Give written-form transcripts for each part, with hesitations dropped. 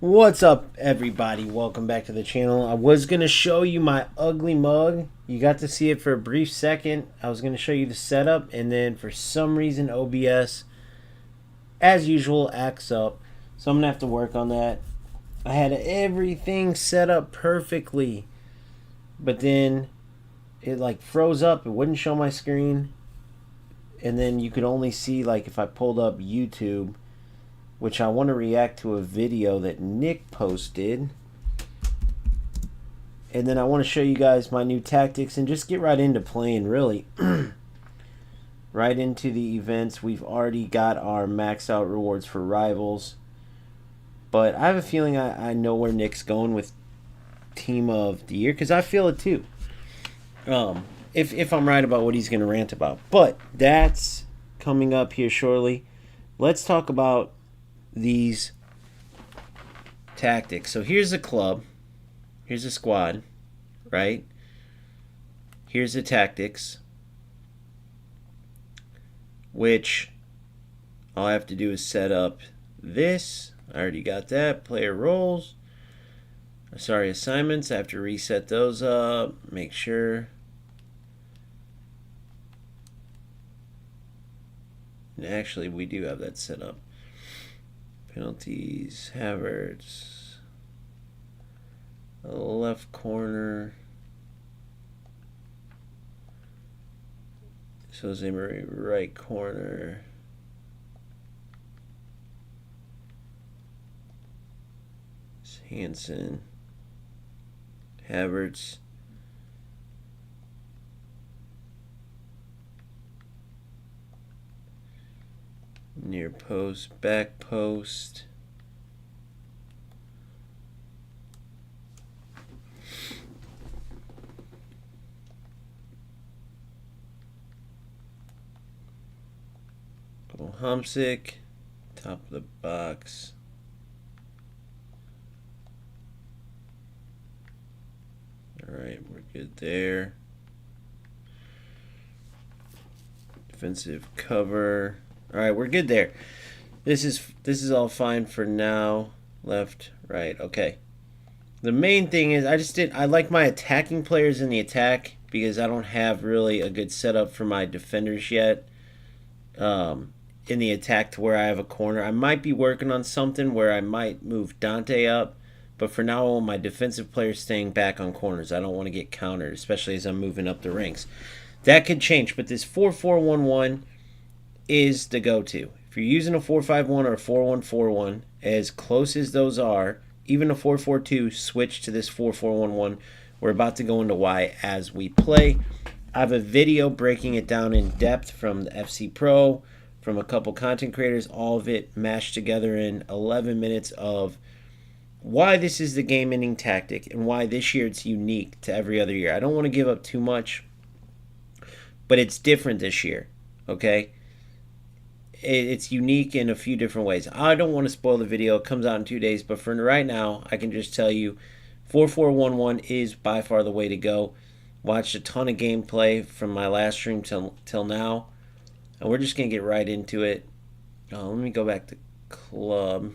What's up, everybody? Welcome back to the channel. I was going to show you my ugly mug. You got to see it for a brief second. I was going to show you the setup, and then for some reason OBS, as usual, acts up. So I'm going to have to work on that. I had everything set up perfectly, but then it like froze up. It wouldn't show my screen. And then you could only see, like, if I pulled up YouTube, which I want to react to a video that Nick posted. And then I want to show you guys my new tactics and just get right into playing, really. Right into the events. We've already got our maxed out rewards for rivals. But I have a feeling I know where Nick's going with team of the year, because I feel it too. If I'm right about what he's going to rant about. But that's coming up here shortly. Let's talk about these tactics. So here's a club, here's a squad, right? Here's the tactics, which all I have to do is set up this. I already got that. Player roles, sorry, assignments. I have to reset those up, make sure. And actually, we do have that set up. Penalties, Havertz, left corner, Jose Marie, right corner, Hansen, Havertz, near post, back post, Hamsik, top of the box, alright, we're good there. Defensive cover. Alright, we're good there. This is all fine for now. Left, right, okay. The main thing is I like my attacking players in the attack because I don't have really a good setup for my defenders yet. In the attack to where I have a corner. I might be working on something where I might move Dante up, but for now I want my defensive players staying back on corners. I don't want to get countered, especially as I'm moving up the ranks. That could change, but this 4-4-1-1 is the go-to. If you're using a 4-5-1 or a 4-1-4-1, as close as those are, even a 4-4-2, switch to this 4-4-1-1. We're about to go into why as we play. I have a video breaking it down in depth from the FC Pro, from a couple content creators, all of it mashed together in 11 minutes of why this is the game-ending tactic and why this year it's unique to every other year. I don't want to give up too much, but it's different this year, okay? It's unique in a few different ways. I don't want to spoil the video. It comes out in 2 days, but for right now, I can just tell you 4-4-1-1 is by far the way to go. Watched a ton of gameplay from my last stream till now. And we're just going to get right into it. Let me go back to club.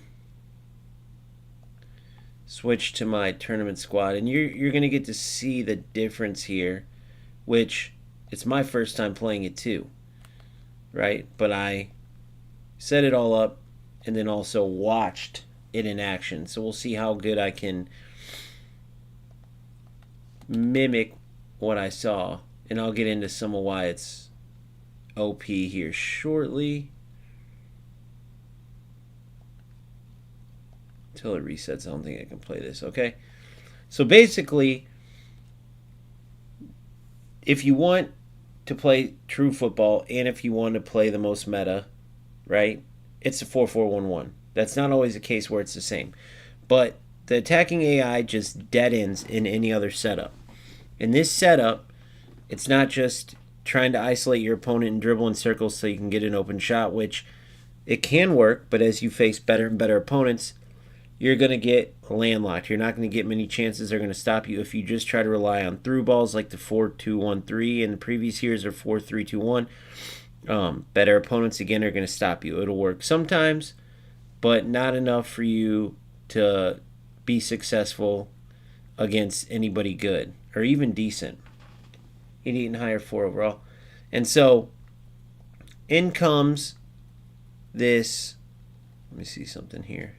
Switch to my tournament squad. And you're going to get to see the difference here. Which, it's my first time playing it too. Right? But I set it all up and then also watched it in action. So we'll see how good I can mimic what I saw. And I'll get into some of why it's OP here shortly. Until it resets, I don't think I can play this, okay? So basically, if you want to play true football and if you want to play the most meta, right, it's a 4-4-1-1. That's not always the case where it's the same. But the attacking AI just dead ends in any other setup. In this setup, it's not just trying to isolate your opponent and dribble in circles so you can get an open shot, which it can work, but as you face better and better opponents, you're going to get landlocked. You're not going to get many chances. They're going to stop you if you just try to rely on through balls like the 4-2-1-3 in the previous years or 4-3-2-1. Better opponents, again, are going to stop you. It'll work sometimes, but not enough for you to be successful against anybody good or even decent. 88 and higher, 4 overall. And so in comes this. Let me see something here.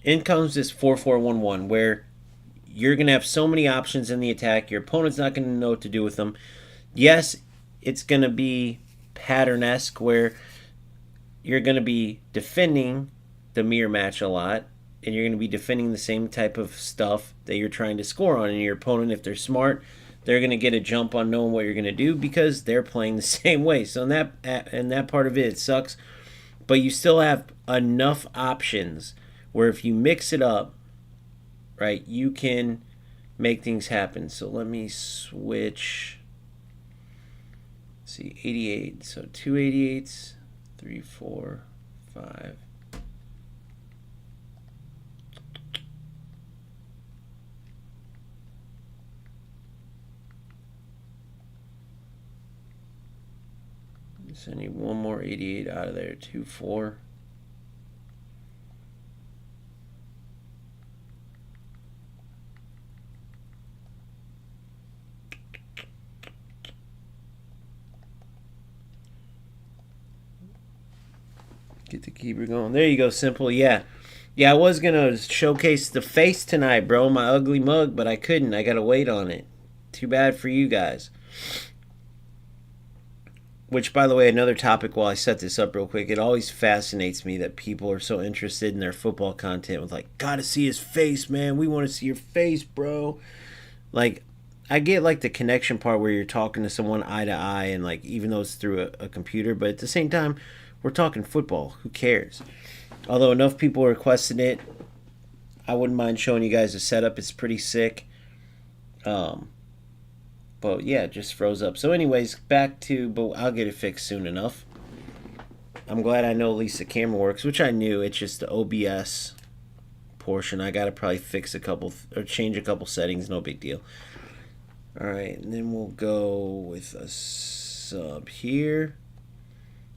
In comes this 4-4-1-1 where you're going to have so many options in the attack. Your opponent's not going to know what to do with them. Yes, it's going to be pattern-esque where you're going to be defending the mirror match a lot, and you're going to be defending the same type of stuff that you're trying to score on. And your opponent, if they're smart, they're going to get a jump on knowing what you're going to do because they're playing the same way. So in that part of it, it sucks. But you still have enough options where if you mix it up, right, you can make things happen. So let me switch. Let's see, 88. So 2 88s, 3, 4, 5. So I need one more 88 out of there. 2, 4. Get the keeper going. There you go, simple. Yeah, I was going to showcase the face tonight, bro, my ugly mug, but I couldn't. I got to wait on it. Too bad for you guys. Which, by the way, another topic while I set this up real quick. It always fascinates me that people are so interested in their football content with like, gotta see his face, man. We want to see your face, bro. Like, I get like the connection part where you're talking to someone eye to eye and like even though it's through a computer, but at the same time, we're talking football. Who cares? Although enough people requested it, I wouldn't mind showing you guys the setup. It's pretty sick. But yeah, it just froze up. So anyways, back to, but I'll get it fixed soon enough. I'm glad I know at least the camera works, which I knew. It's just the OBS portion. I got to probably fix a couple, or change a couple settings. No big deal. All right, and then we'll go with a sub here.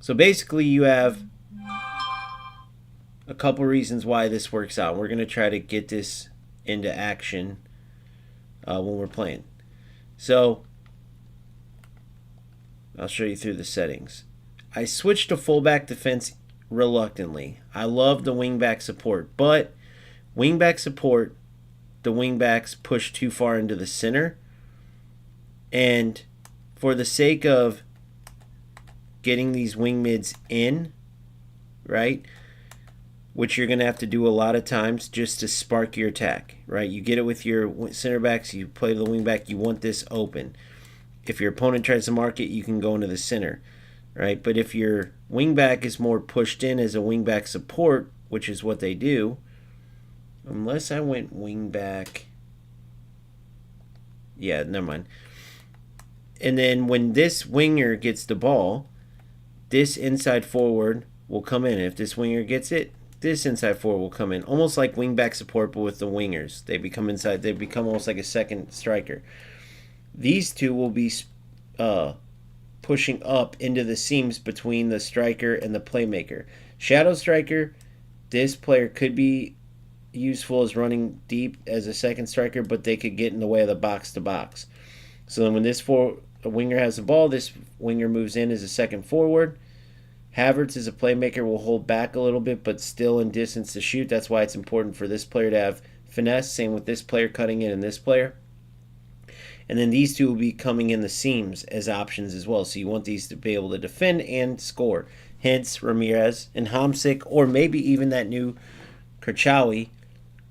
So basically you have a couple reasons why this works out. We're going to try to get this into action when we're playing. So I'll show you through the settings. I switched to fullback defense reluctantly. I love the wingback support, but wingback support, the wingbacks push too far into the center. And for the sake of getting these wing mids in, right, which you're going to have to do a lot of times just to spark your attack, right? You get it with your center backs, you play the wing back, you want this open. If your opponent tries to mark it, you can go into the center, right? But if your wing back is more pushed in as a wing back support, which is what they do, unless I went wing back, yeah, never mind. And then when this winger gets the ball, this inside forward will come in. If this winger gets it, this inside forward will come in. Almost like wingback support, but with the wingers. They become inside. They become almost like a second striker. These two will be pushing up into the seams between the striker and the playmaker. Shadow striker, this player could be useful as running deep as a second striker, but they could get in the way of the box to box. So then when this winger has the ball, this winger moves in as a second forward. Havertz as a playmaker will hold back a little bit, but still in distance to shoot. That's why it's important for this player to have finesse. Same with this player cutting in and this player. And then these two will be coming in the seams as options as well. So you want these to be able to defend and score. Hence Ramirez and Hamsik, or maybe even that new Kerchawi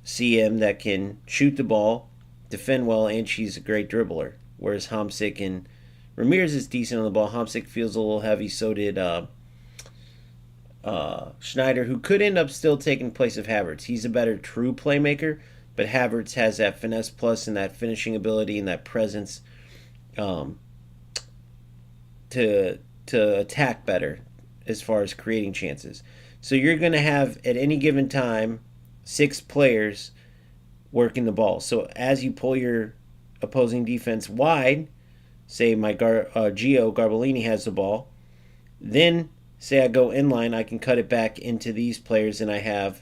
CM that can shoot the ball, defend well, and she's a great dribbler. Whereas Hamsik and Ramirez is decent on the ball. Hamsik feels a little heavy. So did Schneider, who could end up still taking place of Havertz. He's a better true playmaker, but Havertz has that finesse plus and that finishing ability and that presence to attack better as far as creating chances. So you're going to have, at any given time, 6 players working the ball. So as you pull your opposing defense wide, say my Gio Garbolini has the ball, then say I go inline, I can cut it back into these players, and I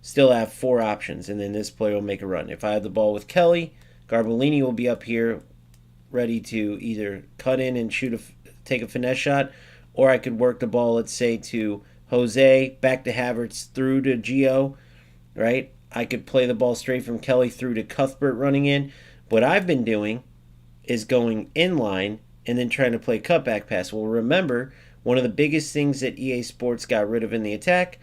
still have 4 options, and then this player will make a run. If I have the ball with Kelly, Garbolini will be up here ready to either cut in and take a finesse shot, or I could work the ball, let's say, to Jose, back to Havertz, through to Gio, right? I could play the ball straight from Kelly through to Cuthbert running in. What I've been doing is going inline and then trying to play cutback pass. Well, remember, one of the biggest things that EA Sports got rid of in the attack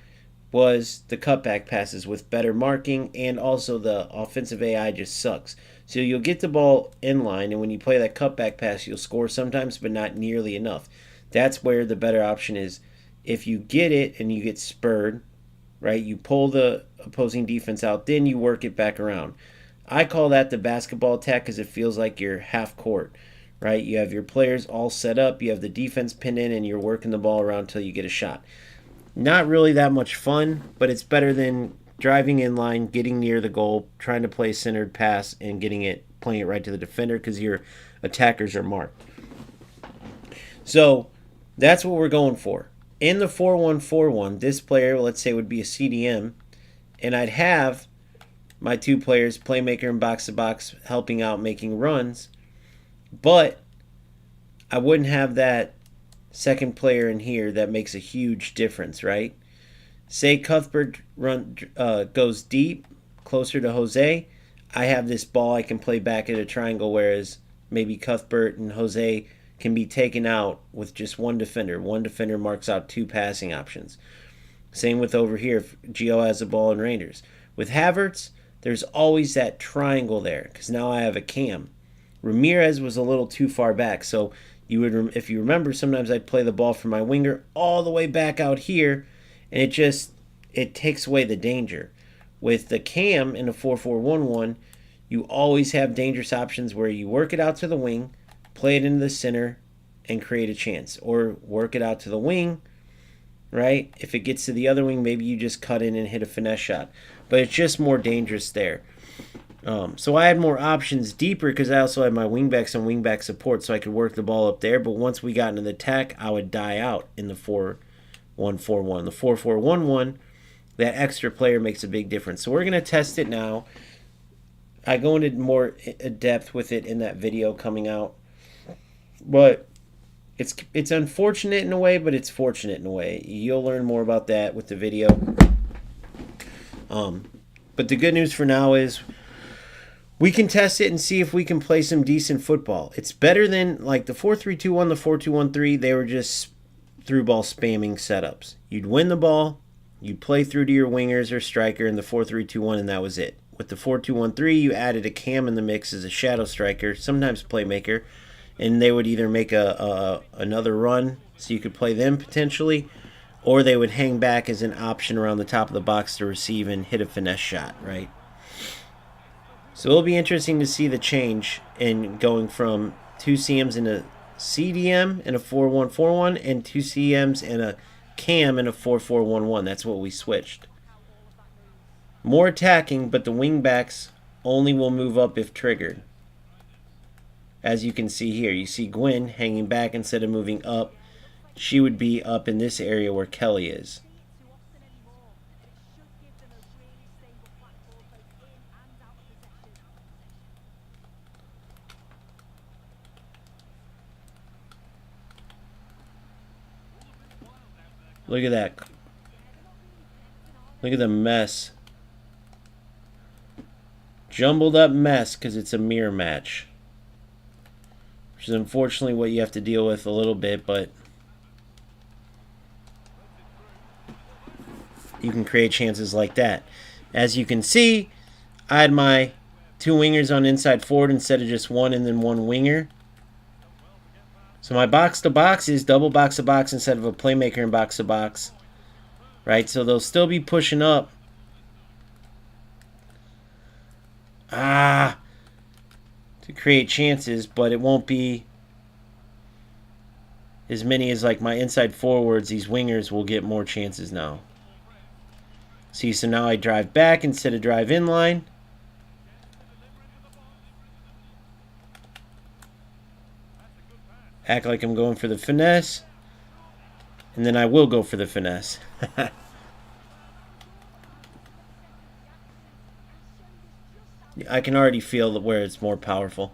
was the cutback passes with better marking, and also the offensive AI just sucks. So you'll get the ball inline, and when you play that cutback pass, you'll score sometimes, but not nearly enough. That's where the better option is. If you get it and you get spurred, right, you pull the opposing defense out, then you work it back around. I call that the basketball attack because it feels like you're half court, right? You have your players all set up, you have the defense pinned in, and you're working the ball around until you get a shot. Not really that much fun, but it's better than driving in line, getting near the goal, trying to play centered pass, and playing it right to the defender because your attackers are marked. So that's what we're going for. In the 4-1-4-1, this player, let's say, would be a CDM, and I'd have my 2 players, playmaker and box-to-box, helping out making runs, but I wouldn't have that second player in here that makes a huge difference, right? Say Cuthbert goes deep, closer to Jose, I have this ball I can play back at a triangle, whereas maybe Cuthbert and Jose can be taken out with just one defender. One defender marks out 2 passing options. Same with over here if Gio has the ball in Rangers. With Havertz, there's always that triangle there because now I have a cam. Ramirez was a little too far back, so if you remember, sometimes I'd play the ball from my winger all the way back out here, and it takes away the danger. With the cam in a 4-4-1-1, you always have dangerous options where you work it out to the wing, play it into the center, and create a chance, or work it out to the wing, right? If it gets to the other wing, maybe you just cut in and hit a finesse shot, but it's just more dangerous there. So I had more options deeper because I also had my wingbacks and wingback support, so I could work the ball up there. But once we got into the attack, I would die out in the 4-1-4-1. The 4-4-1-1, that extra player makes a big difference. So we're going to test it now. I go into more depth with it in that video coming out. But it's unfortunate in a way, but it's fortunate in a way. You'll learn more about that with the video. But the good news for now is we can test it and see if we can play some decent football. It's better than like the 4-3-2-1, the 4-2-1-3. They were just through ball spamming setups. You'd win the ball, you'd play through to your wingers or striker in the 4-3-2-1, and that was it. With the 4-2-1-3, you added a cam in the mix as a shadow striker, sometimes playmaker, and they would either make another run so you could play them potentially, or they would hang back as an option around the top of the box to receive and hit a finesse shot, right? So it'll be interesting to see the change in going from 2 CMs in a CDM in a 4-1-4-1 and 2 CMs and a cam in a 4-4-1-1. That's what we switched. More attacking, but the wingbacks only will move up if triggered. As you can see here, you see Gwen hanging back instead of moving up. She would be up in this area where Kelly is. Look at that. Look at the mess. Jumbled up mess because it's a mirror match. Which is unfortunately what you have to deal with a little bit, but you can create chances like that. As you can see, I had my 2 wingers on inside forward instead of just 1 and then 1 winger. So my box-to-box is double box-to-box instead of a playmaker in box-to-box. Right? So they'll still be pushing up. To create chances, but it won't be as many as like my inside forwards. These wingers will get more chances now. See, so now I drive back instead of drive in line. Act like I'm going for the finesse. And then I will go for the finesse. I can already feel where it's more powerful.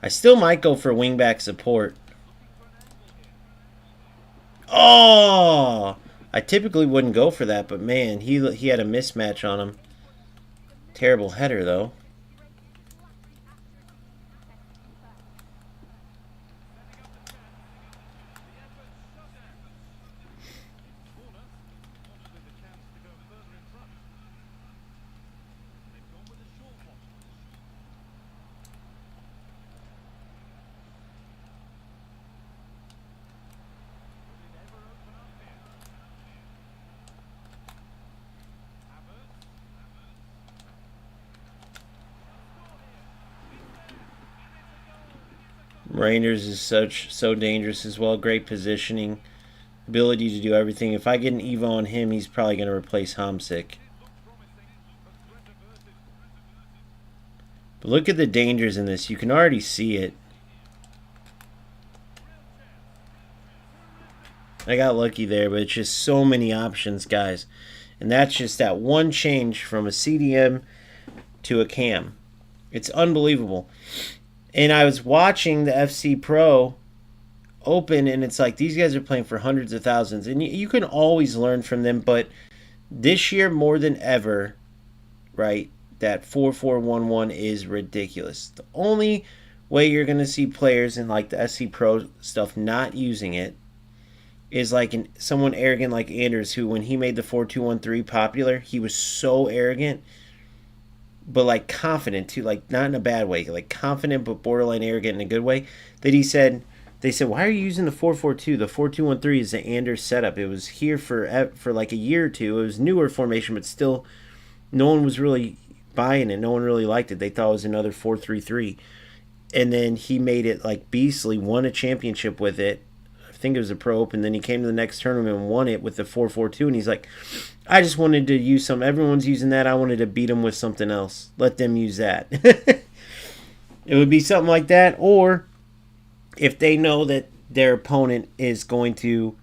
I still might go for wingback support. Oh! I typically wouldn't go for that, but man, he had a mismatch on him. Terrible header, though. Rangers is so dangerous as well. Great positioning, ability to do everything. If I get an Evo on him, he's probably going to replace Homsick. But look at the dangers in this. You can already see it. I got lucky there, but it's just so many options, guys. And that's just that one change from a CDM to a cam. It's unbelievable. And I was watching the FC Pro Open, and it's like these guys are playing for hundreds of thousands. And you can always learn from them, but this year more than ever, right, that 4-4-1-1 is ridiculous. The only way you're going to see players in like the SC Pro stuff not using it is like someone arrogant like Anders, who when he made the 4-2-1-3 popular, he was so arrogant, but like confident too, like not in a bad way, like confident but borderline arrogant in a good way, that they said, why are you using the 4-4-2? The 4-2-1-3 is the Anders setup. It was here for like a year or two. It was newer formation, but still no one was really buying it. No one really liked it. They thought it was another 4-3-3. And then he made it like beastly, won a championship with it. I think it was a Pro Open. Then he came to the next tournament and won it with the 4-4-2. And he's like, I just wanted to use some. Everyone's using that. I wanted to beat them with something else. Let them use that. It would be something like that. Or if they know that their opponent is going to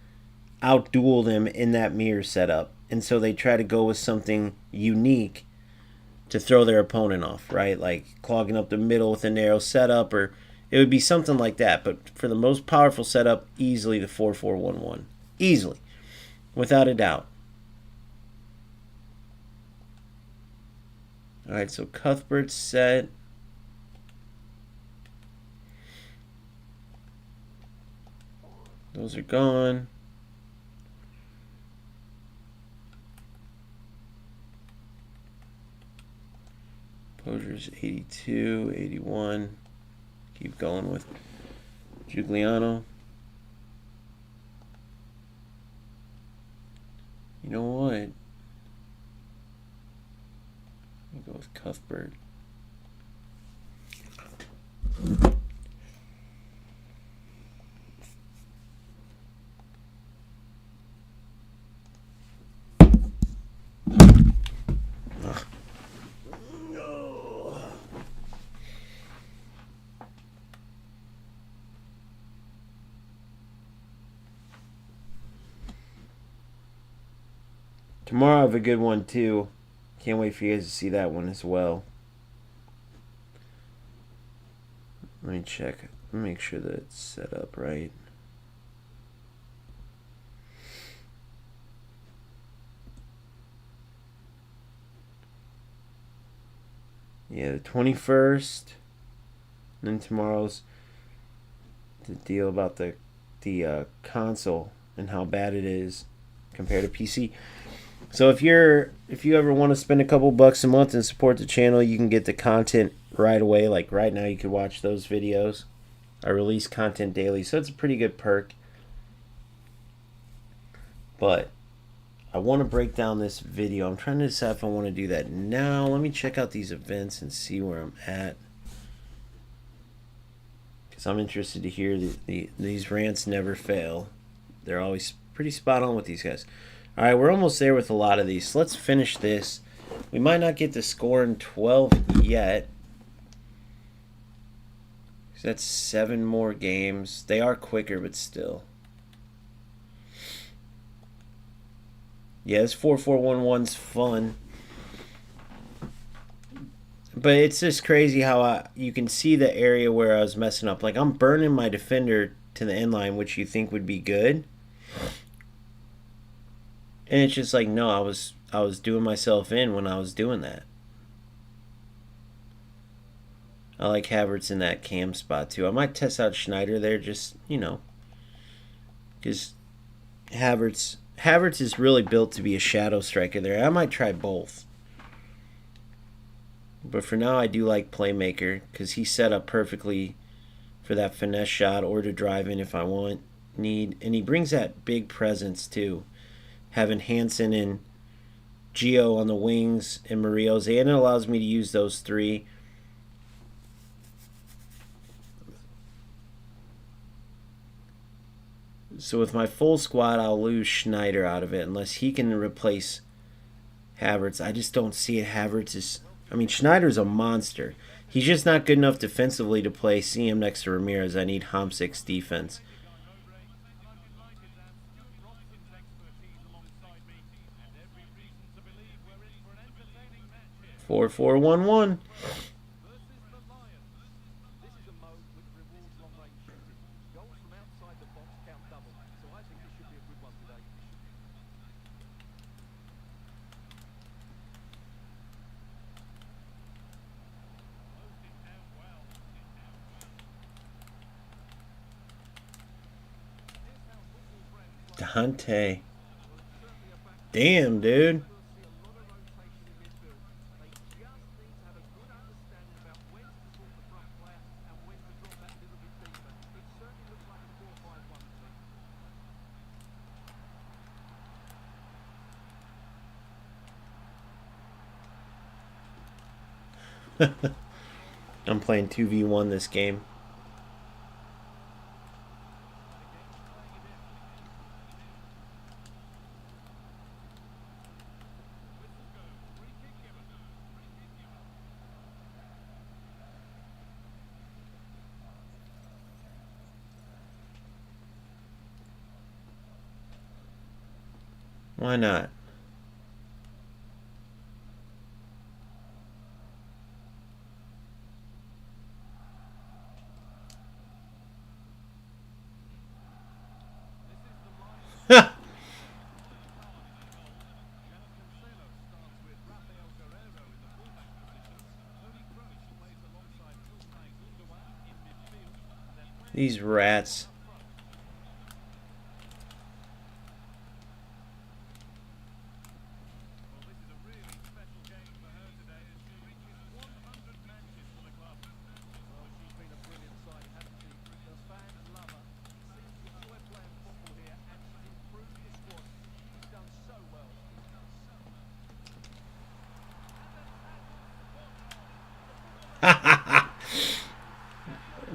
outduel them in that mirror setup, and so they try to go with something unique to throw their opponent off, right? Like clogging up the middle with a narrow setup, or it would be something like that. But for the most powerful setup, easily the 4-4-1-1. Easily. Without a doubt. All right, so Cuthbert's set. Those are gone. Posier's 82, 81. Keep going with Giuliano. You know what? Let me go with Cuthbert. Tomorrow I have a good one too. Can't wait for you guys to see that one as well. Let me check. Let me make sure that it's set up right. Yeah, the 21st. And then tomorrow's the deal about the console and how bad it is compared to PC. So if you ever want to spend a couple bucks a month and support the channel, you can get the content right away. Like right now, you can watch those videos. I release content daily, so it's a pretty good perk. But I want to break down this video. I'm trying to decide if I want to do that now. Let me check out these events and see where I'm at, because I'm interested to hear these rants never fail. They're always pretty spot on with these guys. All right, we're almost there with a lot of these. So let's finish this. We might not get to score in 12 yet. That's 7 more games. They are quicker, but still. Yeah, this 4-4-1-1's fun. But it's just crazy how you can see the area where I was messing up. Like, I'm burning my defender to the end line, which you think would be good. And it's just like, no, I was doing myself in when I was doing that. I like Havertz in that cam spot too. I might test out Schneider there, just because Havertz is really built to be a shadow striker there. I might try both, but for now I do like playmaker because he's set up perfectly for that finesse shot or to drive in if I need, and he brings that big presence too. Having Hansen and Gio on the wings and Marios, and it allows me to use those three. So with my full squad, I'll lose Schneider out of it unless he can replace Havertz. I just don't see it. Havertz is... I mean, Schneider's a monster. He's just not good enough defensively to play CM next to Ramirez. I need Hamsik's defense. 4-4-1-1. Dante. Damn, dude. I'm playing 2v1 this game. Why not? These rats.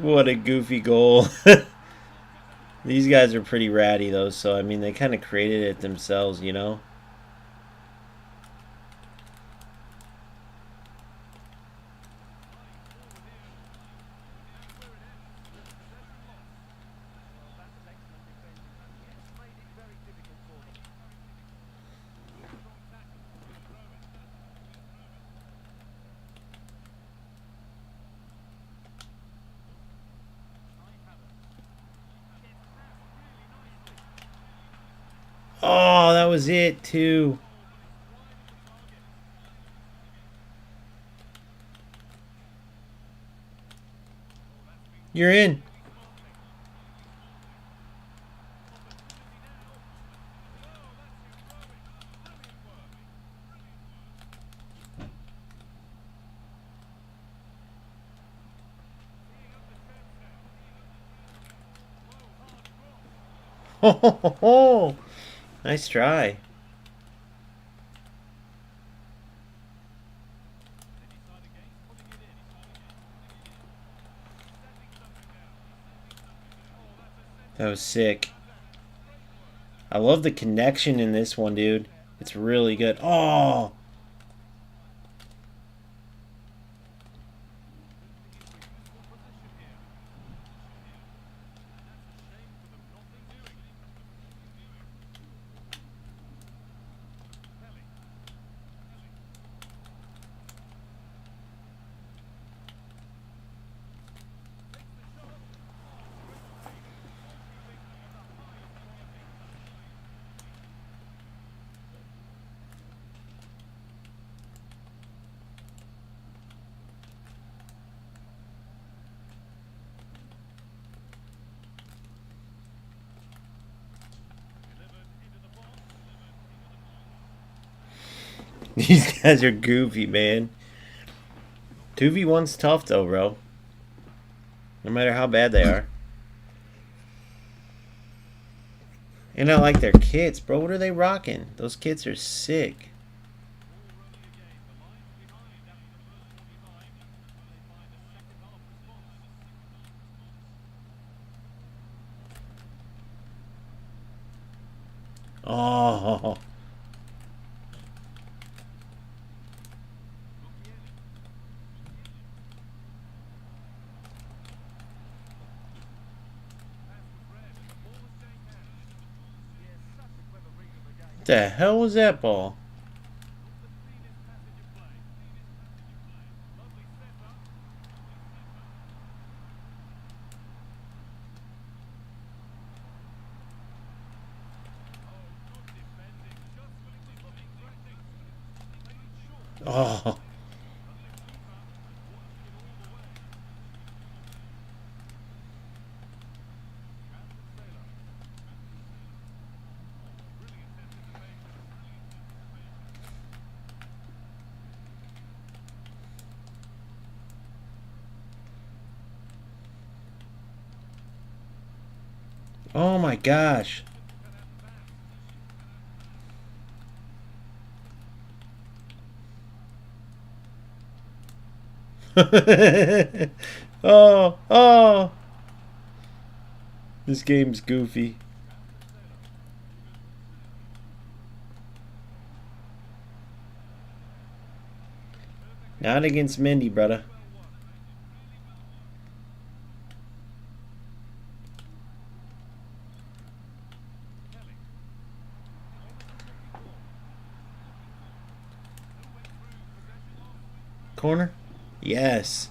What a goofy goal. These guys are pretty ratty, though, so, I mean, they kind of created it themselves, you know? Oh, that was it, too. You're in. Oh, nice try. That was sick. I love the connection in this one, dude. It's really good. Oh! These guys are goofy, man. 2v1's tough, though, bro. No matter how bad they are. And I like their kits, bro. What are they rocking? Those kits are sick. Oh. What the hell was that ball? Oh. Oh my gosh. Oh. This game's goofy. Not against Mindy, brother. Corner? Yes.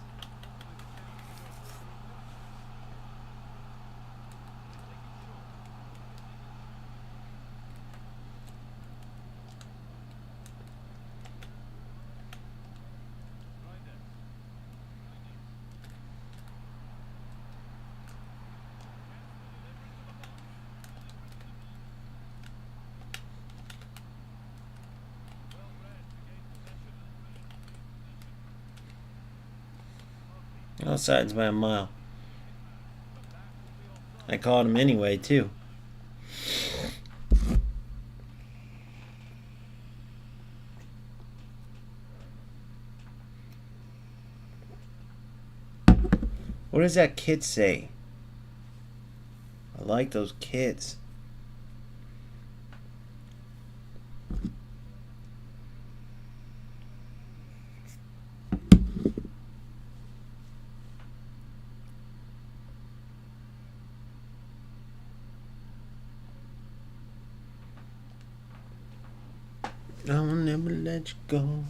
Offsides by a mile. I called him anyway, too. What does that kit say? I like those kits. I will never let you go.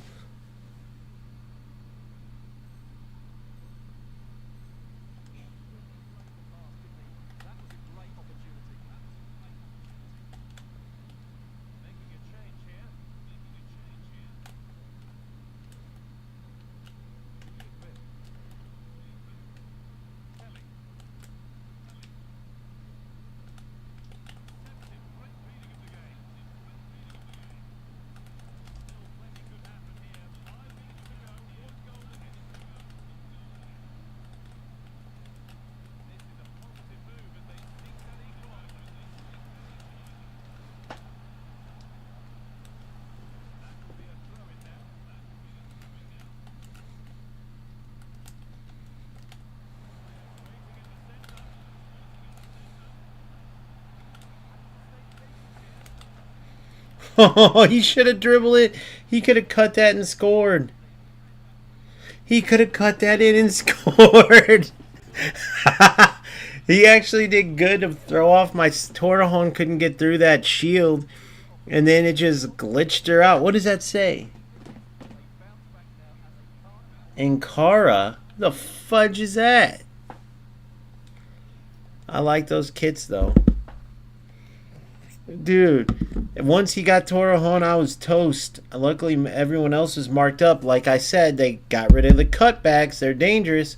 Oh, he should have dribbled it. He could have cut that and scored. He could have cut that in and scored. He actually did good to throw off. My Torrejon couldn't get through that shield. And then it just glitched her out. What does that say? Ankara? The fudge is that? I like those kits, though. Dude, once he got Torrejon, I was toast. Luckily, everyone else was marked up. Like I said, they got rid of the cutbacks. They're dangerous.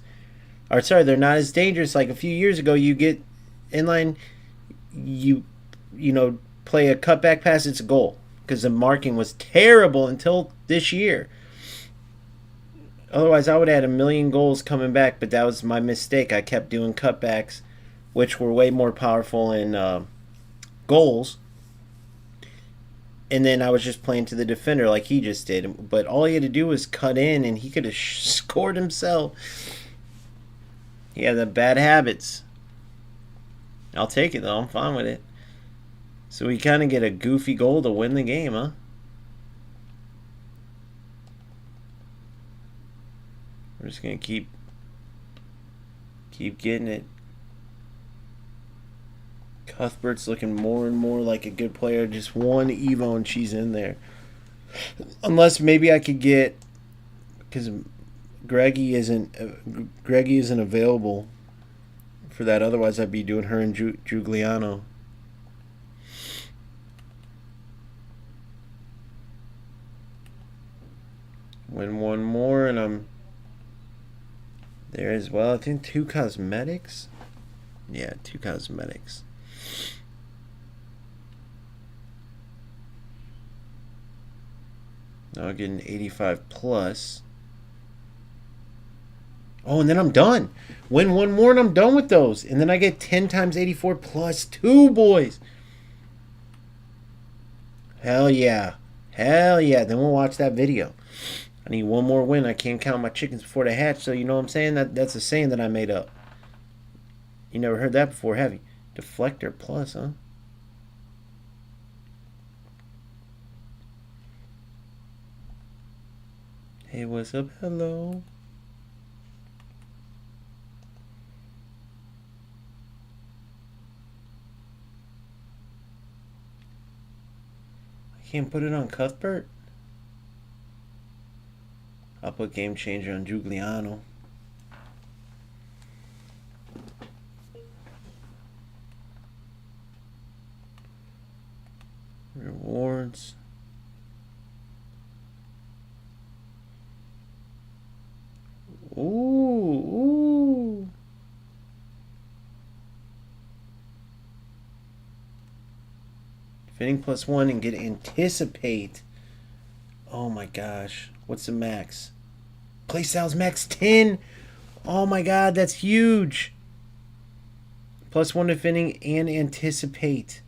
Or, sorry, they're not as dangerous. Like a few years ago, you get inline, you know, play a cutback pass, it's a goal. because the marking was terrible until this year. Otherwise, I would have had a million goals coming back, but that was my mistake. I kept doing cutbacks, which were way more powerful in goals. And then I was just playing to the defender like he just did. But all he had to do was cut in, and he could have scored himself. He had the bad habits. I'll take it, though. I'm fine with it. So we kind of get a goofy goal to win the game, huh? We're just going to keep getting it. Cuthbert's looking more and more like a good player. Just one Evo and she's in there. Unless maybe I could get, because Greggy isn't available for that. Otherwise, I'd be doing her and Giuliano. Win one more and I'm there as well. I think 2 cosmetics. Yeah, 2 cosmetics. Now I get an 85 plus. Oh, and then I'm done. Win one more and I'm done with those. And then I get 10 times 84 plus 2, boys. Hell yeah. Hell yeah. Then we'll watch that video. I need one more win. I can't count my chickens before they hatch. So you know what I'm saying? That's a saying that I made up. You never heard that before, have you? Deflector plus, huh? Hey, what's up? Hello. I can't put it on Cuthbert. I'll put Game Changer on Giuliano. Rewards. Ooh. Defending +1 and get Anticipate. Oh my gosh. What's the max? Playstyles max 10. Oh my god, that's huge. +1 defending and Anticipate.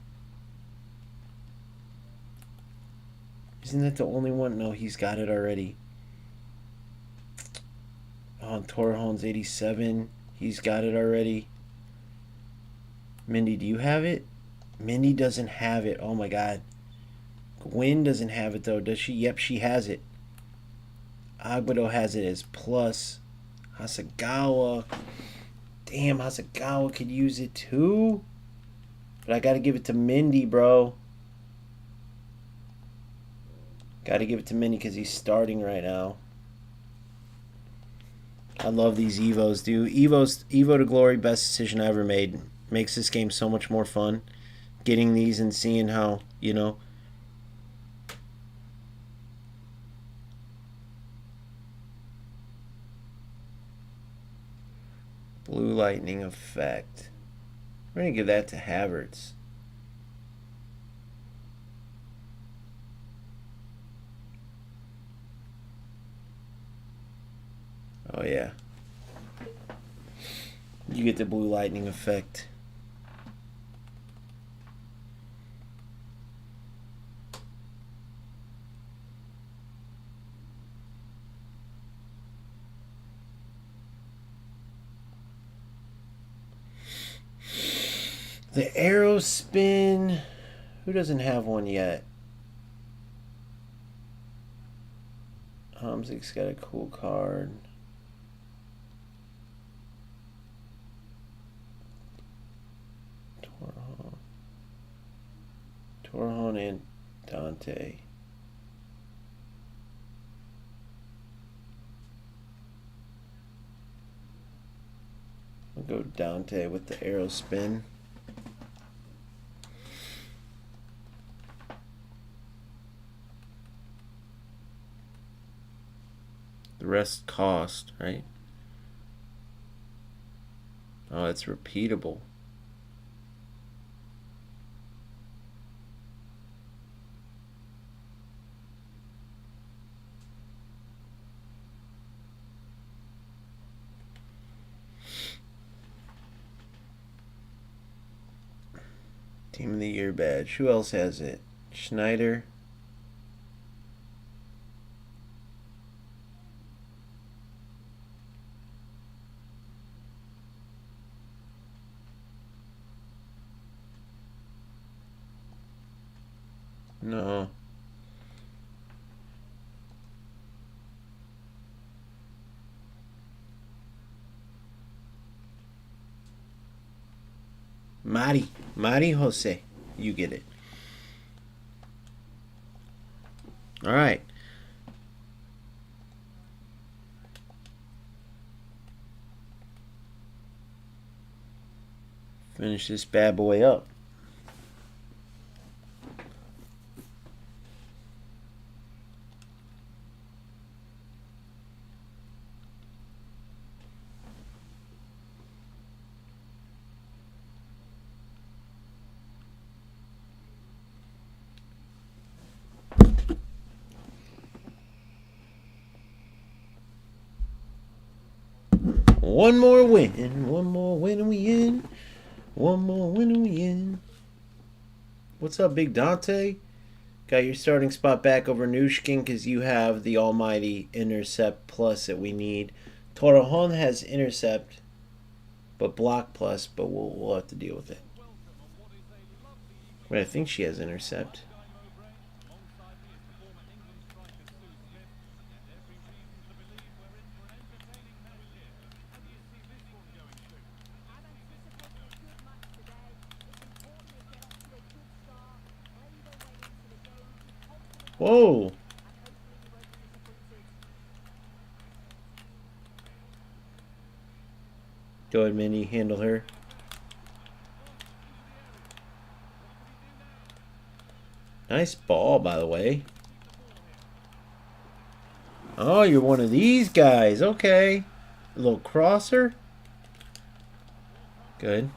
Isn't that the only one? No, he's got it already. Oh, Torrejon's 87. He's got it already. Mindy, do you have it? Mindy doesn't have it. Oh my god. Gwen doesn't have it though, does she? Yep, she has it. Agüero has it as plus. Hasegawa. Damn, Hasegawa could use it too. But I gotta give it to Mindy, bro. Gotta give it to Mindy because he's starting right now. I love these Evos, dude. Evo to Glory, best decision I ever made. Makes this game so much more fun. Getting these and seeing how, you know. Blue Lightning effect. We're going to give that to Havertz. Oh, yeah. You get the Blue Lightning effect. The arrow spin. Who doesn't have one yet? Hamzik's got a cool card. Torrejon and Dante. I'll go Dante with the arrow spin. The rest cost, right? Oh, it's repeatable. Team of the Year badge. Who else has it? Schneider. No. Mari Jose. You get it. All right. Finish this bad boy up. One more win and we in. One more win and we in. What's up, Big Dante? Got your starting spot back over Nushkin because you have the almighty intercept plus that we need. Torrejon has intercept, but block plus, but we'll have to deal with it. But I think she has intercept. Whoa. Go ahead, Minnie. Handle her. Nice ball, by the way. Oh, you're one of these guys. Okay. A little crosser. Good.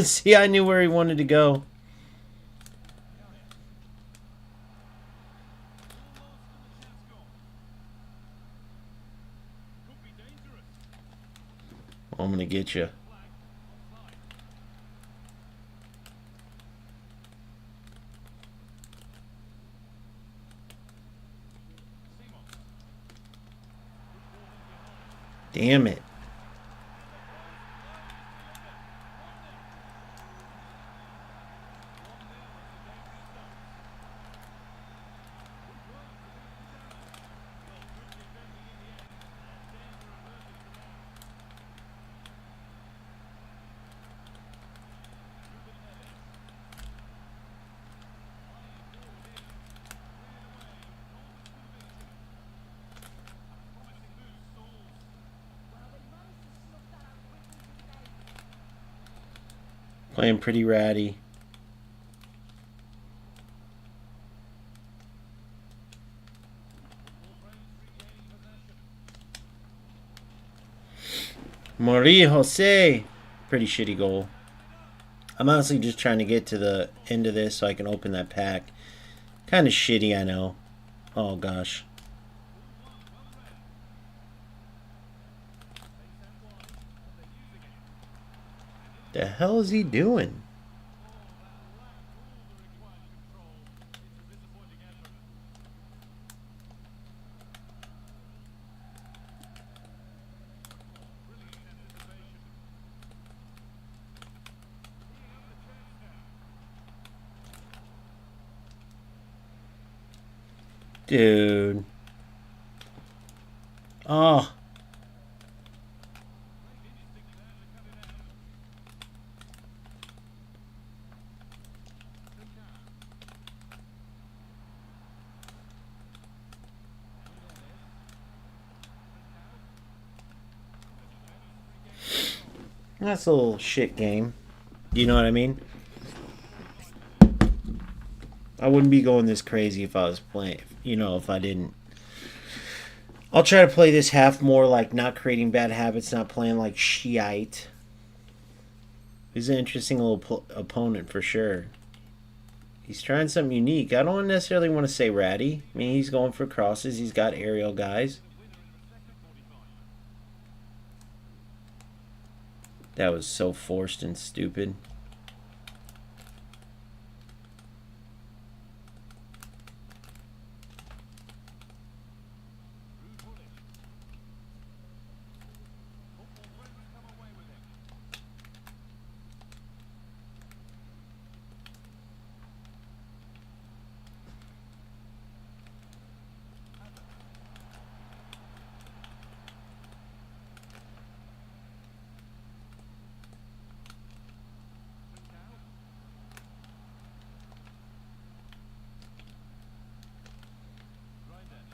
See, I knew where he wanted to go. I'm going to get you. Damn it. Playing pretty ratty. Marie Jose. Pretty shitty goal. I'm honestly just trying to get to the end of this so I can open that pack. Kind of shitty, I know. Oh, gosh. The hell is he doing? Dude. Oh. That's a little shit game. You know what I mean? I wouldn't be going this crazy if I was playing. you know, if I didn't. I'll try to play this half more like not creating bad habits, not playing like Shiite. He's an interesting little opponent for sure. He's trying something unique. I don't necessarily want to say ratty. I mean, he's going for crosses. He's got aerial guys. That was so forced and stupid.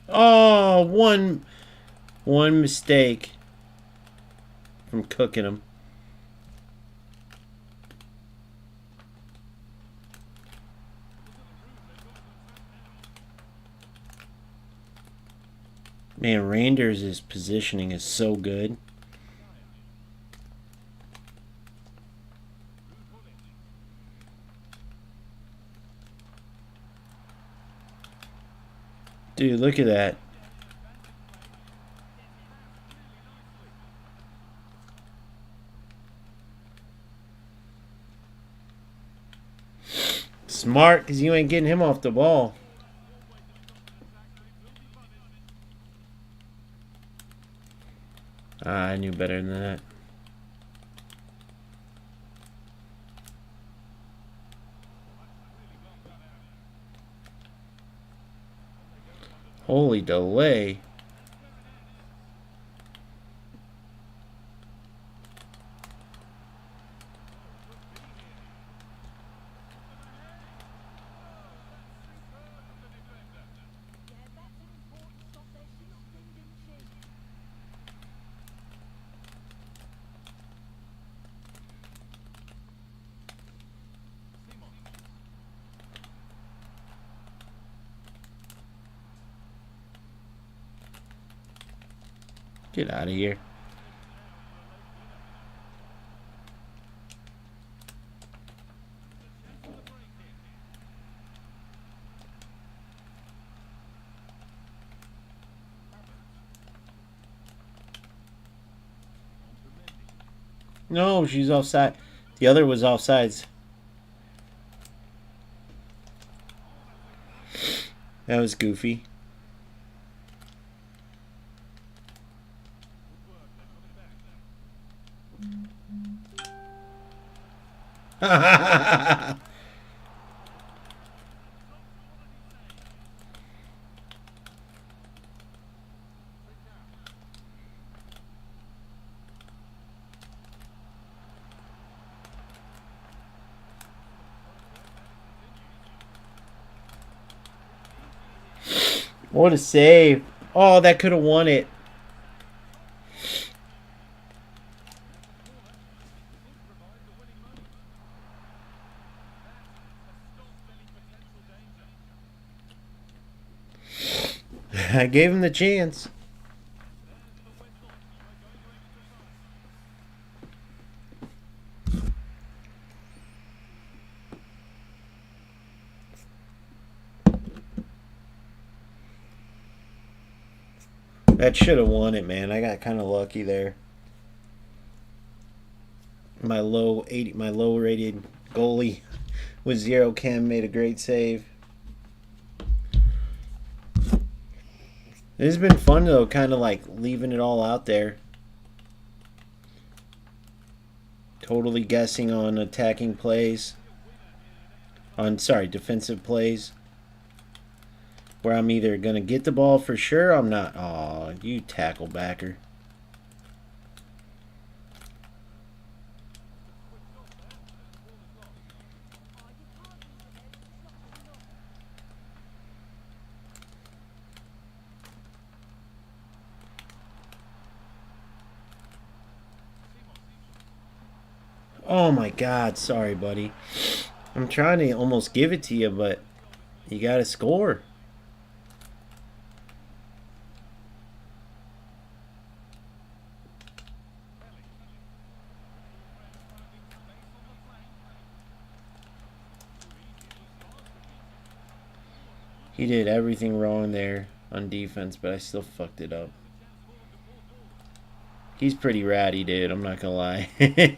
Oh, one mistake from cooking him. Man, Randers' positioning is so good. Dude, look at that. Smart, because you ain't getting him off the ball. I knew better than that. Holy delay. Get out of here. No, she's offside. The other was offsides. That was goofy. What a save. Oh, that could have won it. I gave him the chance. That should have won it, man. I got kind of lucky there. My low rated goalie with 0 chem made a great save. This has been fun though, kind of like leaving it all out there. Totally guessing on attacking plays. Defensive plays. Where I'm either going to get the ball for sure or I'm not. Aw, you tackle backer. Oh my God, sorry, buddy. I'm trying to almost give it to you, but you got to score. He did everything wrong there on defense, but I still fucked it up. He's pretty ratty, dude. I'm not gonna lie.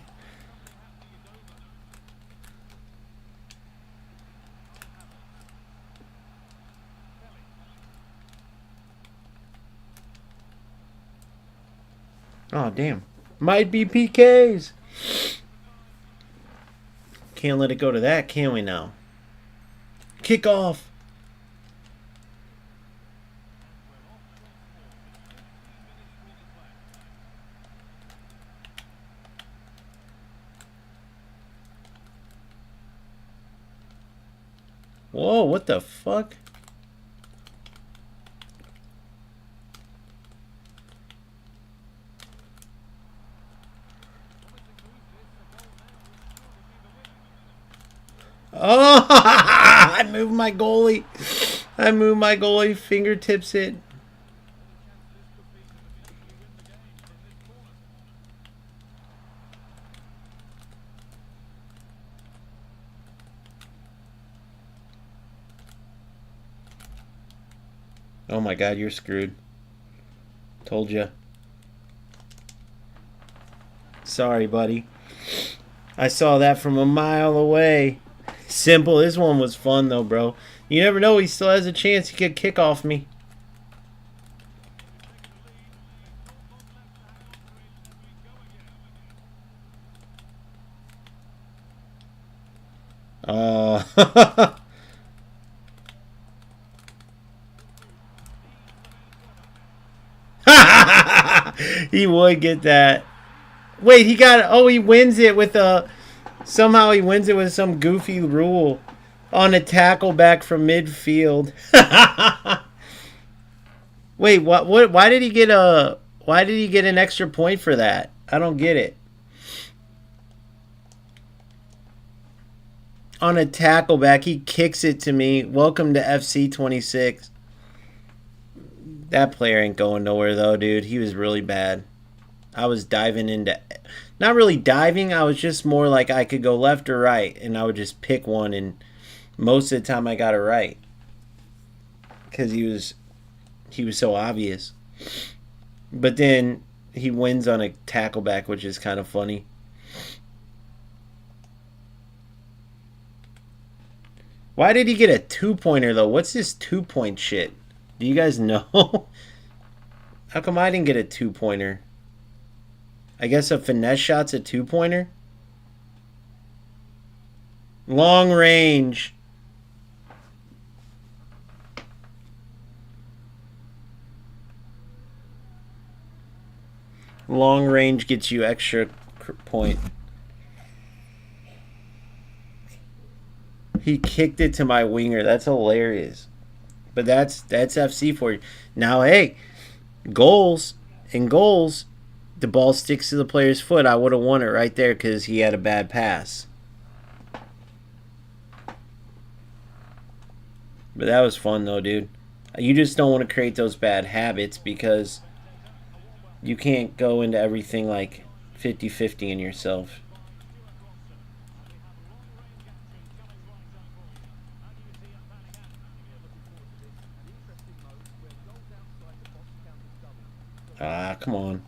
Oh, damn. Might be PKs. Can't let it go to that, can we now? Kick off. Whoa, what the fuck? Oh, I moved my goalie. I moved my goalie. Fingertips it. Oh my god, you're screwed. Told ya. Sorry, buddy. I saw that from a mile away. Simple. This one was fun, though, bro. You never know. He still has a chance. He could kick off me. Oh. He would get that. Wait, he got... Oh, he wins it with a... Somehow he wins it with some goofy rule on a tackle back from midfield. Wait, what? Why did he get a? Why did he get an extra point for that? I don't get it. On a tackle back, he kicks it to me. Welcome to FC26. That player ain't going nowhere though, dude. He was really bad. I was diving into... Not really diving, I was just more like I could go left or right, and I would just pick one, and most of the time I got it right. Because he was so obvious. But then he wins on a tackle back, which is kind of funny. Why did he get a 2-pointer, though? What's this 2-point shit? Do you guys know? How come I didn't get a 2-pointer? I guess a finesse shot's a 2-pointer? Long range. Long range gets you extra point. He kicked it to my winger. That's hilarious. But that's FC for you. Now, hey, goals. In goals, the ball sticks to the player's foot. I would have won it right there because he had a bad pass. But that was fun, though, dude. You just don't want to create those bad habits because you can't go into everything like 50-50 in yourself. Ah, come on.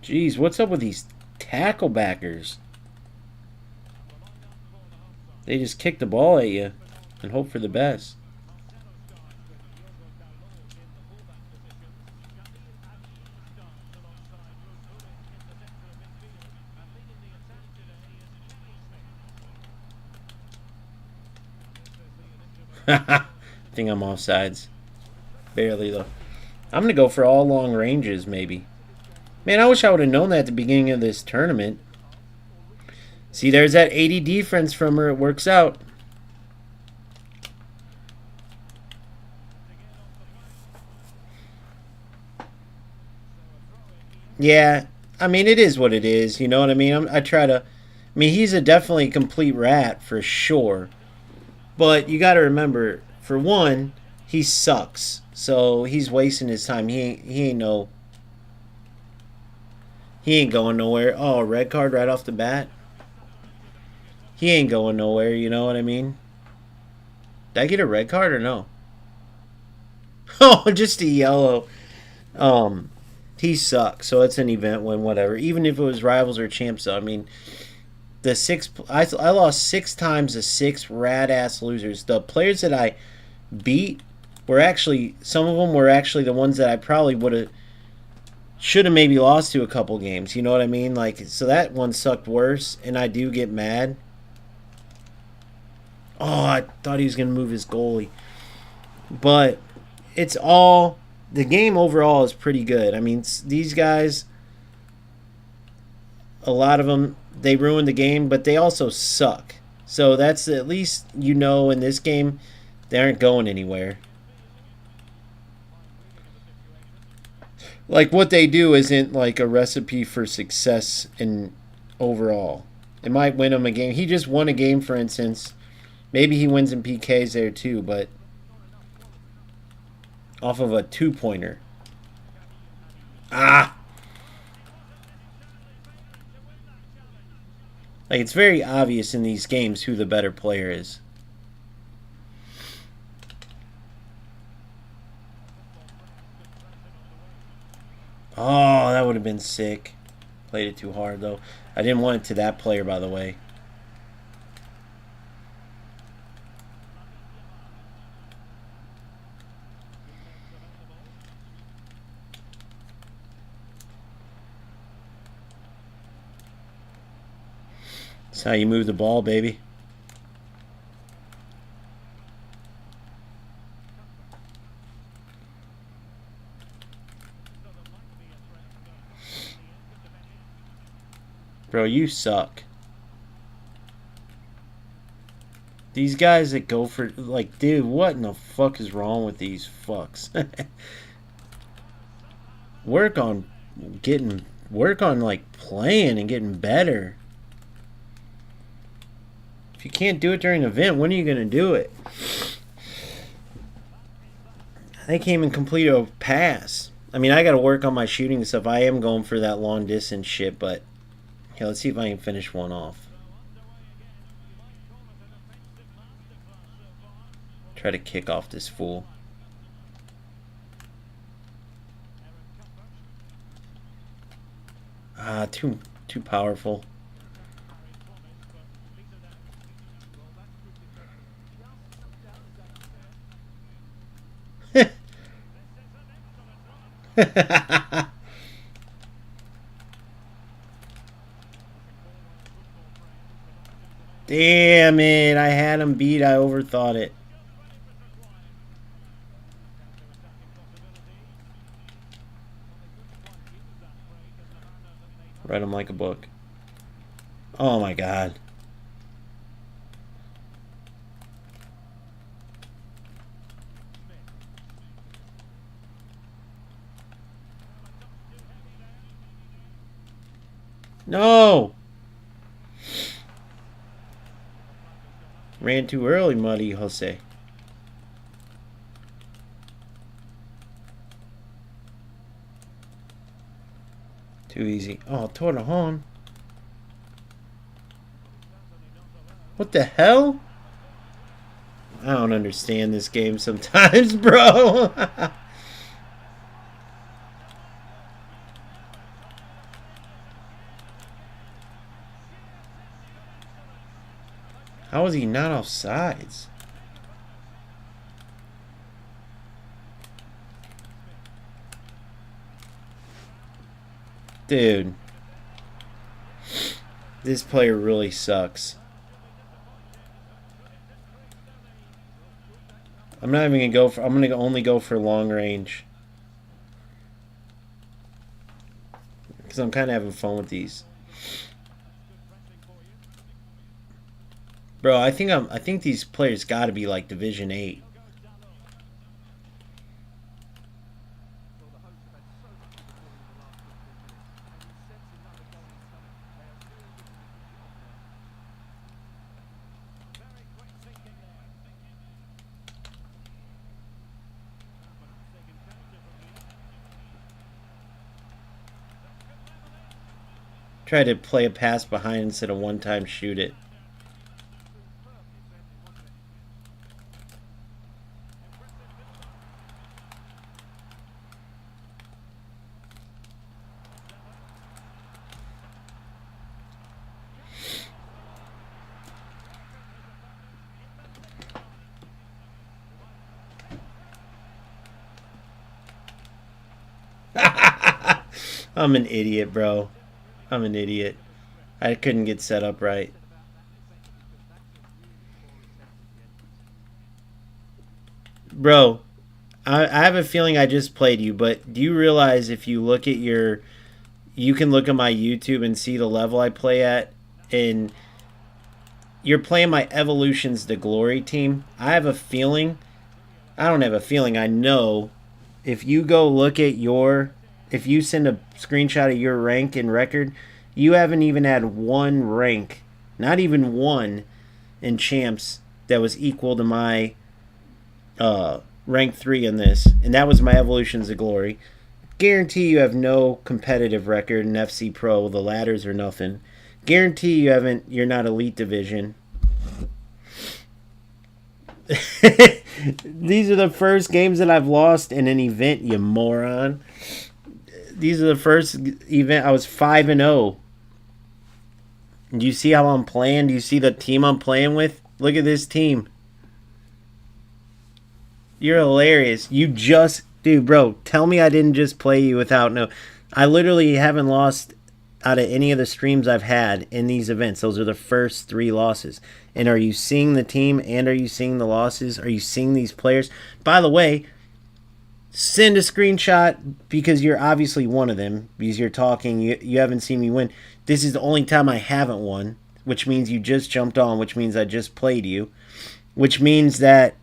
Jeez, what's up with these tackle backers? They just kick the ball at you and hope for the best. I think I'm offsides. Barely, though. I'm going to go for all long ranges, maybe. Man, I wish I would have known that at the beginning of this tournament. See, there's that 80 defense from her. It works out. Yeah, I mean, it is what it is. You know what I mean? I try to... I mean, he's a definitely complete rat, for sure. But you got to remember, for one, he sucks. So he's wasting his time. He ain't no... He ain't going nowhere. Oh, red card right off the bat? He ain't going nowhere, you know what I mean? Did I get a red card or no? Oh, just a yellow. He sucks. So it's an event win, whatever. Even if it was rivals or champs, though. I mean, the six. I lost 6 times to 6 rad ass losers. The players that I beat were actually, some of them were actually the ones that I probably should have maybe lost to a couple games. You know what I mean? Like, so that one sucked worse, and I do get mad. Oh, I thought he was gonna move his goalie, but it's all, the game overall is pretty good. I mean, these guys, a lot of them, they ruined the game, but they also suck. So that's, at least you know in this game they aren't going anywhere. Like, what they do isn't like a recipe for success in overall. It might win him a game. He just won a game, for instance. Maybe he wins in PKs there too, but off of a 2-pointer. Ah! Like, it's very obvious in these games who the better player is. Oh, that would have been sick. Played it too hard, though. I didn't want it to that player, by the way. That's how you move the ball, baby. Bro, you suck. These guys that go for, like, dude, what in the fuck is wrong with these fucks? work on like playing and getting better. If you can't do it during an event, when are you gonna do it? They can't even complete a pass. I mean, I gotta work on my shooting and stuff. I am going for that long distance shit, but yeah, let's see if I can finish one off. Try to kick off this fool. Ah, too powerful. Damn it, I had him beat. I overthought it. Write him like a book. Oh my god. No! Ran too early, Muddy Jose. Too easy. Oh, Torrejon. What the hell? I don't understand this game sometimes, bro. How is he not offsides? Dude. This player really sucks. I'm not even gonna go for, I'm gonna only go for long range. Because I'm kinda having fun with these. Bro, I think these players gotta be like Division 8. Try to play a pass behind instead of one-time shoot it. I'm an idiot, bro. I'm an idiot. I couldn't get set up right. Bro, I have a feeling I just played you, but do you realize if you look at your. You can look at my YouTube and see the level I play at, and you're playing my Evolutions to Glory team. I have a feeling. I don't have a feeling. I know if you go look at your. If you send a screenshot of your rank and record, you haven't even had one rank, not even one, in champs that was equal to my rank 3 in this, and that was my Evolutions of Glory. Guarantee you have no competitive record in FC Pro. The ladders are nothing. Guarantee you haven't. You're not Elite Division. These are the first games that I've lost in an event, you moron. These are the first event. I was 5-0. Do you see how I'm playing? Do you see the team I'm playing with? Look at this team. You're hilarious. You just... Dude, bro, tell me I didn't just play you without no... I literally haven't lost out of any of the streams I've had in these events. Those are the first 3 losses. And are you seeing the team and are you seeing the losses? Are you seeing these players? By the way, send a screenshot because you're obviously one of them. Because you're talking, you haven't seen me win. This is the only time I haven't won, which means you just jumped on, which means I just played you. Which means that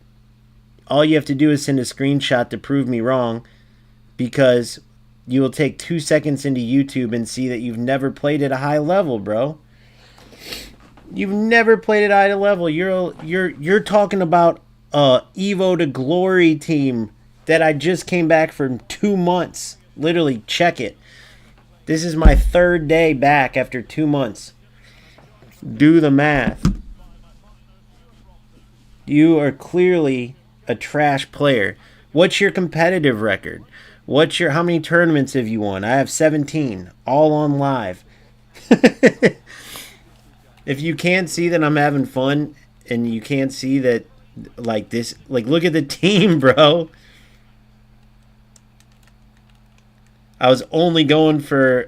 all you have to do is send a screenshot to prove me wrong, because you will take 2 seconds into YouTube and see that you've never played at a high level, bro. You've never played at a high level. You're talking about a Evo to Glory team that I just came back from 2 months. Literally, check it. This is my 3rd day back after 2 months. Do the math. You are clearly a trash player. What's your competitive record? How many tournaments have you won? I have 17, all on live. If you can't see that I'm having fun, and you can't see that, like this, like look at the team, bro. I was only going for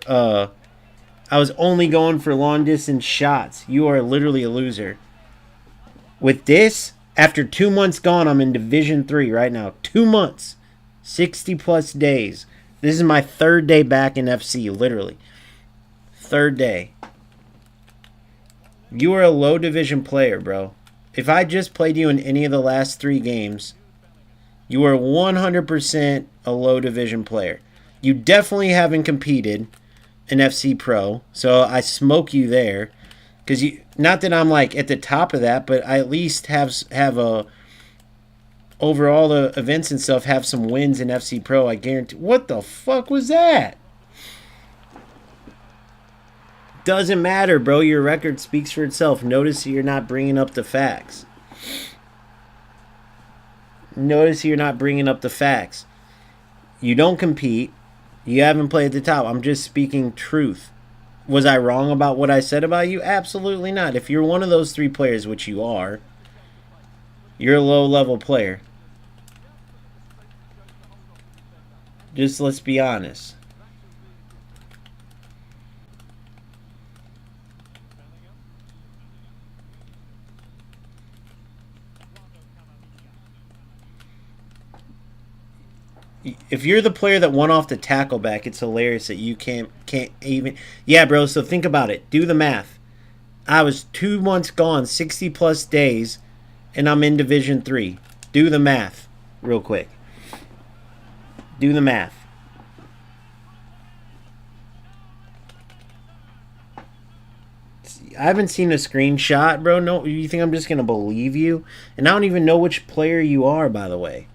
long distance shots. You are literally a loser. With this, after 2 months gone, I'm in Division 3 right now. 2 months. 60 plus days. This is my 3rd day back in FC, literally. 3rd day. You are a low division player, bro. If I just played you in any of the last 3 games, you are 100% a low division player. You definitely haven't competed in FC Pro, so I smoke you there. Because not that I'm like at the top of that, but I at least have a over all the events and stuff, have some wins in FC Pro. I guarantee. What the fuck was that? Doesn't matter, bro. Your record speaks for itself. Notice you're not bringing up the facts. Notice you're not bringing up the facts. You don't compete. You haven't played at the top. I'm just speaking truth. Was I wrong about what I said about you? Absolutely not. If you're one of those 3 players, which you are, you're a low-level player. Just let's be honest. If you're the player that won off the tackle back, it's hilarious that you can't even... Yeah, bro, so think about it. Do the math. I was 2 months gone, 60 plus days, and I'm in Division 3. Do the math real quick. Do the math. I haven't seen a screenshot, bro. No, you think I'm just going to believe you? And I don't even know which player you are, by the way.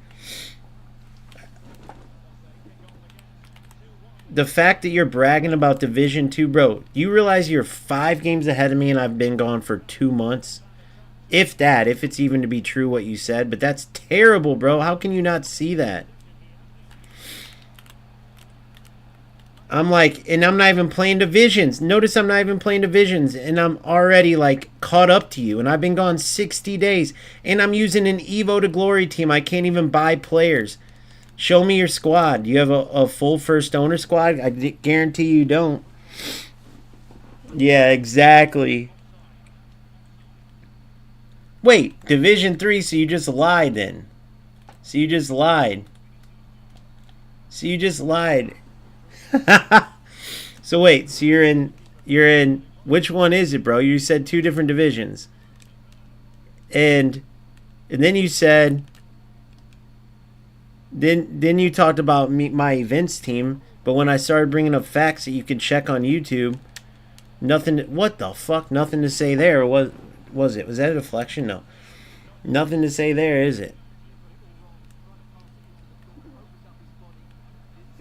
The fact that you're bragging about Division 2, bro, you realize you're 5 games ahead of me and I've been gone for 2 months? If it's even to be true what you said. But that's terrible, bro. How can you not see that? I'm like, and I'm not even playing divisions. Notice I'm not even playing divisions, and I'm already like caught up to you, and I've been gone 60 days, and I'm using an Evo to Glory team. I can't even buy players. Show me your squad. Do you have a full first owner squad? I guarantee you don't. Yeah, exactly. Wait, Division 3, so you just lied then. So you just lied. So you just lied. So wait, so you're in which one is it, bro? You said two different divisions. And then you said then you talked about my events team, but when I started bringing up facts that you could check on YouTube, nothing. What the fuck? Nothing to say there. Was it? Was that a deflection? No. Nothing to say there, is it?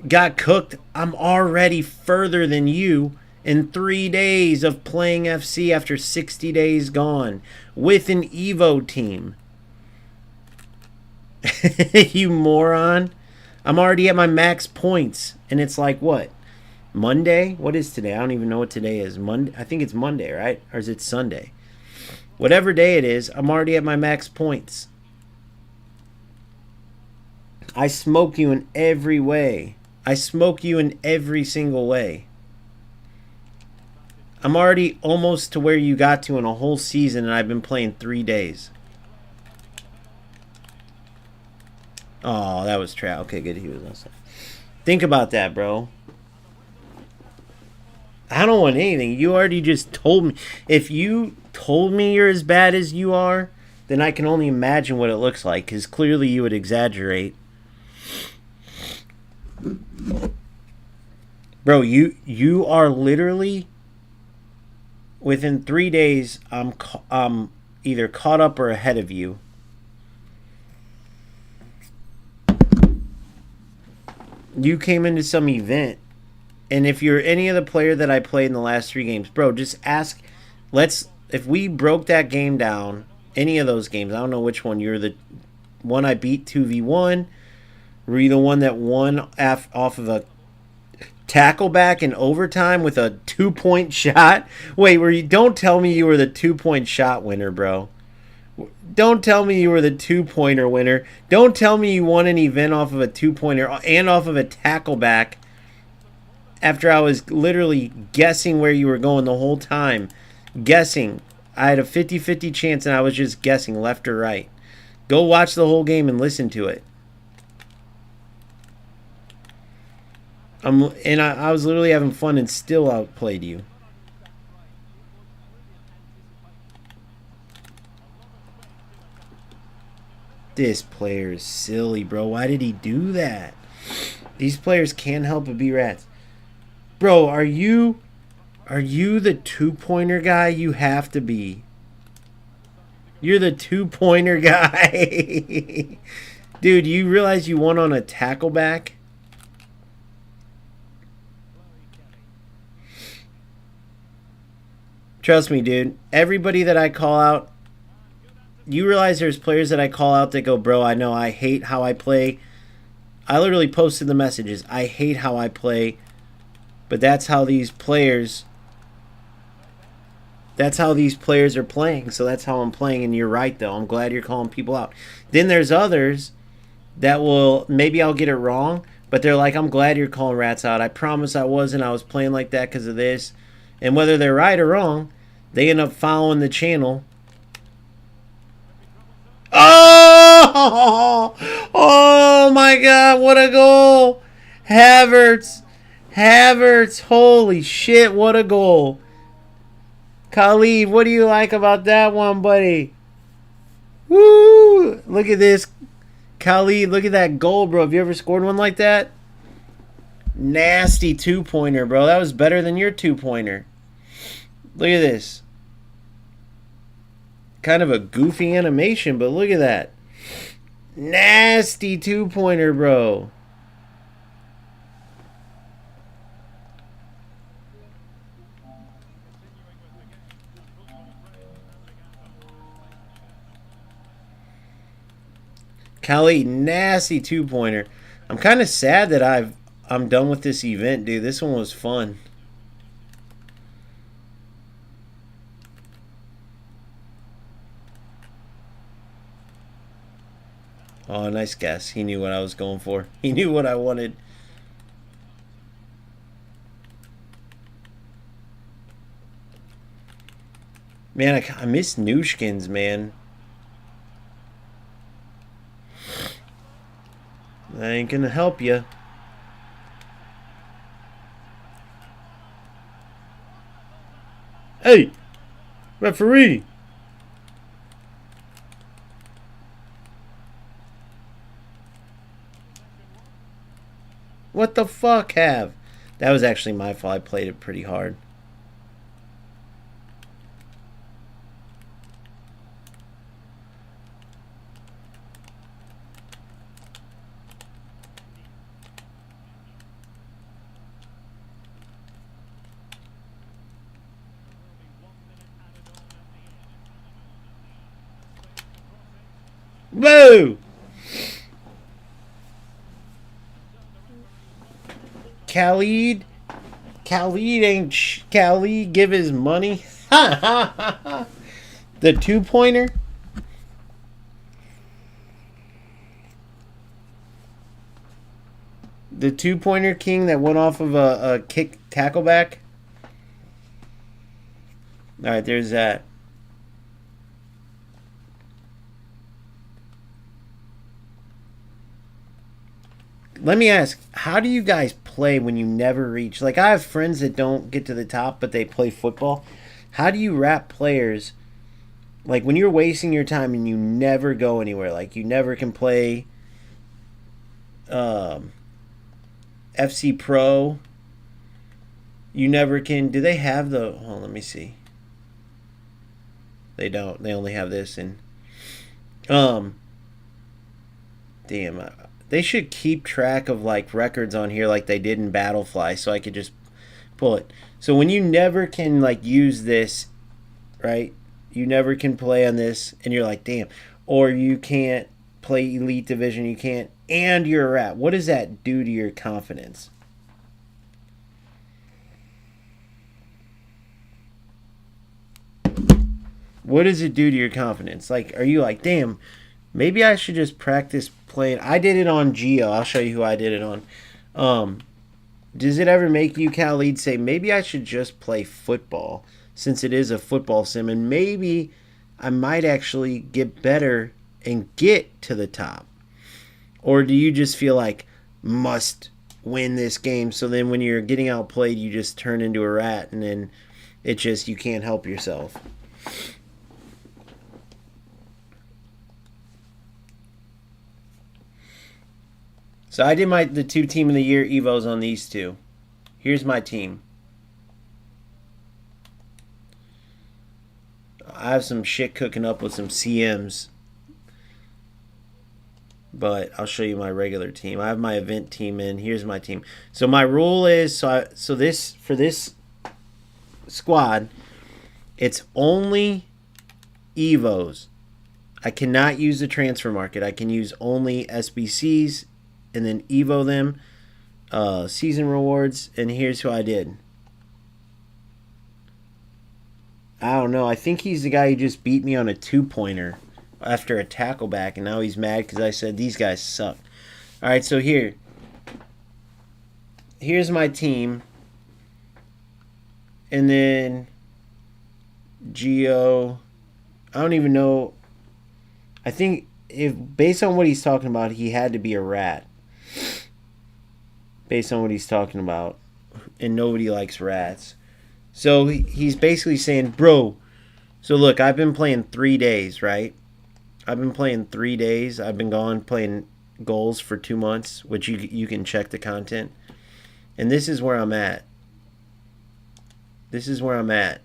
Got cooked. I'm already further than you in 3 days of playing FC after 60 days gone with an Evo team. You moron. I'm already at my max points, and it's like what? Monday? What is today? I don't even know what today is. Monday. I think it's Monday, right? Or is it Sunday? Whatever day it is, I'm already at my max points. I smoke you in every way. I smoke you in every single way. I'm already almost to where you got to in a whole season, and I've been playing 3 days. Oh, that was trap. Okay, good. He was outside. Think about that, bro. I don't want anything. You already just told me. If you told me you're as bad as you are, then I can only imagine what it looks like, because clearly you would exaggerate. Bro, you are literally within 3 days. I'm either caught up or ahead of you. You came into some event, and if you're any other player that I played in the last 3 games, bro, just ask. If we broke that game down, any of those games, I don't know which one. You're the one I beat 2v1. Were you the one that won off of a tackle back in overtime with a 2-point shot? Wait, don't tell me you were the 2-point shot winner, bro. Don't tell me you were the 2-pointer winner. Don't tell me you won an event off of a 2-pointer and off of a tackle back after I was literally guessing where you were going the whole time. Guessing. I had a 50-50 chance, and I was just guessing left or right. Go watch the whole game and listen to it. I was literally having fun and still outplayed you. This player is silly, bro. Why did he do that? These players can't help but be rats. Bro, are you the 2-pointer guy? You have to be. You're the 2-pointer guy. Dude, you realize you won on a tackle back? Trust me, dude. Everybody that I call out, you realize there's players that I call out that go, bro, I know I hate how I play. I literally posted the messages. I hate how I play, but that's how these players are playing, so that's how I'm playing, and you're right, though. I'm glad you're calling people out. Then there's others that will, maybe I'll get it wrong, but they're like, I'm glad you're calling rats out. I promise I wasn't. I was playing like that because of this. And whether they're right or wrong, they end up following the channel. Oh! Oh my God! What a goal! Havertz! Holy shit! What a goal! Khalid, what do you like about that one, buddy? Woo! Look at this, Khalid. Look at that goal, bro. Have you ever scored one like that? Nasty 2-pointer, bro. That was better than your 2-pointer. Look at this. Kind of a goofy animation, but look at that. Nasty 2-pointer, bro. Kelly, nasty 2-pointer. I'm kind of sad that I'm done with this event, dude. This one was fun. Oh, nice guess. He knew what I was going for. He knew what I wanted. Man, I miss new skins, man. I ain't gonna help you. Hey, referee. What the fuck, have? That was actually my fault. I played it pretty hard. Whoa! Khalid? Khalid ain't... Khalid give his money? The 2-pointer? The 2-pointer king that went off of a kick tackle back? Alright, there's that. Let me ask, how do you guys play when you never reach? Like, I have friends that don't get to the top, but they play football. How do you wrap players? Like, when you're wasting your time and you never go anywhere, like, you never can play FC Pro. You never can. Do they have the. Oh, let me see. They don't. They only have this. And. Damn. They should keep track of like records on here like they did in Battlefly, so I could just pull it. So when you never can like use this, right? You never can play on this, and you're like, damn. Or you can't play Elite Division, you can't, and you're a rat. What does that do to your confidence? What does it do to your confidence? Like, are you like, damn, maybe I should just practice playing? I did it on Geo. I'll show you who I did it on. Does it ever make you, Khalid, say, maybe I should just play football since it is a football sim, and maybe I might actually get better and get to the top? Or do you just feel like, must win this game, so then when you're getting outplayed, you just turn into a rat, and then it just, you can't help yourself? So I did the 2 team of the year Evos on these two. Here's my team. I have some shit cooking up with some CMs. But I'll show you my regular team. I have my event team in. Here's my team. So my rule is, for this squad, it's only Evos. I cannot use the transfer market. I can use only SBCs and then Evo them, season rewards, and here's who I did. I don't know. I think he's the guy who just beat me on a 2-pointer after a tackle back, and now he's mad because I said these guys suck. All right, so here's my team, and then Geo. I don't even know. I think if based on what he's talking about, he had to be a rat. Based on what he's talking about, and nobody likes rats. So he's basically saying, bro, so look, I've been playing 3 days, right? I've been playing 3 days. I've been gone playing goals for 2 months, which you can check the content. And this is where I'm at. This is where I'm at.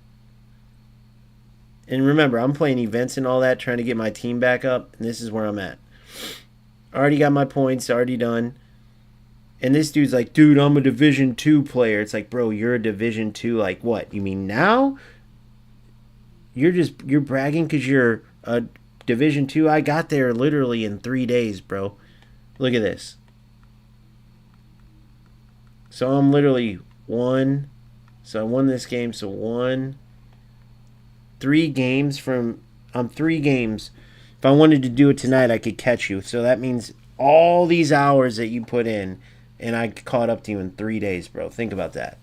And remember, I'm playing events and all that, trying to get my team back up, and this is where I'm at. Already got my points, already done. And this dude's like, dude, I'm a Division 2 player. It's like, bro, you're a Division 2. Like, what? You mean now? You're bragging because you're a Division 2? I got there literally in 3 days, bro. Look at this. So I'm literally one. So I won this game. So 3 games from... I'm 3 games If I wanted to do it tonight, I could catch you. So that means all these hours that you put in, and I caught up to you in 3 days, bro. Think about that.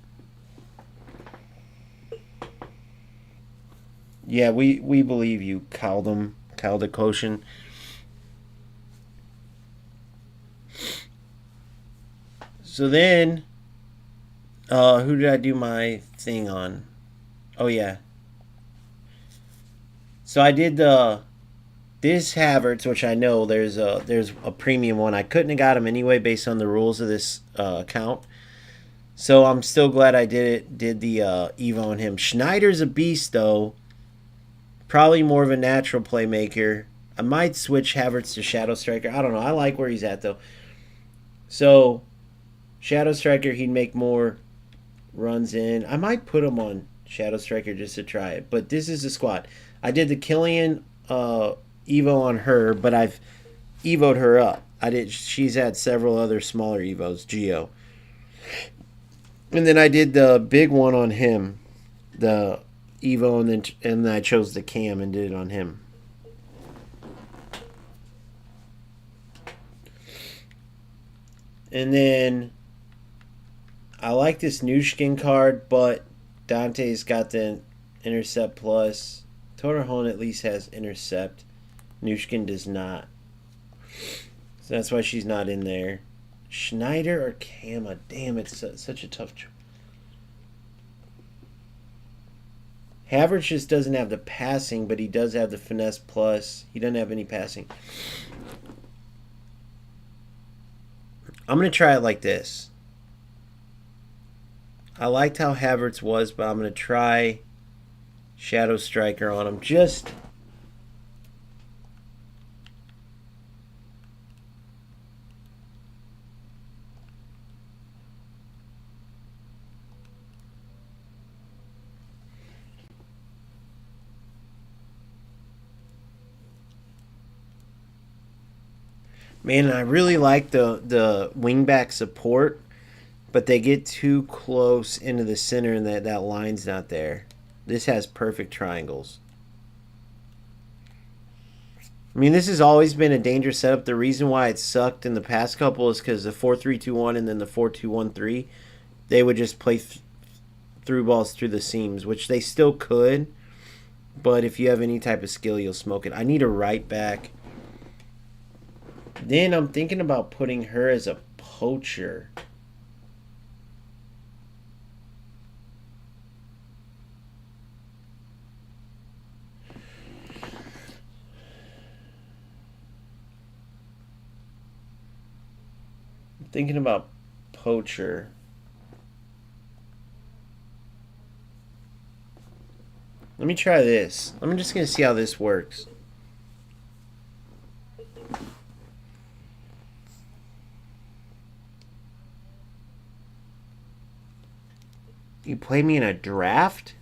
Yeah, we believe you, Kaldakoshin. So then, who did I do my thing on? Oh yeah. So I did this Havertz, which I know there's a premium one. I couldn't have got him anyway based on the rules of this account. So I'm still glad I did the Evo on him. Schneider's a beast though. Probably more of a natural playmaker. I might switch Havertz to Shadow Striker. I don't know. I like where he's at though. So Shadow Striker, he'd make more runs in. I might put him on Shadow Striker just to try it. But this is the squad. I did the Killian Evo on her, but I've Evo'd her up. She's had several other smaller Evos, Geo. And then I did the big one on him, the Evo, and then I chose the Cam and did it on him. And then I like this new skin card, but Dante's got the Intercept Plus. Torrejon at least has Intercept. Nushkin does not. So that's why she's not in there. Schneider or Kama? Damn, it's such a tough choice. Havertz just doesn't have the passing, but he does have the Finesse Plus. He doesn't have any passing. I'm going to try it like this. I liked how Havertz was, but I'm going to try Shadow Striker on him. Just man, I really like the wingback support, but they get too close into the center and that line's not there. This has perfect triangles. I mean, this has always been a dangerous setup. The reason why it sucked in the past couple is because the 4-3-2-1 and then the 4-2-1-3, they would just play through balls through the seams, which they still could. But if you have any type of skill, you'll smoke it. I need a right back. Then I'm thinking about putting her as a poacher. I'm thinking about poacher. Let me try this. I'm just going to see how this works. You play me in a draft?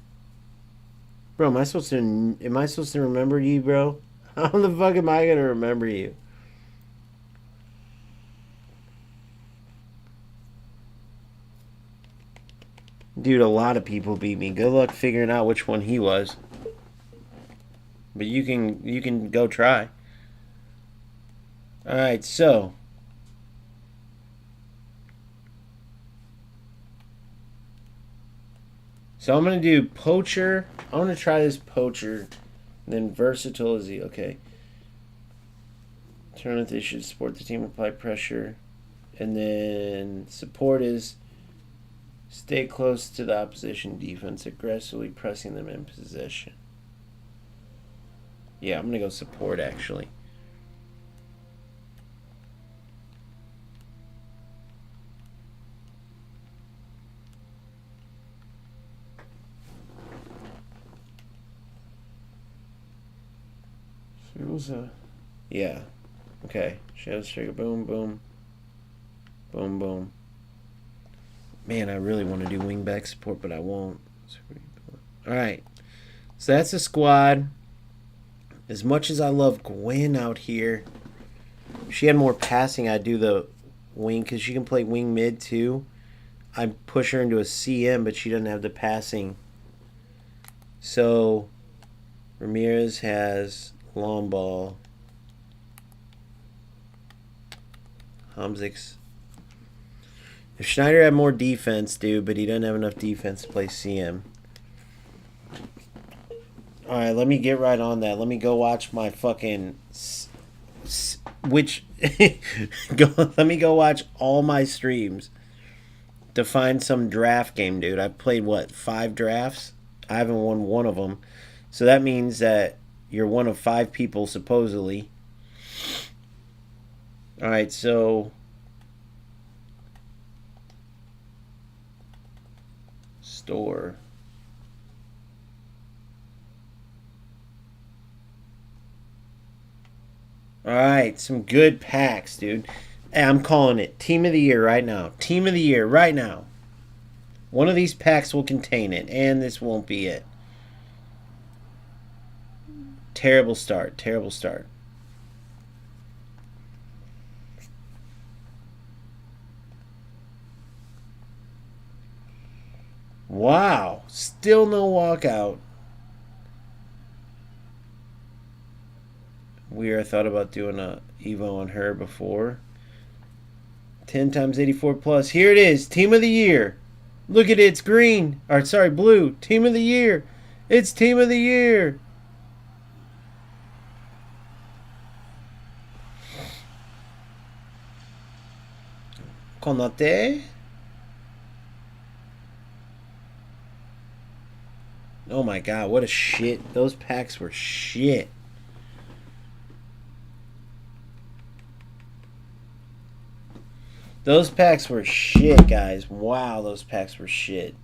Bro, am I supposed to remember you, bro? How the fuck am I going to remember you? Dude, a lot of people beat me. Good luck figuring out which one he was. But you can go try. Alright, so I'm going to do poacher. I want to try this poacher. Then versatile is he. Okay. Tournament, they should support the team, apply pressure. And then support is stay close to the opposition defense, aggressively pressing them in possession. Yeah, I'm going to go support actually. It was a, yeah, okay. Shadow Striker, boom, boom, boom, boom. Man, I really want to do wingback support, but I won't. All right, so that's the squad. As much as I love Gwen out here, if she had more passing, I'd do the wing because she can play wing mid too. I'd push her into a CM, but she doesn't have the passing. So Ramirez has long ball. Hamzik's. If Schneider had more defense, dude, but he doesn't have enough defense to play CM. Alright, let me get right on that. Let me go watch my fucking... let me go watch all my streams to find some draft game, dude. I've played, what, 5 drafts? I haven't won one of them. So that means that you're one of 5 people, supposedly. Alright, so... Store. Alright, some good packs, dude. Hey, I'm calling it Team of the Year right now. Team of the Year right now. One of these packs will contain it, and this won't be it. Terrible start. Terrible start. Wow. Still no walkout. I thought about doing a Evo on her before. 10 times 84 plus. Here it is. Team of the Year. Look at it. It's green. Or, sorry, blue. Team of the Year. It's Team of the Year. Konate. Oh my god, what a shit. Those packs were shit. Those packs were shit, guys. Wow, those packs were shit.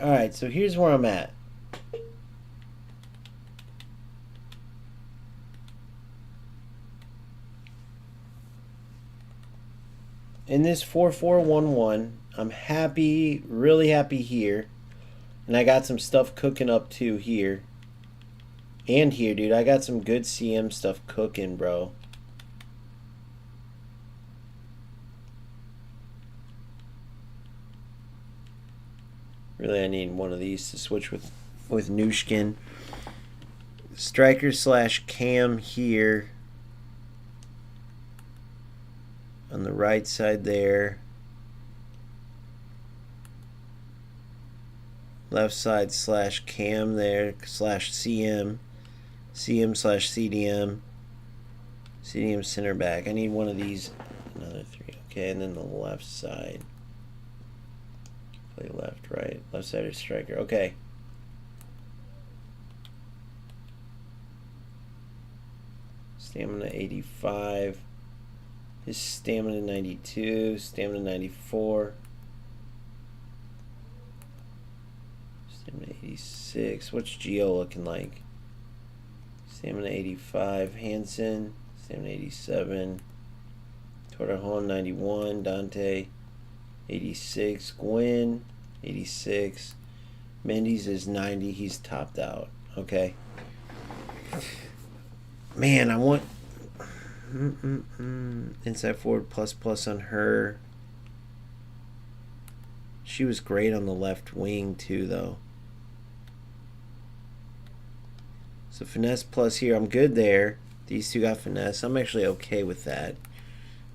Alright, so here's where I'm at. In this 4411, I'm happy, really happy here. And I got some stuff cooking up too here. And here, dude. I got some good CM stuff cooking, bro. Really, I need one of these to switch with Nushkin. Striker / Cam here. On the right side there. Left side / Cam there / CM. CM / CDM. CDM center back. I need one of these. Another 3. Okay, and then the left side. Play left, right. Left side is striker. Okay. Stamina 85. His stamina 92. Stamina 94. Stamina 86. What's Gio looking like? Stamina 85. Hansen. Stamina 87. Torrejon 91. Dante 86. Gwyn 86. Mendy's is 90. He's topped out. Okay. Man, I want inside forward ++ on her. She was great on the left wing too, though. So finesse plus here. I'm good there. These two got finesse. I'm actually okay with that.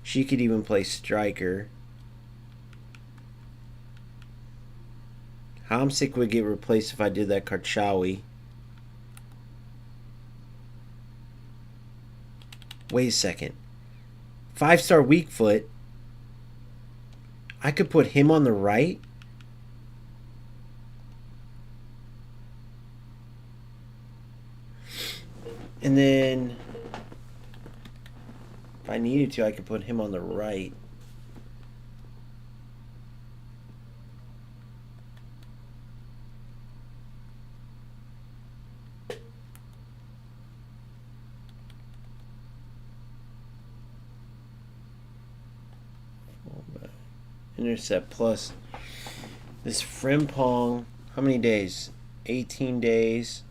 She could even play striker. Hamsik would get replaced if I did that Karchawi. Wait a second. 5-star weak foot. I could put him on the right. And then if I needed to, I could put him on the right. Intercept plus this Frimpong. How many days? 18 days.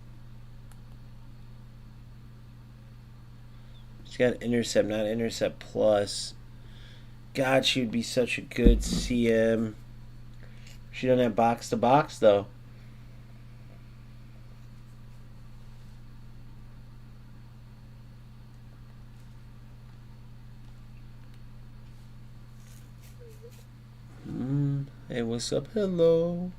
She's got intercept, not intercept plus. God, she would be such a good CM. She doesn't have box to box though. Hey, what's up? Hello.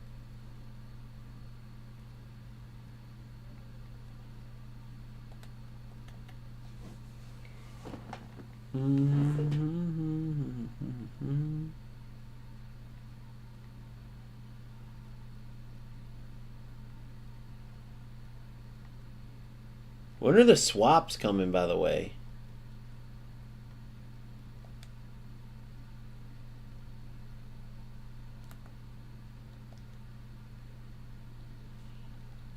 When are the swaps coming, by the way?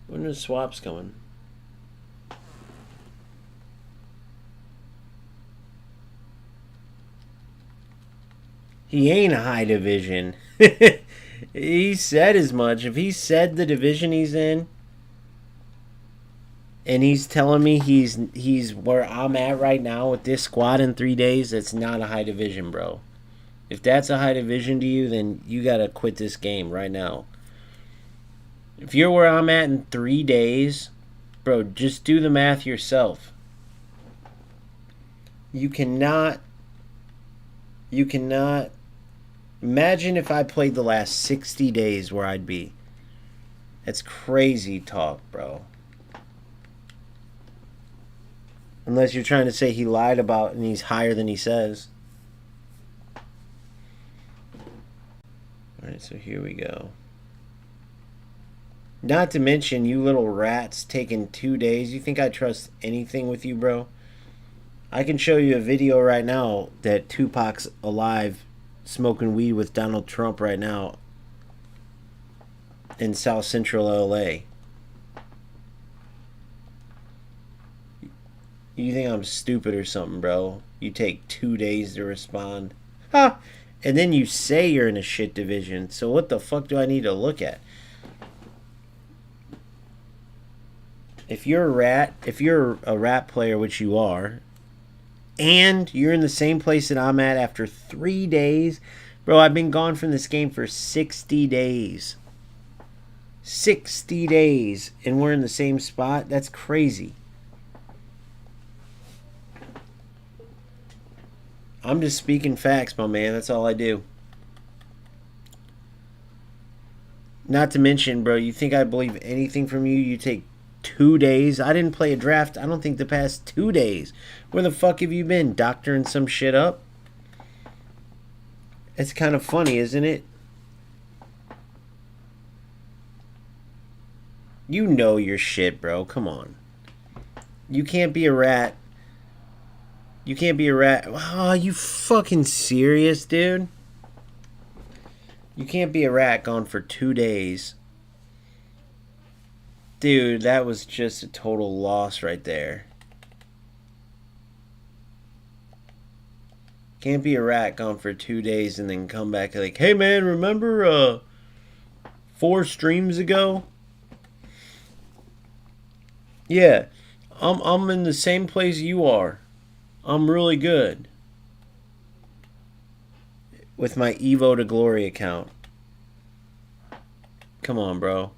When are the swaps coming? He ain't a high division. He said as much. If he said the division he's in, and he's telling me he's where I'm at right now with this squad in 3 days, that's not a high division, bro. If that's a high division to you, then you gotta quit this game right now. If you're where I'm at in 3 days, bro, just do the math yourself. You cannot. Imagine if I played the last 60 days where I'd be. That's crazy talk, bro. Unless you're trying to say he lied about and he's higher than he says. Alright, so here we go. Not to mention, you little rats taking 2 days. You think I trust anything with you, bro? I can show you a video right now that Tupac's alive smoking weed with Donald Trump right now in South Central LA. You think I'm stupid or something, bro? You take 2 days to respond. Ha! And then you say you're in a shit division. So what the fuck do I need to look at? If you're a rat player, which you are, and you're in the same place that I'm at after 3 days, bro, I've been gone from this game for 60 days. 60 days, and we're in the same spot? That's crazy. I'm just speaking facts, my man. That's all I do. Not to mention, bro, you think I believe anything from you? You take 2 days? I didn't play a draft, I don't think, the past 2 days. Where the fuck have you been? Doctoring some shit up? It's kind of funny, isn't it? You know your shit, bro. Come on. You can't be a rat. You can't be a rat. Oh, you fucking serious, dude? You can't be a rat gone for 2 days. Dude, that was just a total loss right there. Can't be a rat gone for 2 days and then come back like, hey man, remember 4 streams ago? Yeah, I'm in the same place you are. I'm really good with my Evo to Glory account. Come on, bro.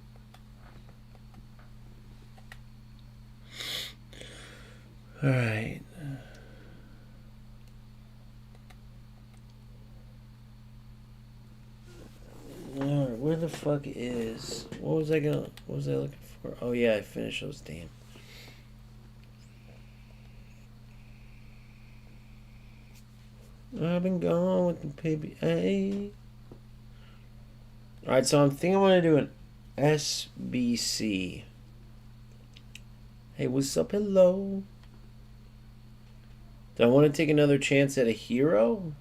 Alright. Alright, where the fuck is... What was I looking for? Oh yeah, I finished those damn. I've been gone with the PBA. Alright, so I'm thinking I'm going to do an SBC. Hey, what's up? Hello. Do I want to take another chance at a hero?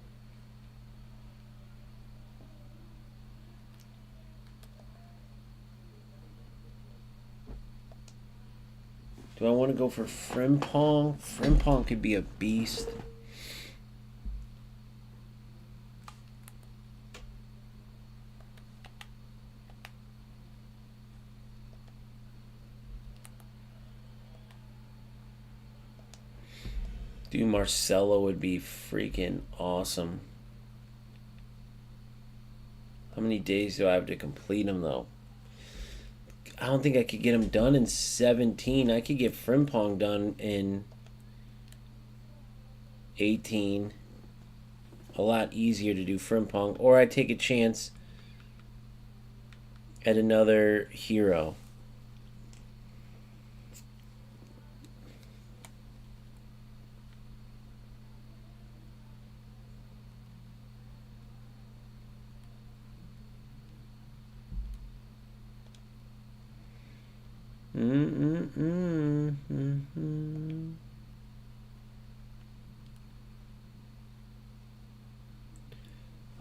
Do I want to go for Frimpong? Frimpong could be a beast. Dude, Marcelo would be freaking awesome. How many days do I have to complete him, though? I don't think I could get him done in 17. I could get Frimpong done in 18. A lot easier to do Frimpong. Or I take a chance at another hero.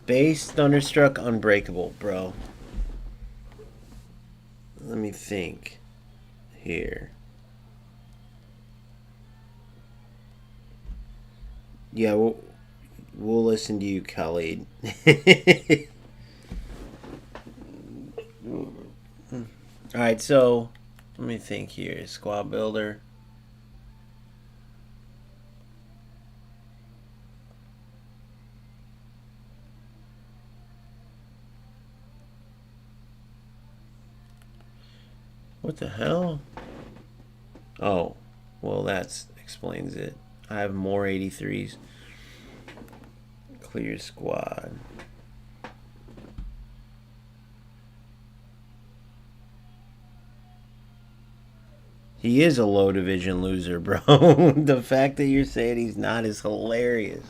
Base, Thunderstruck, Unbreakable, bro. Let me think here. Yeah, we'll listen to you, Khalid. Alright, so let me think here. Squad Builder. What the hell? Oh, well, that explains it. I have more 83s. Clear squad. He is a low division loser, bro. The fact that you're saying he's not is hilarious.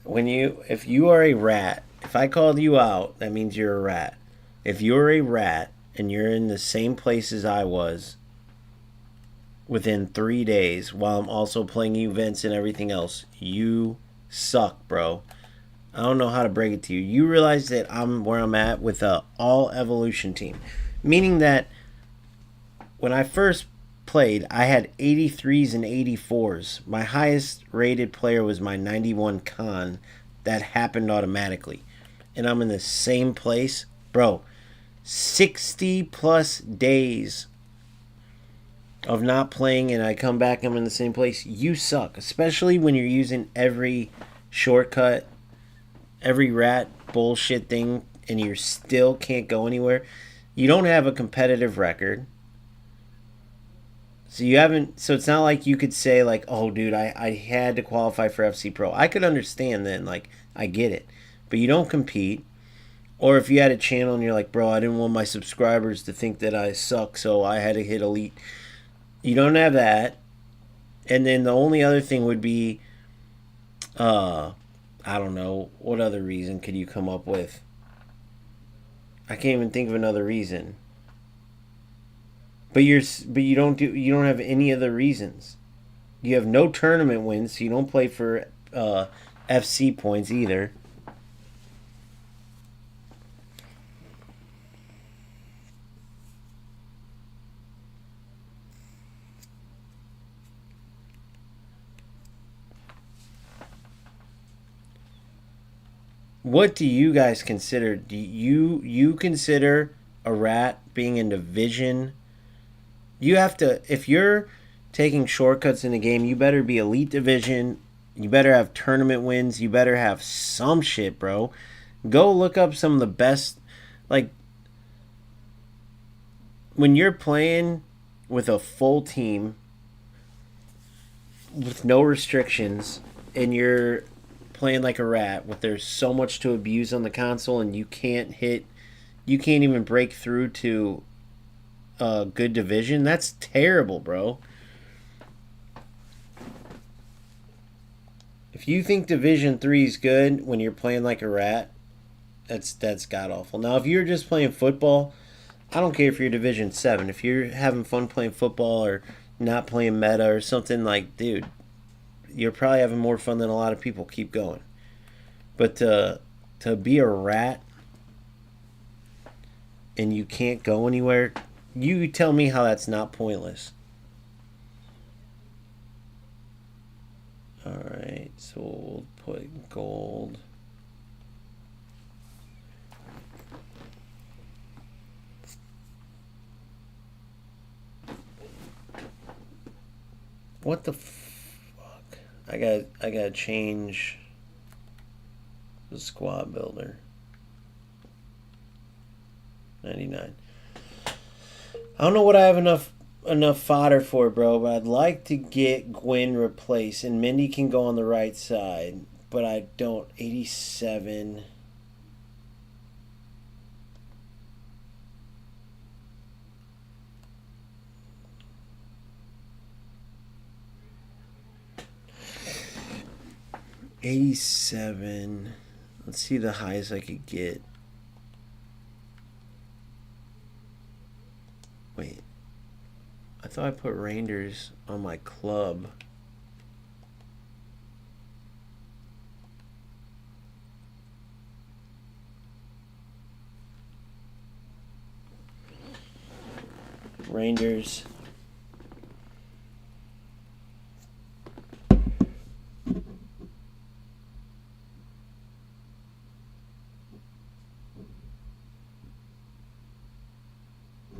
If you are a rat, if I called you out, that means you're a rat. If you're a rat and you're in the same place as I was within 3 days while I'm also playing events and everything else, you suck, bro. I don't know how to break it to you. You realize that I'm where I'm at with a all evolution team, meaning that when I first played, I had 83s and 84s. My highest rated player was my 91 Khan. That happened automatically. And I'm in the same place. Bro, 60 plus days of not playing and I come back, I'm in the same place. You suck. Especially when you're using every shortcut, every rat bullshit thing, and you still can't go anywhere. You don't have a competitive record. So you haven't. So it's not like you could say like, "Oh, dude, I had to qualify for FC Pro." I could understand then, like I get it, but you don't compete. Or if you had a channel and you're like, "Bro, I didn't want my subscribers to think that I suck, so I had to hit elite." You don't have that, and then the only other thing would be, I don't know, what other reason could you come up with? I can't even think of another reason. But you don't have any other reasons. You have no tournament wins, so you don't play for FC points either. What do you guys consider? Do you consider a rat being in division? You have to, if you're taking shortcuts in the game, you better be elite division. You better have tournament wins. You better have some shit, bro. Go look up some of the best, like, when you're playing with a full team with no restrictions and you're playing like a rat with there's so much to abuse on the console and you can't even break through to a good division. That's terrible, bro. If you think Division 3 is good when you're playing like a rat, that's god awful. Now, if you're just playing football, I don't care if you're Division 7. If you're having fun playing football or not playing meta or something, like, dude, you're probably having more fun than a lot of people. Keep going. But to be a rat and you can't go anywhere, you tell me how that's not pointless. Alright, so we'll put gold. What the fuck? I gotta change the squad builder. 99. I don't know what I have enough fodder for, bro, but I'd like to get Gwen replaced, and Mindy can go on the right side, but I don't. 87. 87. Let's see the highest I could get. Wait. I thought I put Rangers on my club. Rangers.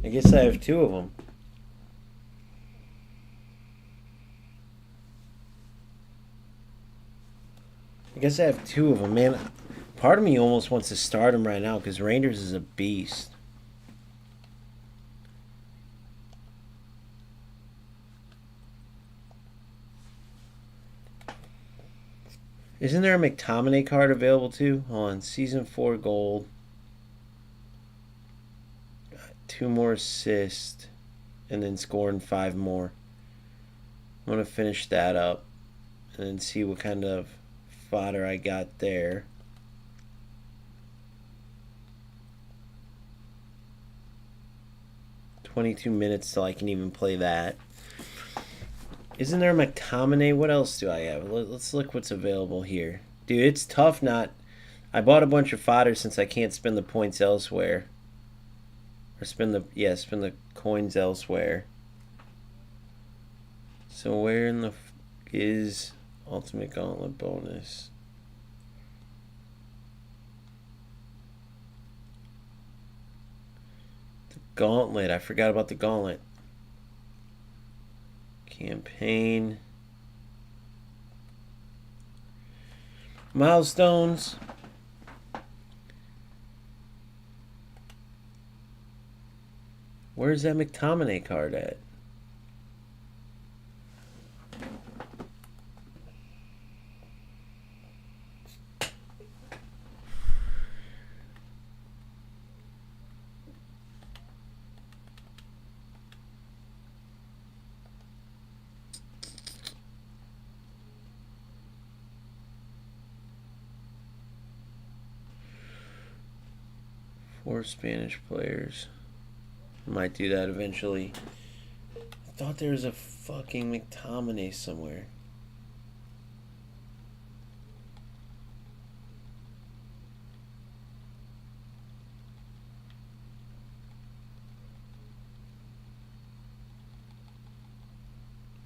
I guess I have two of them. I guess I have two of them, man. Part of me almost wants to start him right now because Rangers is a beast. Isn't there a McTominay card available too? Hold on, season 4 gold. 2 more assists, and then scoring 5 more. I'm gonna finish that up, and then see what kind of fodder I got there. $22 minutes till I can even play that. Isn't there a McTominay? What else do I have? Let's look what's available here. Dude, it's tough not... I bought a bunch of fodder since I can't spend the points elsewhere. Or spend the coins elsewhere. So where in the is Ultimate Gauntlet bonus? The Gauntlet. I forgot about the Gauntlet. Campaign. Milestones. Where's that McTominay card at? Four Spanish players. Might do that eventually. I thought there was a fucking McTominay somewhere.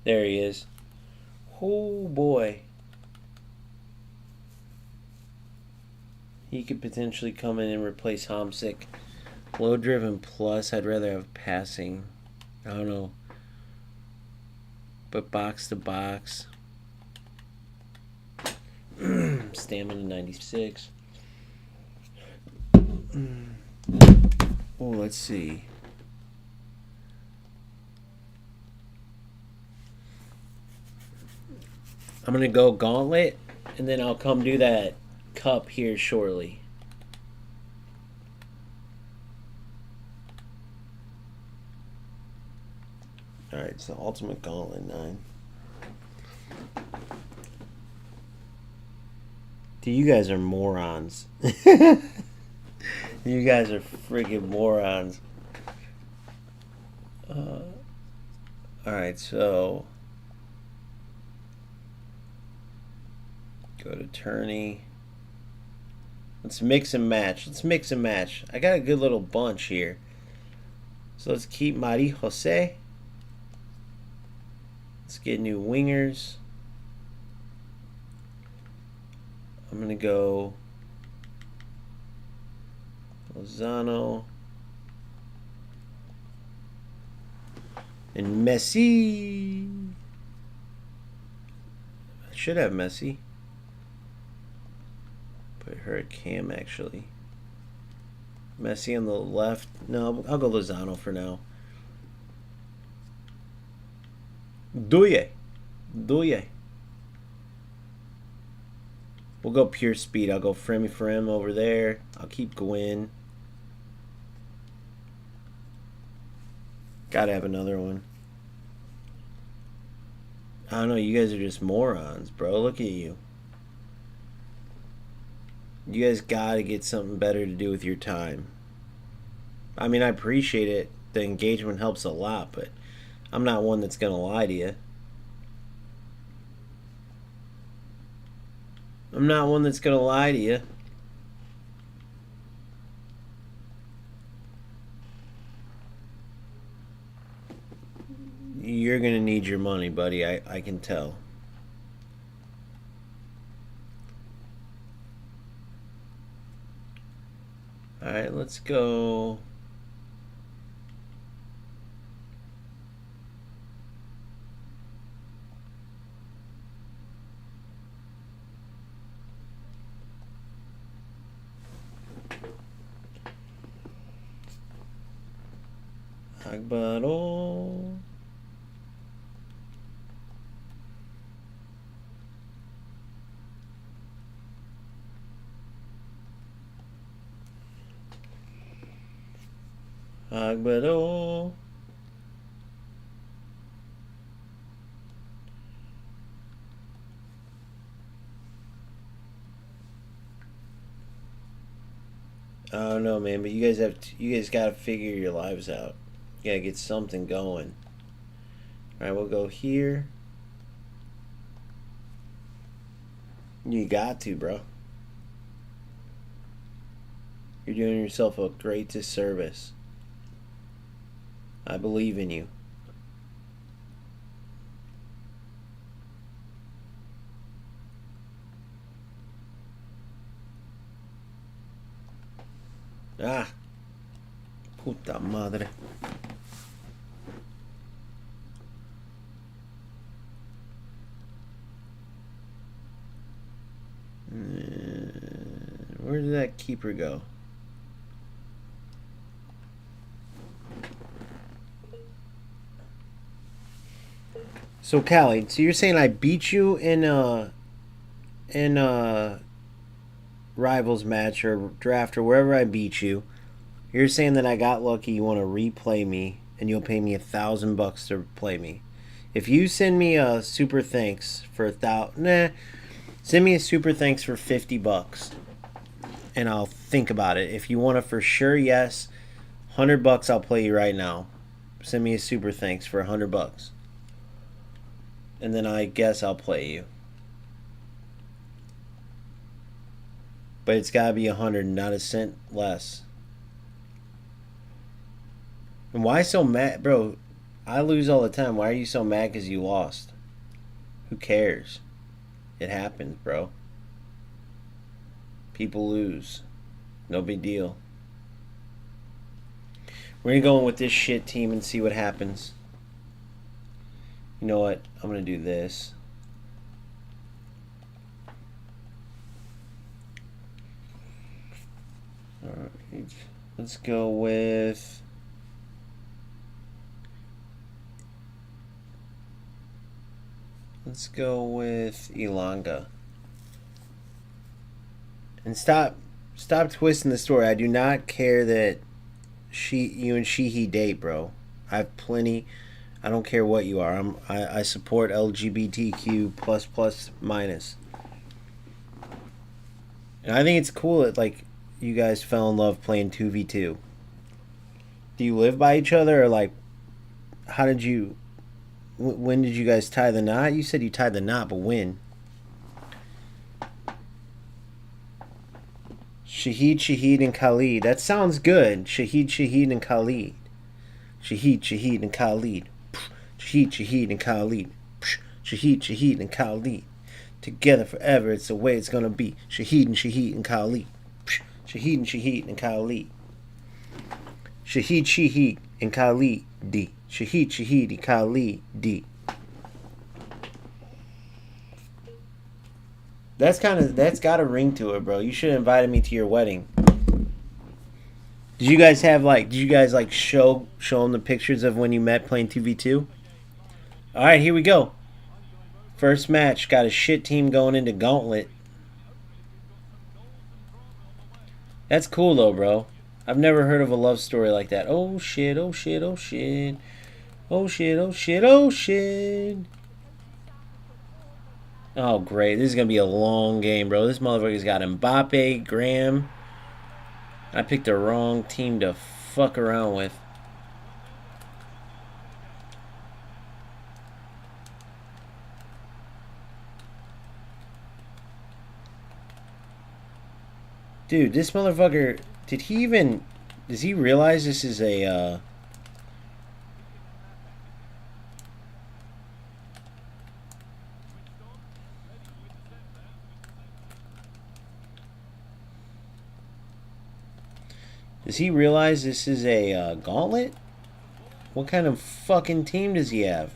There he is. Oh boy. He could potentially come in and replace Homsick. Low driven plus, I'd rather have passing. I don't know. But box to box. Stamina 96. Oh, let's see. I'm going to go Gauntlet, and then I'll come do that cup here shortly. Alright, so Ultimate Gauntlet 9. Dude, you guys are morons. You guys are freaking morons. Alright, so go to tourney. Let's mix and match. I got a good little bunch here. So let's keep Mari Jose. Let's get new wingers. I'm going to go Lozano and Messi. I should have Messi. Put her at Cam, actually. Messi on the left. No, I'll go Lozano for now. Douye. We'll go pure speed. I'll go Fremy Frem over there. I'll keep Gwyn. Gotta have another one. I don't know. You guys are just morons, bro. Look at you. You guys gotta get something better to do with your time. I mean, I appreciate it. The engagement helps a lot, but I'm not one that's gonna lie to you. I'm not one that's gonna lie to you. You're gonna need your money, buddy. I can tell. Alright, let's go. Agbaro. Agbaro. I don't know, man, but you guys gotta figure your lives out. You gotta get something going. Alright, we'll go here. You got to, bro. You're doing yourself a great disservice. I believe in you. Ah. Puta madre. Where did that keeper go? So Callie, so you're saying I beat you in a rivals match or draft or wherever I beat you. You're saying that I got lucky. You want to replay me, and you'll pay me $1,000 to play me. If you send me a super thanks for send me a super thanks for $50, and I'll think about it. If you want to for sure, yes, $100 I'll play you right now. Send me a super thanks for $100, and then I guess I'll play you. But it's gotta be 100, not a cent less. And why so mad, bro? I lose all the time. Why are you so mad because you lost? Who cares? It happens, bro. People lose. No big deal. We're gonna go in with this shit team and see what happens. You know what? I'm gonna do this. Alright. Let's go with... Let's go with Ilanga. And stop twisting the story. I do not care that you and he date, bro. I have plenty. I don't care what you are. I support LGBTQ plus minus. And I think it's cool that like you guys fell in love playing 2v2. Do you live by each other, or like how did you... When did you guys tie the knot? You said you tied the knot, but when? Shahid, and Khalid. That sounds good. Shahid, and Khalid. Shahid, and Khalid. Shahid, and Khalid. Shahid, and Khalid. Together forever, it's the way it's gonna be. Shahid, and Khalid. Shahid, and Khalid. Shahid, and Khalid. D. Shahid, Khalid, D. That's got a ring to it, bro. You should have invited me to your wedding. Did you guys show them the pictures of when you met playing 2v2? Alright, here we go. First match, got a shit team going into Gauntlet. That's cool though, bro. I've never heard of a love story like that. Oh shit, oh shit, oh shit. Oh shit, oh shit, oh shit. Oh, great. This is going to be a long game, bro. This motherfucker's got Mbappe, Graham. I picked the wrong team to fuck around with. Dude, this motherfucker... Did he even... Does he realize this is a... Does he realize this is a gauntlet? What kind of fucking team does he have?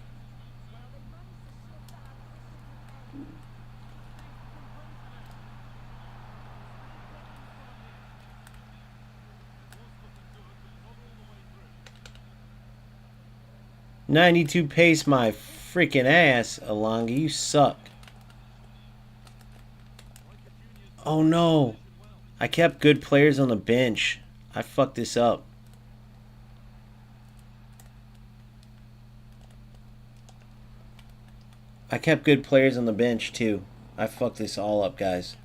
.92 pace my freaking ass, Alonga. You suck. Oh no. I kept good players on the bench. I fucked this up. I kept good players on the bench too. I fucked this all up, guys.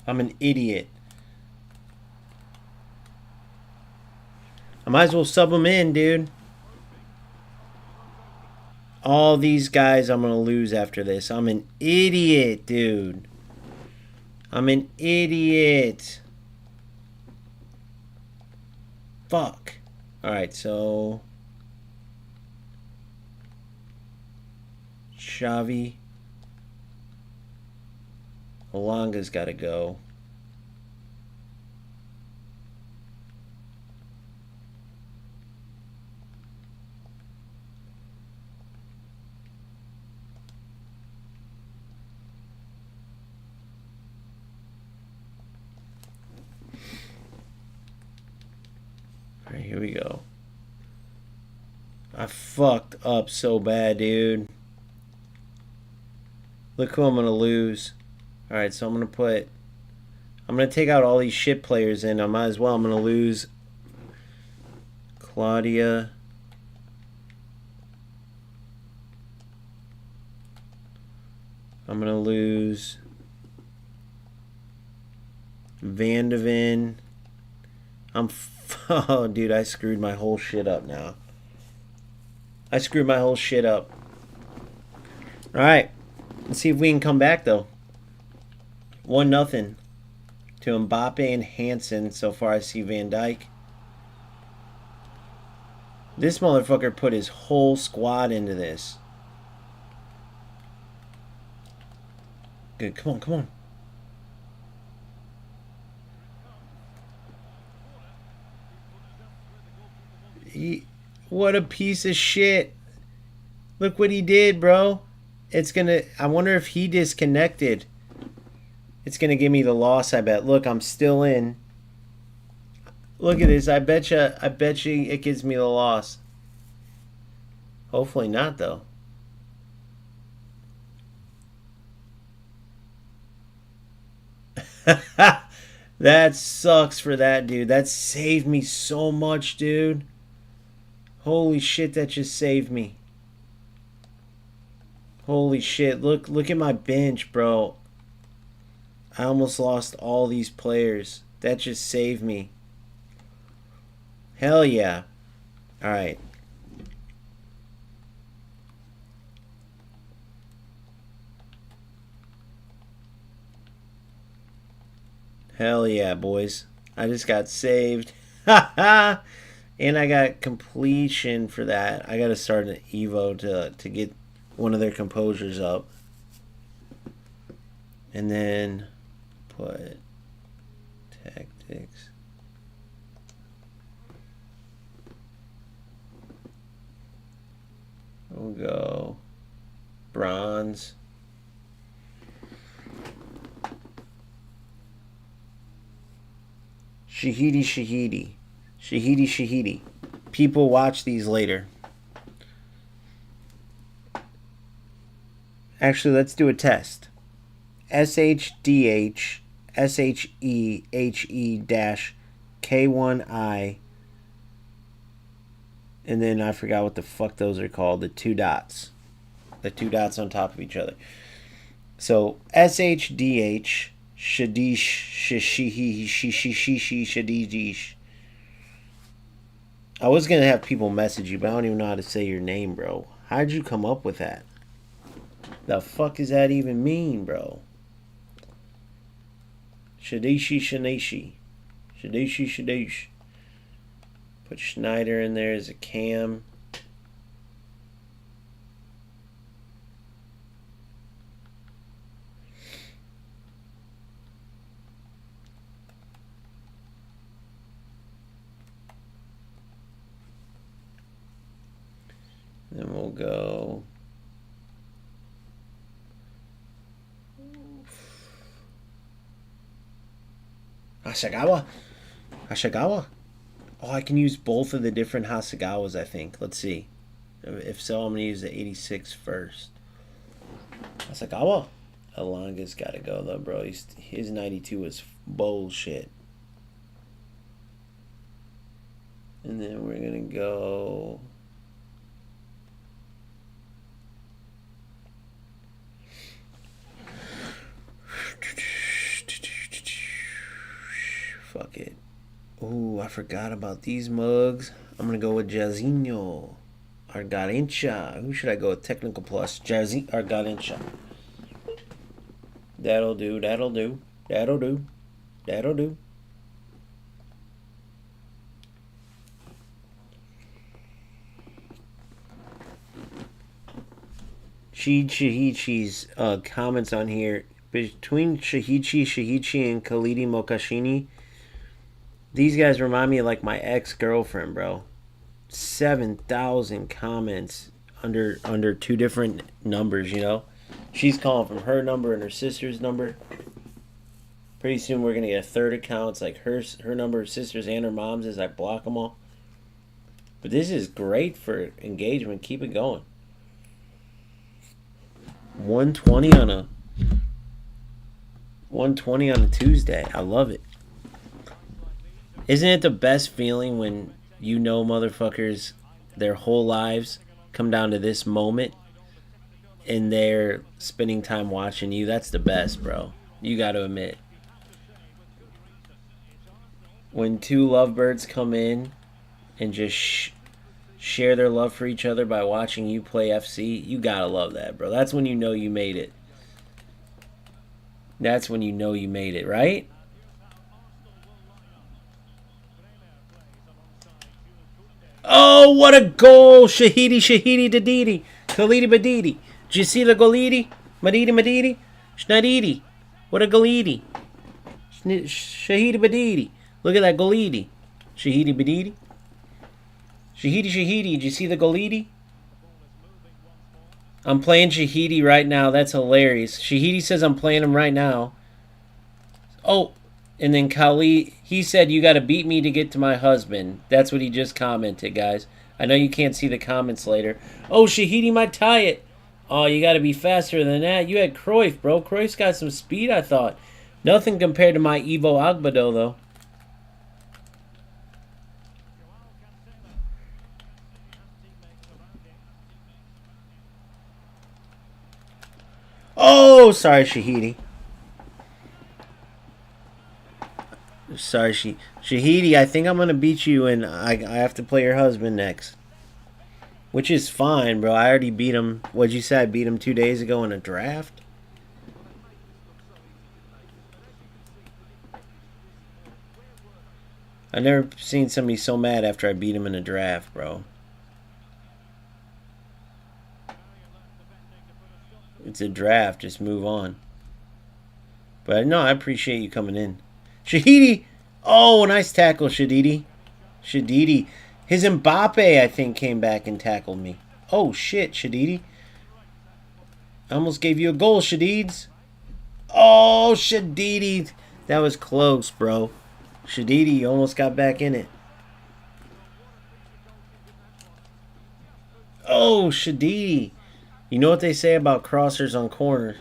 I'm an idiot. I might as well sub them in, dude. All these guys I'm going to lose after this. I'm an idiot, dude. I'm an idiot. Fuck. Alright, so... Xavi. Alanga's got to go. Alright, here we go. I fucked up so bad, dude. Look who I'm going to lose. Alright, so I'm going to put... I'm going to take out all these shit players in. I might as well. I'm going to lose... Claudia. I'm going to lose... Van de Ven. Oh, dude, I screwed my whole shit up now. I screwed my whole shit up. Alright. Let's see if we can come back, though. 1-0 to Mbappe and Hansen. So far, I see Van Dijk. This motherfucker put his whole squad into this. Good. Come on, come on. What a piece of shit. Look what he did, bro. It's gonna... I wonder if he disconnected. It's gonna give me the loss, I bet. Look, I'm still in. Look at this. I bet you it gives me the loss. Hopefully not, though. That sucks for that dude. That saved me so much, dude. Holy shit, that just saved me. Holy shit. Look at my bench, bro. I almost lost all these players. That just saved me. Hell yeah. Alright. Hell yeah, boys. I just got saved. Ha ha! And I got completion for that. I got to start an Evo to get one of their composures up. And then put tactics. We'll go bronze. Shahidi. People watch these later. Actually, let's do a test. SHDH SHEHE-K1I And then I forgot what the fuck those are called. The two dots. The two dots on top of each other. So SHDH, Shadish, Shishihi, Shishishi, Shadish. I was gonna have people message you, but I don't even know how to say your name, bro. How'd you come up with that? The fuck does that even mean, bro? Shadishi, Shanishi. Shadishi, Shadish. Put Schneider in there as a cam. Then we'll go. Hasagawa? Hasagawa? Oh, I can use both of the different Hasagawas, I think. Let's see. If so, I'm going to use the 86 first. Hasagawa? Alanga's got to go, though, bro. His 92 was bullshit. And then we're going to go... Fuck it. Ooh, I forgot about these mugs. I'm going to go with Jairzinho. Argarencha. Who should I go with? Technical Plus. Jairzinho. Argarencha. That'll do. That'll do. That'll do. That'll do. Shahichi's comments on here. Between Shahichi, and Khalidi Mokashini, these guys remind me of like my ex-girlfriend, bro. 7,000 comments under two different numbers, you know? She's calling from her number and her sister's number. Pretty soon we're going to get a third account. It's like her number, her sister's, and her mom's as I block them all. But this is great for engagement. Keep it going. 120 on a Tuesday. I love it. Isn't it the best feeling when you know motherfuckers, their whole lives come down to this moment and they're spending time watching you? That's the best, bro. You got to admit. When two lovebirds come in and just share their love for each other by watching you play FC, you got to love that, bro. That's when you know you made it. That's when you know you made it, right? Oh, what a goal! Shahidi, Dadidi. Khalidi, Badidi. Did you see the golidi? Madidi. Schnadidi. What a golidi. Shahidi, Badidi. Look at that golidi. Shahidi, Badidi. Shahidi. Did you see the golidi? I'm playing Shahidi right now. That's hilarious. Shahidi says I'm playing him right now. Oh, and then Kali, he said, you got to beat me to get to my husband. That's what he just commented, guys. I know you can't see the comments later. Oh, Shahidi might tie it. Oh, you got to be faster than that. You had Cruyff, bro. Cruyff's got some speed, I thought. Nothing compared to my Evo Agbado, though. Oh, sorry, Shahidi. Sorry, Shahidi, I think I'm going to beat you, and I have to play your husband next. Which is fine, bro. I already beat him. What'd you say? I beat him 2 days ago in a draft? I've never seen somebody so mad after I beat him in a draft, bro. It's a draft. Just move on. But no, I appreciate you coming in. Shahidi! Oh, nice tackle, Shadidi. His Mbappe, I think, came back and tackled me. Oh, shit, Shadidi. I almost gave you a goal, Shadids. Oh, Shadidi. That was close, bro. Shadidi almost got back in it. Oh, Shadidi. You know what they say about crossers on corners?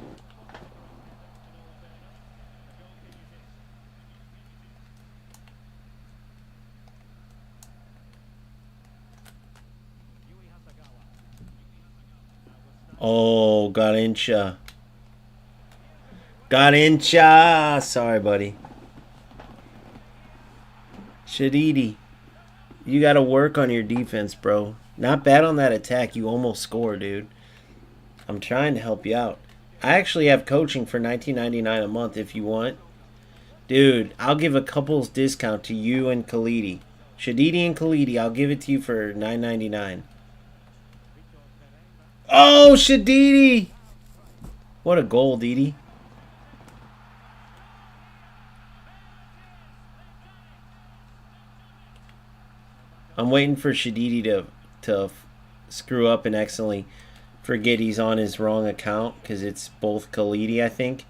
Oh, Garincha. Garincha. Sorry, buddy. Shadidi. You got to work on your defense, bro. Not bad on that attack. You almost score, dude. I'm trying to help you out. I actually have coaching for $19.99 a month if you want. Dude, I'll give a couple's discount to you and Khalidi. Shadidi and Khalidi, I'll give it to you for $9.99. Oh, Shadidi! What a goal, Didi. I'm waiting for Shadidi to screw up and accidentally forget he's on his wrong account because it's both Khalidi, I think.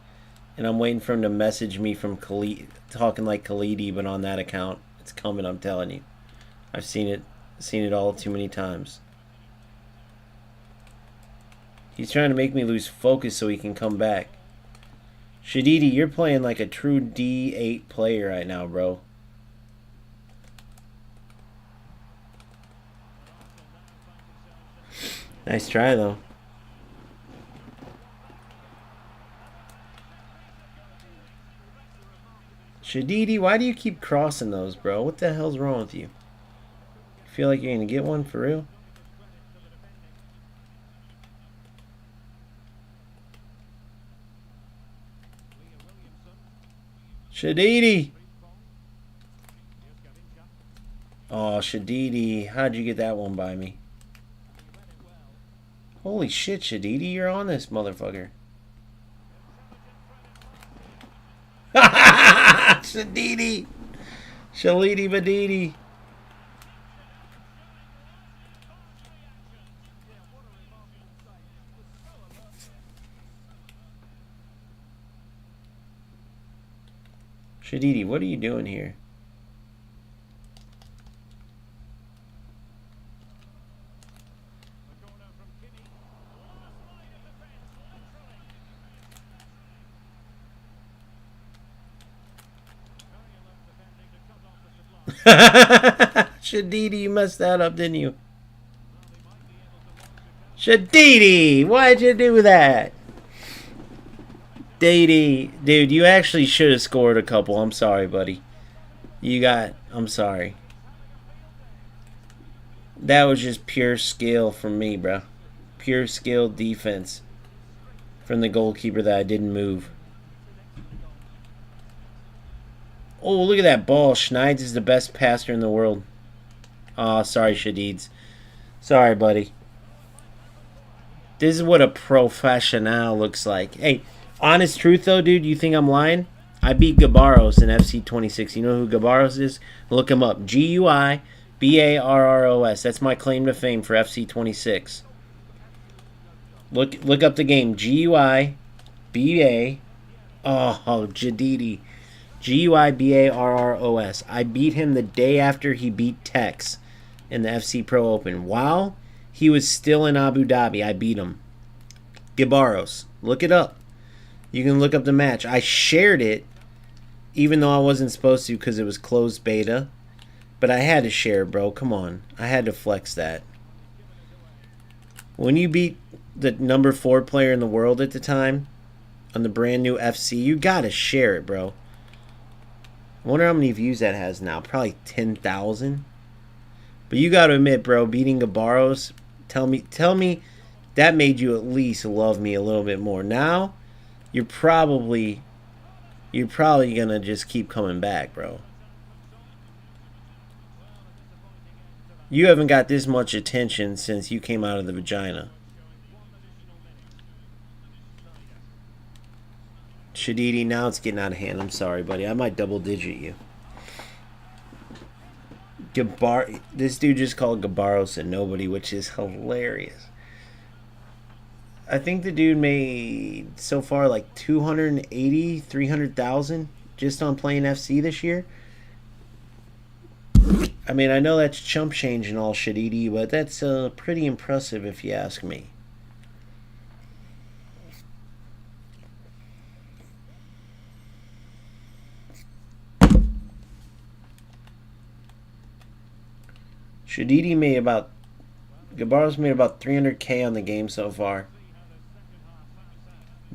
And I'm waiting for him to message me from Khalidi, talking like Khalidi, but on that account. It's coming, I'm telling you. I've seen it all too many times. He's trying to make me lose focus so he can come back. Shadidi, you're playing like a true D8 player right now, bro. Nice try, though. Shadidi, why do you keep crossing those, bro? What the hell's wrong with you? Feel like you're going to get one for real? Shadidi! Oh, Shadidi. How'd you get that one by me? Holy shit, Shadidi, you're on this motherfucker. Shadidi! Shalidi Badidi. Shadidi, what are you doing here? Shadidi, you messed that up, didn't you? Shadidi, why'd you do that? Didi, dude, you actually should have scored a couple. I'm sorry, buddy. I'm sorry. That was just pure skill from me, bro. Pure skill defense from the goalkeeper that I didn't move. Oh, look at that ball. Schneids is the best passer in the world. Oh, sorry, Shadids. Sorry, buddy. This is what a professional looks like. Hey, honest truth, though, dude, you think I'm lying? I beat Gabarros in FC26. You know who Gabarros is? Look him up. Guibarros. That's my claim to fame for FC26. Look up the game. Guiba. Oh, Jadidi. Guibarros. I beat him the day after he beat Tex in the FC Pro Open. While he was still in Abu Dhabi, I beat him. Gabarros. Look it up. You can look up the match. I shared it, even though I wasn't supposed to because it was closed beta. But I had to share, bro. Come on. I had to flex that. When you beat the number 4 player in the world at the time on the brand new FC, you gotta share it, bro. I wonder how many views that has now. Probably 10,000. But you got to admit, bro, beating Gabarros, tell me that made you at least love me a little bit more. Now, you're probably going to just keep coming back, bro. You haven't got this much attention since you came out of the vagina. Shadidi, now it's getting out of hand. I'm sorry, buddy. I might double digit you. This dude just called Gabarros a nobody, which is hilarious. I think the dude made so far like 280, 300,000 just on playing FC this year. I mean, I know that's chump change and all, Shadidi, but that's pretty impressive if you ask me. Gabarros made about 300K on the game so far.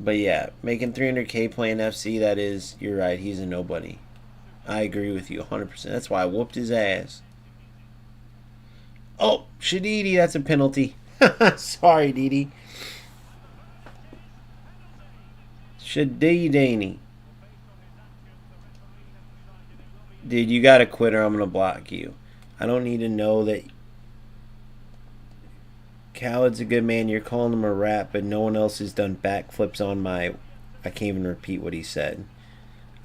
But yeah, making 300K playing FC, that is, you're right, he's a nobody. I agree with you 100%. That's why I whooped his ass. Oh, Shadidi, that's a penalty. Sorry, Didi. Shadidi. Dude, you gotta quit or I'm gonna block you. I don't need to know that Khaled's a good man. You're calling him a rat, but no one else has done backflips on my... I can't even repeat what he said.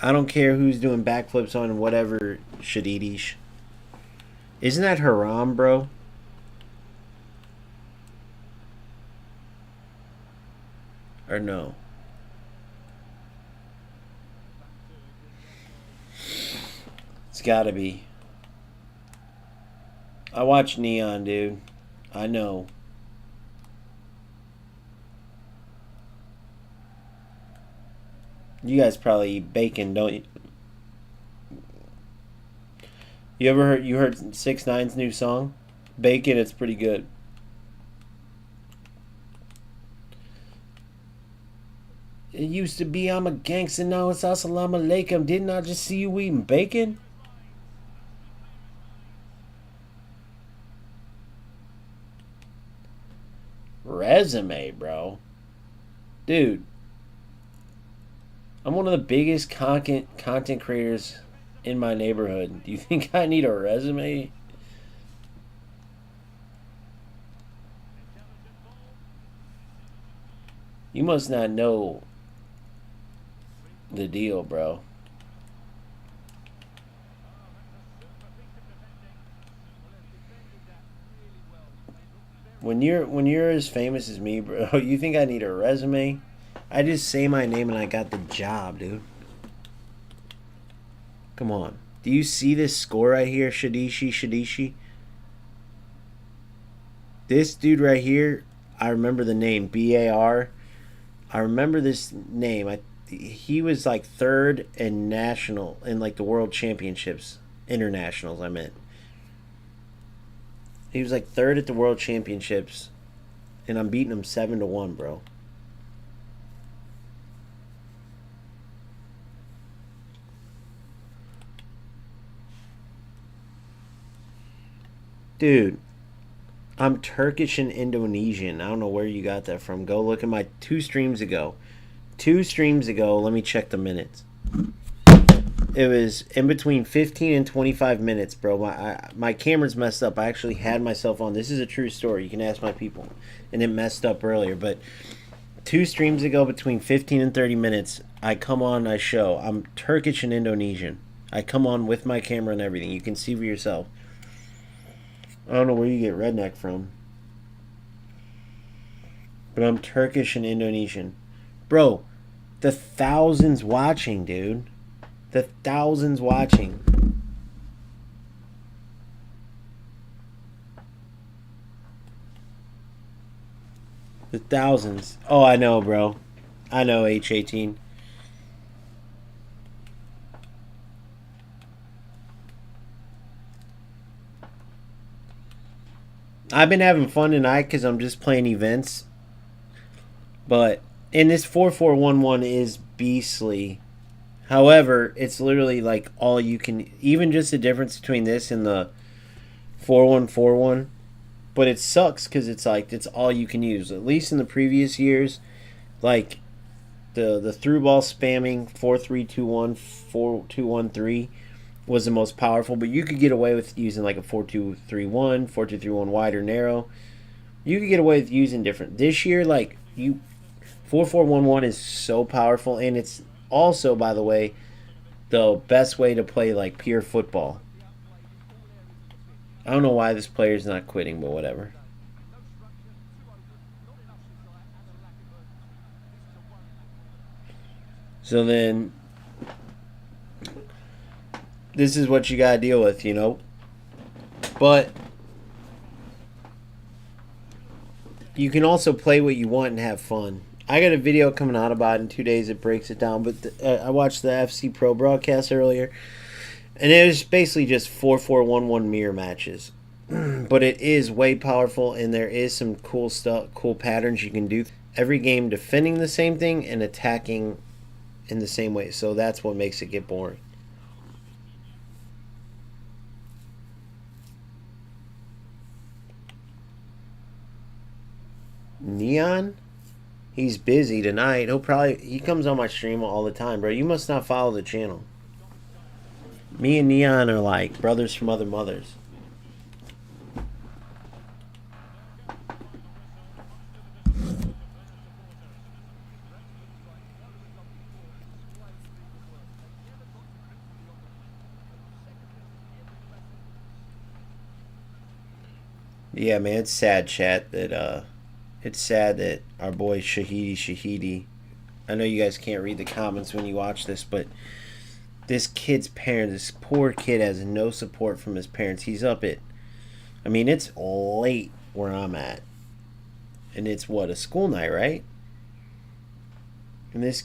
I don't care who's doing backflips on whatever Shadidish. Isn't that haram, bro? Or no? It's gotta be. I watch Neon, dude. I know. You guys probably eat bacon, don't you? You heard 6ix9ine's new song? Bacon, it's pretty good. It used to be I'm a gangster, now it's assalamu alaikum. Didn't I just see you eating bacon? Resume, bro. Dude. I'm one of the biggest content creators in my neighborhood. Do you think I need a resume? You must not know the deal, bro. When you're as famous as me, bro, you think I need a resume? I just say my name and I got the job, dude. Come on. Do you see this score right here, Shadishi? This dude right here, I remember the name, BAR. I remember this name. He was like third in national, in like the world championships. Internationals, I meant. He was like third at the world championships. And I'm beating him 7-1, bro. Dude, I'm Turkish and Indonesian. I don't know where you got that from. Go look at my 2 streams ago. 2 streams ago, let me check the minutes. It was in between 15 and 25 minutes, bro. My camera's messed up. I actually had myself on. This is a true story. You can ask my people. And it messed up earlier. But 2 streams ago, between 15 and 30 minutes, I come on, I show. I'm Turkish and Indonesian. I come on with my camera and everything. You can see for yourself. I don't know where you get redneck from. But I'm Turkish and Indonesian. Bro, the thousands watching, dude. The thousands watching. The thousands. Oh, I know, bro. I know, H18. I've been having fun tonight because I'm just playing events. But, and this 4411 is beastly. However, it's literally like all you can, even just the difference between this and the 4141. But it sucks because it's like, it's all you can use. At least in the previous years, like the through ball spamming 4321, 4213 was the most powerful, but you could get away with using like a 4231, 4231 wide or narrow. You could get away with using different. This year, like 4411 is so powerful, and it's also, by the way, the best way to play like pure football. I don't know why this player's not quitting, but whatever. So then this is what you gotta deal with, you know. But you can also play what you want and have fun. I got a video coming out about it in 2 days that breaks it down. But I watched the FC Pro broadcast earlier, and it was basically just 4411 mirror matches. But it is way powerful, and there is some cool stuff, cool patterns you can do. every game defending the same thing and attacking in the same way. So that's what makes it get boring. Neon? He's busy tonight. He comes on my stream all the time, bro. You must not follow the channel. Me and Neon are like brothers from other mothers. Yeah, man, it's sad, chat, that it's sad that our boy Shahidi. I know you guys can't read the comments when you watch this, but this kid's parents, this poor kid has no support from his parents. He's up at, I mean, it's late where I'm at. And it's what, a school night, right? And this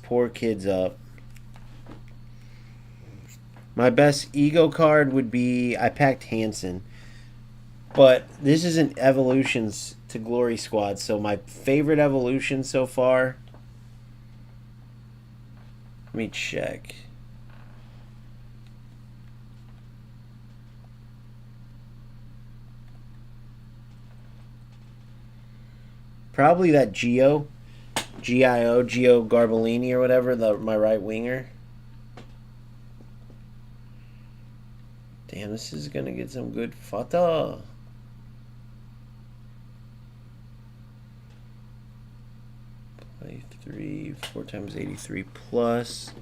poor kid's up. My best ego card would be, I packed Hansen. But this isn't evolutions to Glory Squad, so my favorite evolution so far. Let me check. Probably that Gio Garbellini or whatever, my right winger. Damn, this is gonna get some good fata. Play 4 times 83 plus.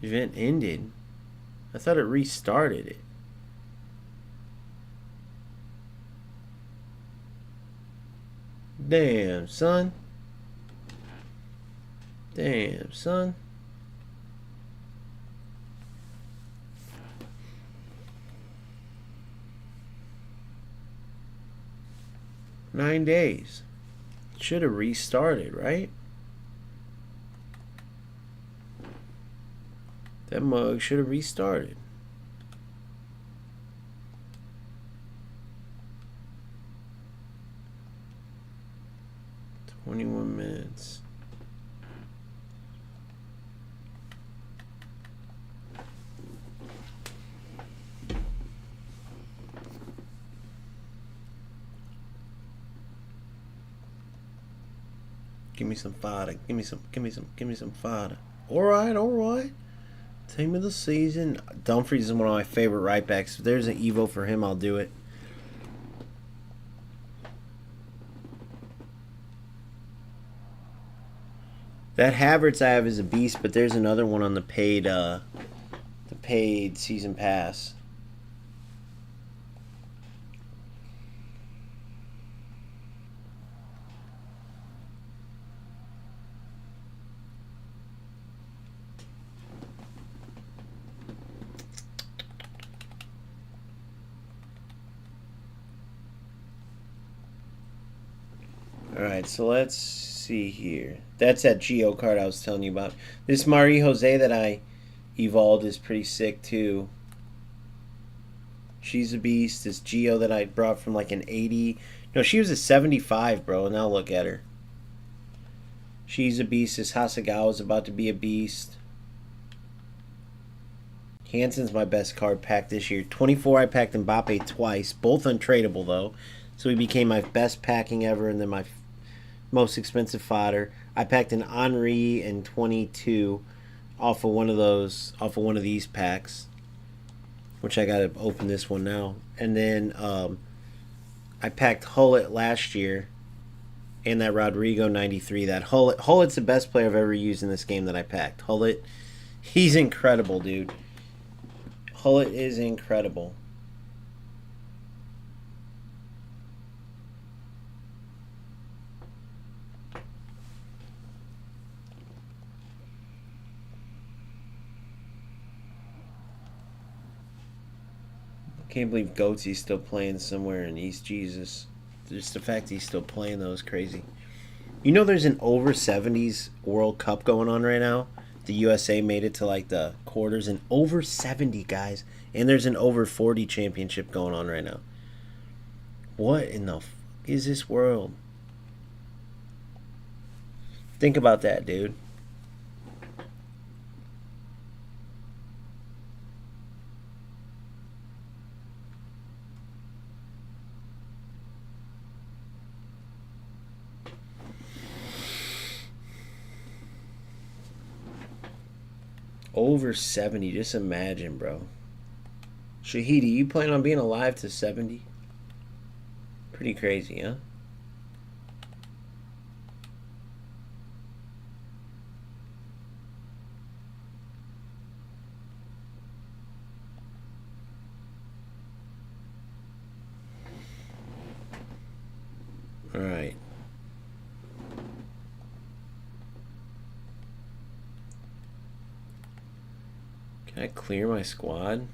Event ended. I thought it restarted it. Damn, son. Damn, son. Nine days. Should have restarted, right? That mug should have restarted. $21. Give me some fodder. Give me some fodder. Alright. Team of the season. Dumfries is one of my favorite right backs. If there's an Evo for him, I'll do it. That Havertz I have is a beast, but there's another one on the paid season pass. Alright, so let's see here. That's that Geo card I was telling you about. This Marie Jose that I evolved is pretty sick too. She's a beast. This Geo that I brought from like an 80. No, she was a 75, bro. Now look at her. She's a beast. This Hasegawa is about to be a beast. Hansen's my best card pack this year. 24, I packed Mbappe twice. Both untradeable, though. So he became my best packing ever and then my most expensive fodder. I packed an Henri in 22 off of one of these packs, which I gotta open this one now. And then I packed Hullet last year and that Rodrigo 93. That Hullet's the best player I've ever used in this game that I packed. Hullet, he's incredible, dude. Hullet is incredible. Can't believe Goatsy's still playing somewhere in East Jesus. Just the fact he's still playing though is crazy. You know there's an over 70s World Cup going on right now? The USA made it to like the quarters and over 70 guys. And there's an over 40 championship going on right now. What in the is this world? Think about that, dude. Over 70. Just imagine, bro. Shahidi, you plan on being alive to 70? Pretty crazy, huh? All right. Can I clear my squad?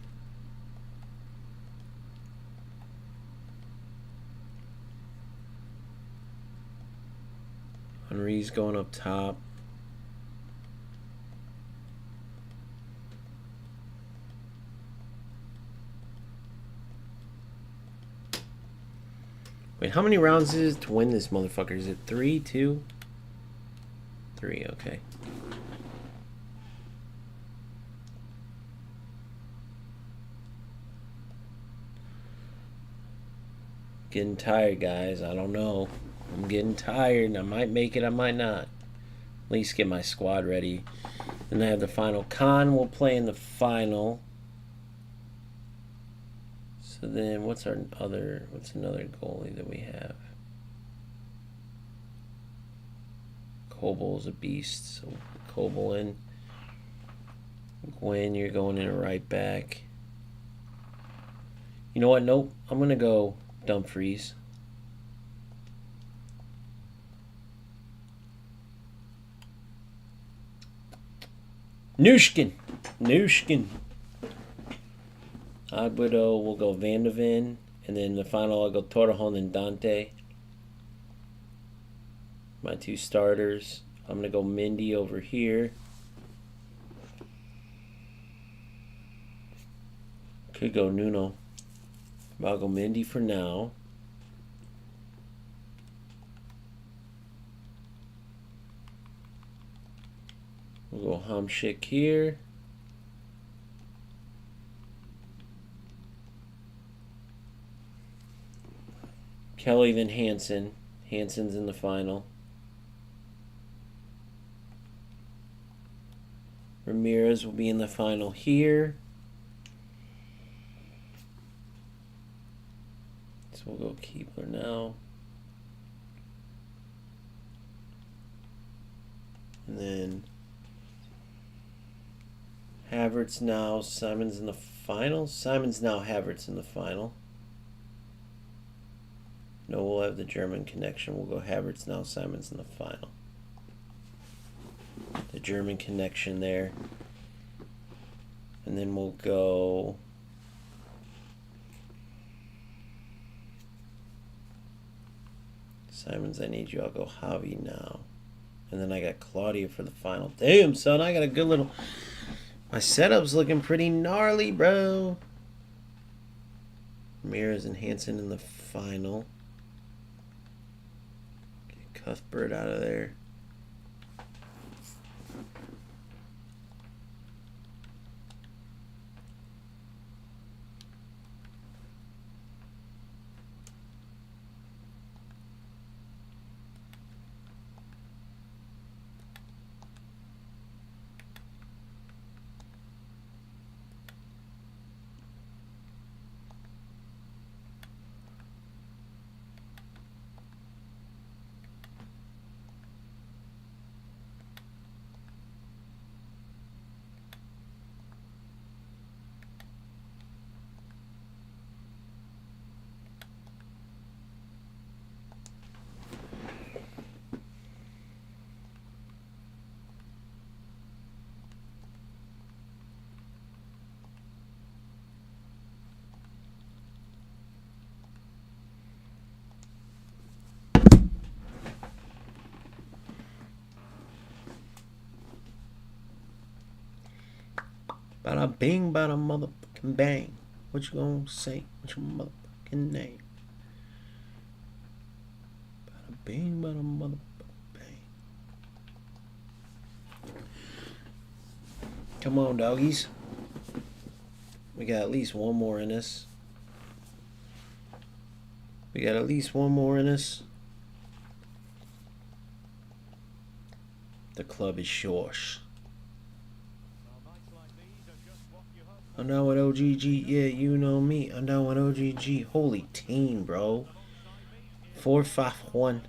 Henry's going up top. Wait, how many rounds is it to win this motherfucker? Is it 3, 2? 3, okay. Getting tired, guys. I don't know. I'm getting tired. I might make it, I might not. At least get my squad ready. Then I have the final. Khan will play in the final. So then what's another goalie that we have? Kobol's a beast. So Kobol in. Gwen, you're going in a right back. You know what? Nope. I'm going to go Dumfries. Nushkin. Odd Widow will go Van de Ven. And then the final I'll go Torrejon and Dante. My two starters. I'm going to go Mindy over here. Could go Nuno. I'll go Mindy for now. We'll go Hamsik here. Kelly, then Hansen. Hansen's in the final. Ramirez will be in the final here. So we'll go Keebler now. And then Havertz now. Simon's in the final. Simon's now. Havertz in the final. No, we'll have the German connection. We'll go Havertz now. Simon's in the final. The German connection there. And then we'll go Simons, I need you. I'll go Javi now. And then I got Claudia for the final. Damn, son, I got a good little... My setup's looking pretty gnarly, bro. Ramirez and Hansen in the final. Get Cuthbert out of there. Bada bing, bada motherfucking bang. What you gonna say? What's your motherfucking name? Bada bing, bada motherfucking bang. Come on, doggies. We got at least one more in us. We got at least one more in us. The club is yours. I'm down with OGG. Yeah, you know me. I'm down with OGG. Holy team, bro. 4-5-1.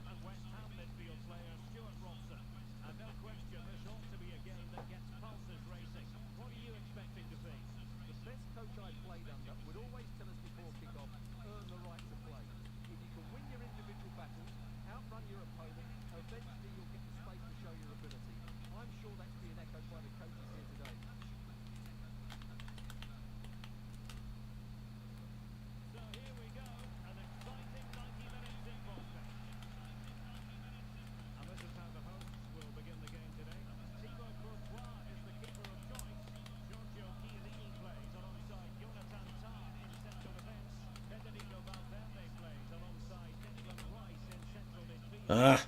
Ah.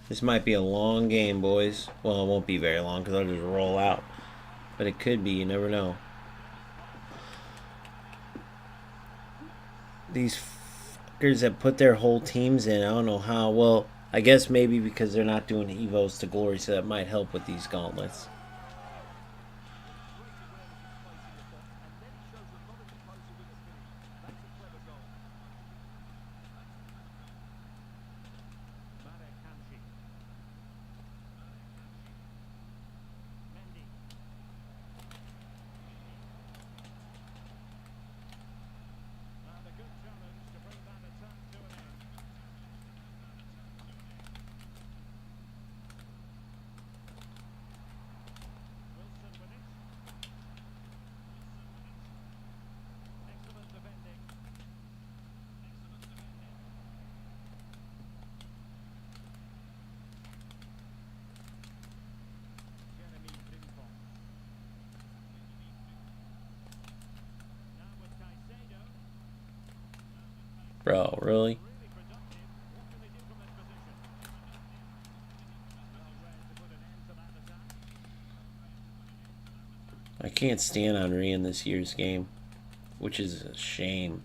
This might be a long game, boys. Well, it won't be very long because I'll just roll out. But it could be. You never know. These fuckers that put their whole teams in, I don't know how. Well, I guess maybe because they're not doing Evos to glory, so that might help with these gauntlets. Bro, really? I can't stand Henry in this year's game, which is a shame.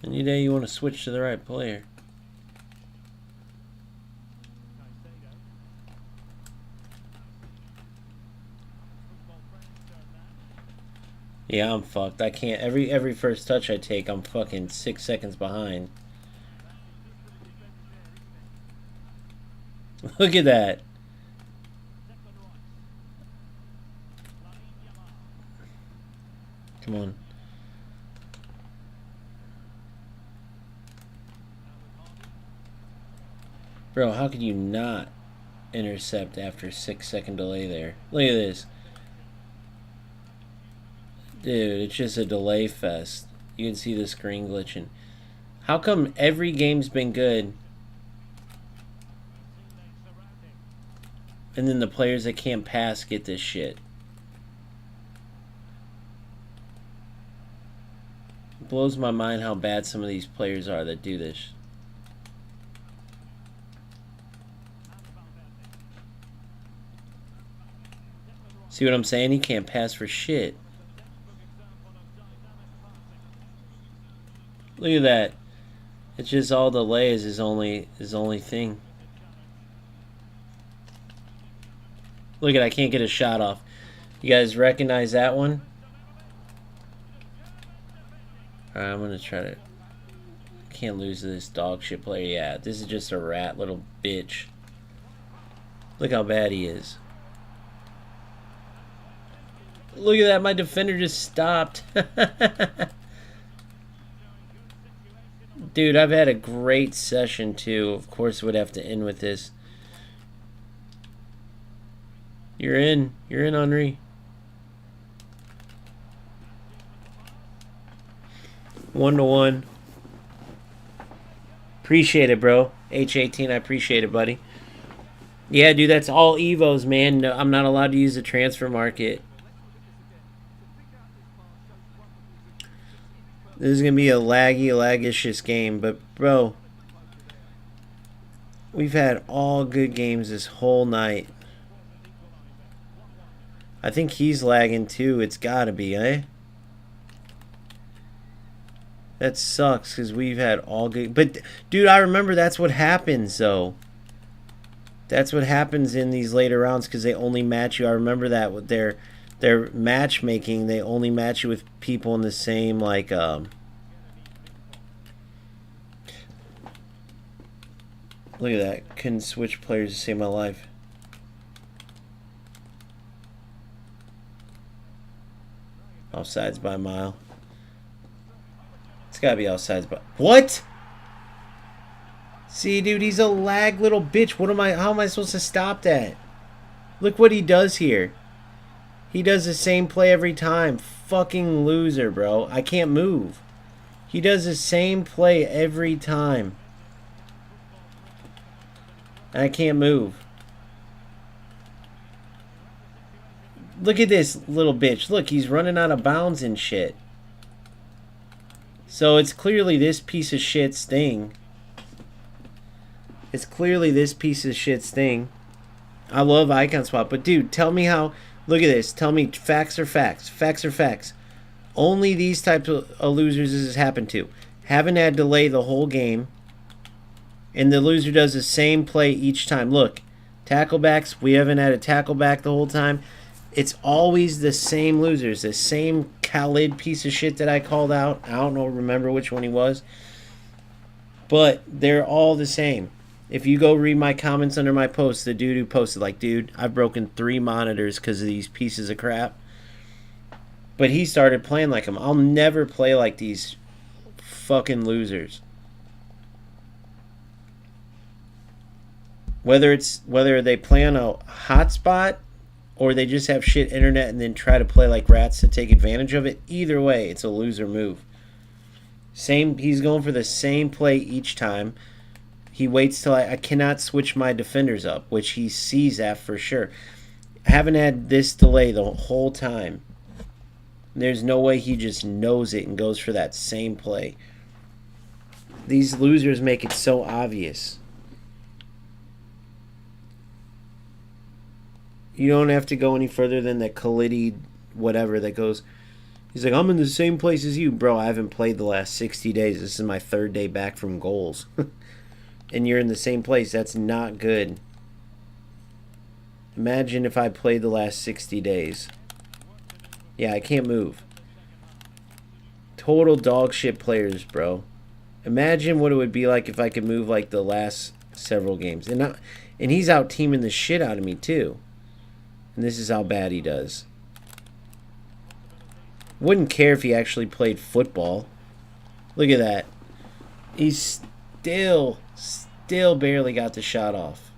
Any day you want to switch to the right player. Yeah, I'm fucked. I can't. Every first touch I take, I'm fucking 6 seconds behind. Look at that. Come on. Bro, how could you not intercept after a 6-second delay there? Look at this. Dude, it's just a delay fest. You can see the screen glitching. How come every game's been good and then the players that can't pass get this shit? It blows my mind how bad some of these players are that do this. See what I'm saying? He can't pass for shit. Look at that. It's just all delay is his only thing. Look at, I can't get a shot off. You guys recognize that one? Alright, I'm gonna try to. Can't lose to this dog shit player. Yeah, this is just a rat little bitch. Look how bad he is. Look at that, my defender just stopped. Dude, I've had a great session too. Of course, would have to end with this. You're in. You're in, Henri. 1-1. Appreciate it, bro. H18, I appreciate it, buddy. Yeah, dude, that's all Evos, man. No, I'm not allowed to use the transfer market. This is going to be a laggish game. But, bro, we've had all good games this whole night. I think he's lagging, too. It's got to be, eh? That sucks, because we've had all good... But, dude, I remember that's what happens, though. That's what happens in these later rounds, because they only match you. I remember that with their matchmaking. They only match you with people in the same, like... Look at that. Couldn't switch players to save my life. Offsides by a mile. It's gotta be offsides by... What? See, dude, he's a lag little bitch. How am I supposed to stop that? Look what he does here. He does the same play every time. Fucking loser, bro. I can't move. He does the same play every time. And I can't move. Look at this little bitch. Look, he's running out of bounds and shit. So it's clearly this piece of shit's thing. It's clearly this piece of shit's thing. I love icon swap, but dude, tell me how... Look at this. Tell me facts are facts. Facts are facts. Only these types of losers this has happened to. Haven't had delay the whole game. And the loser does the same play each time. Look, tacklebacks, we haven't had a tackleback the whole time. It's always the same losers. The same Khalid piece of shit that I called out. I don't know, remember which one he was. But they're all the same. If you go read my comments under my post, the dude who posted, like, dude, I've broken 3 monitors because of these pieces of crap. But he started playing like them. I'll never play like these fucking losers. Whether they play on a hotspot or they just have shit internet and then try to play like rats to take advantage of it, either way, it's a loser move. He's going for the same play each time. He waits till I cannot switch my defenders up, which he sees that for sure. I haven't had this delay the whole time. There's no way he just knows it and goes for that same play. These losers make it so obvious. You don't have to go any further than that Khalidi whatever that goes... He's like, I'm in the same place as you. Bro, I haven't played the last 60 days. This is my 3rd day back from goals. And you're in the same place. That's not good. Imagine if I played the last 60 days. Yeah, I can't move. Total dog shit players, bro. Imagine what it would be like if I could move like the last several games. And he's out teaming the shit out of me too. And this is how bad he does. Wouldn't care if he actually played football. Look at that. He's still barely got the shot off.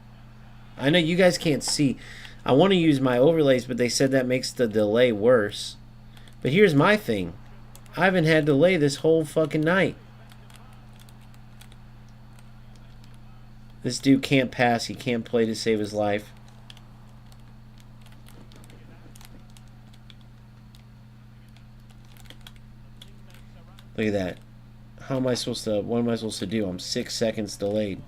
I know you guys can't see. I want to use my overlays, but they said that makes the delay worse. But here's my thing. I haven't had delay this whole fucking night. This dude can't pass. He can't play to save his life. Look at that. What am I supposed to do? I'm 6 seconds delayed.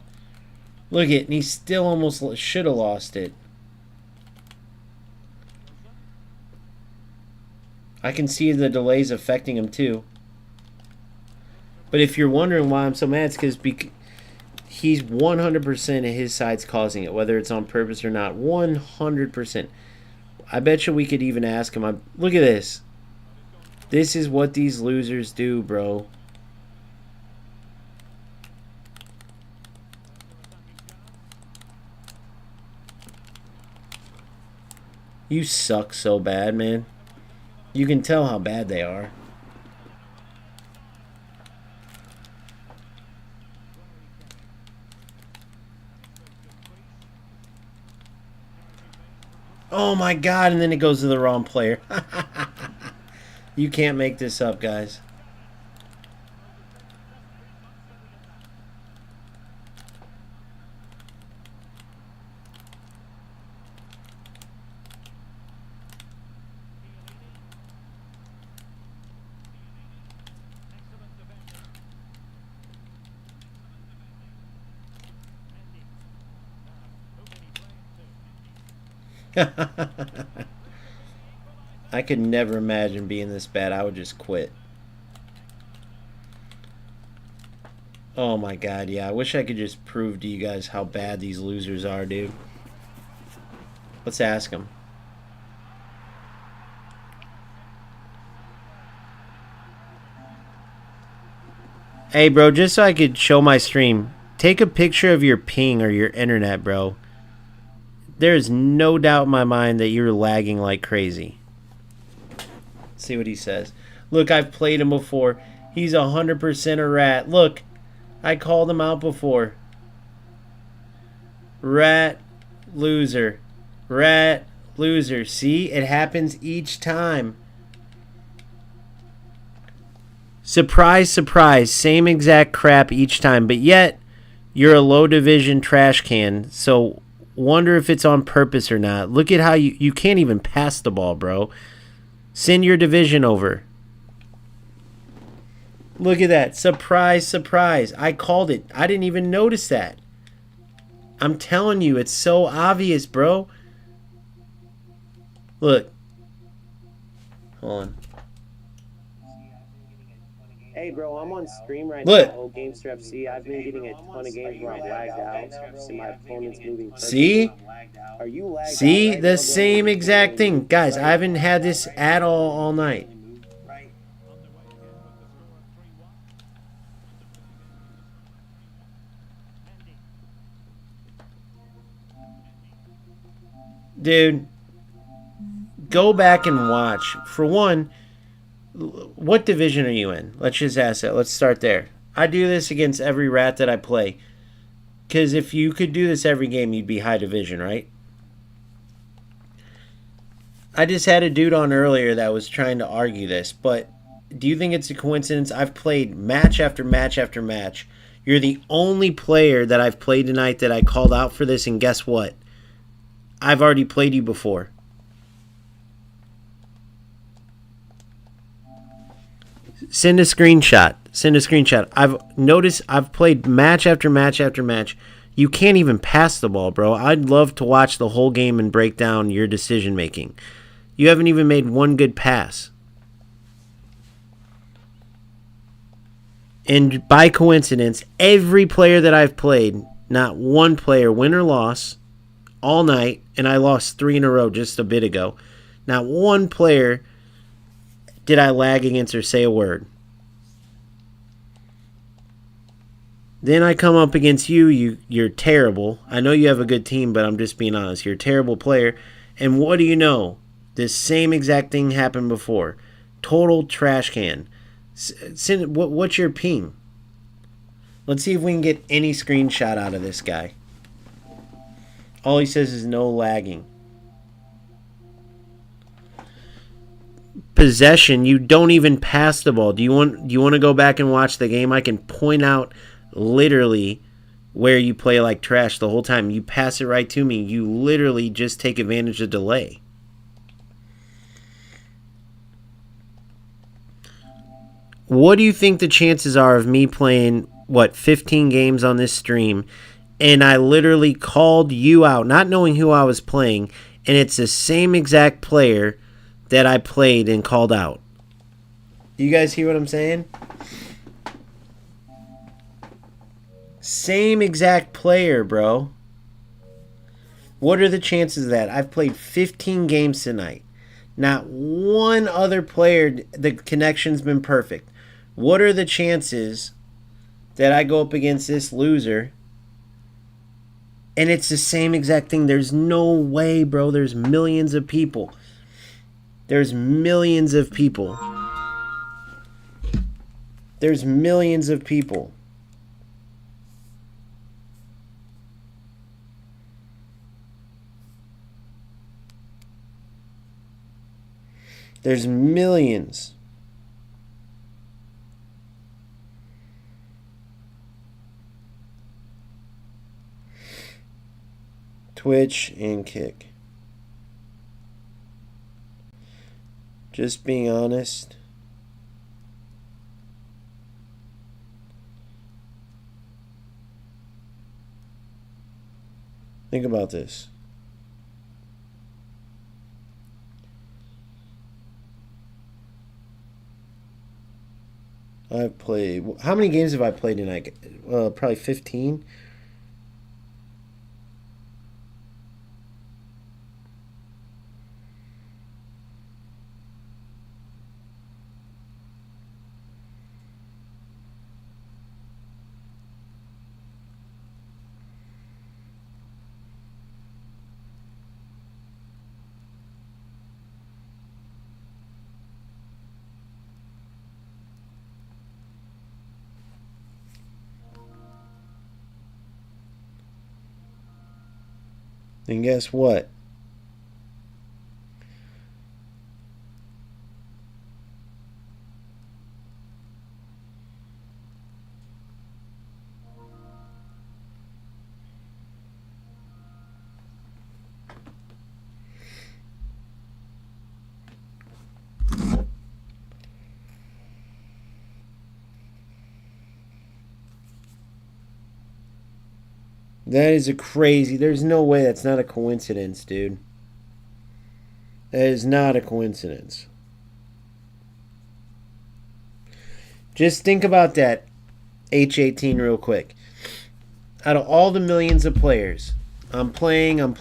Look at it, and he still almost should have lost it. I can see the delays affecting him too. But if you're wondering why I'm so mad, it's because he's 100% of his side's causing it, whether it's on purpose or not. 100%. I bet you we could even ask him. Look at this. This is what these losers do, bro. You suck so bad, man. You can tell how bad they are. Oh my god, and then it goes to the wrong player. You can't make this up, guys. I could never imagine being this bad. I would just quit. Oh my god, yeah. I wish I could just prove to you guys how bad these losers are, dude. Let's ask them. Hey, bro, just so I could show my stream, take a picture of your ping or your internet, bro. There is no doubt in my mind that you're lagging like crazy. See what he says. Look, I've played him before. He's 100% a rat. Look, I called him out before. Rat, loser. Rat, loser. See, it happens each time. Surprise, surprise. Same exact crap each time. But yet, you're a low division trash can. So, wonder if it's on purpose or not. Look at how you can't even pass the ball, bro. Send your division over. Look at that. Surprise, surprise. I called it. I didn't even notice that. I'm telling you, it's so obvious, bro. Look. Hold on. Hey, bro, I'm on stream right Look. now. Gamester FC. I've been getting a ton of games where I'm lagged out, and my opponent's moving. See? Are you lagged out? See? Right? The same exact thing. Guys, I haven't had this at all night. Dude, go back and watch. For one, what division are you in? Let's just ask that. Let's start there. I do this against every rat that I play. Because if you could do this every game, you'd be high division, right? I just had a dude on earlier that was trying to argue this, but do you think it's a coincidence? I've played match after match after match. You're the only player that I've played tonight that I called out for this, and guess what? I've already played you before. Send a screenshot. Send a screenshot. I've noticed I've played match after match after match. You can't even pass the ball, bro. I'd love to watch the whole game and break down your decision making. You haven't even made one good pass. And by coincidence, every player that I've played, not one player, win or loss, all night, and I lost 3 in a row just a bit ago. Not one player did I lag against or say a word. Then I come up against you're terrible. I know you have a good team, but I'm just being honest. You're a terrible player. And what do you know? This same exact thing happened before. Total trash can. What's your ping? Let's see if we can get any screenshot out of this guy. All he says is no lagging. Possession, you don't even pass the ball. Do you want to go back and watch the game? I can point out literally where you play like trash the whole time. You pass it right to me. You literally just take advantage of delay. What do you think the chances are of me playing, 15 games on this stream, and I literally called you out, not knowing who I was playing, and it's the same exact player that I played and called out? You guys hear what I'm saying? Same exact player, bro. What are the chances of that? I've played 15 games tonight. Not one other player, the connection's been perfect. What are the chances that I go up against this loser and it's the same exact thing? There's no way, bro. There's millions of people. There's millions of people. There's millions of people. There's millions. Twitch and Kick. Just being honest. Think about this. I've played. How many games have I played tonight? Probably 15. And guess what? That is a crazy. There's no way that's not a coincidence, dude. That is not a coincidence. Just think about that H18 real quick. Out of all the millions of players, I'm playing. And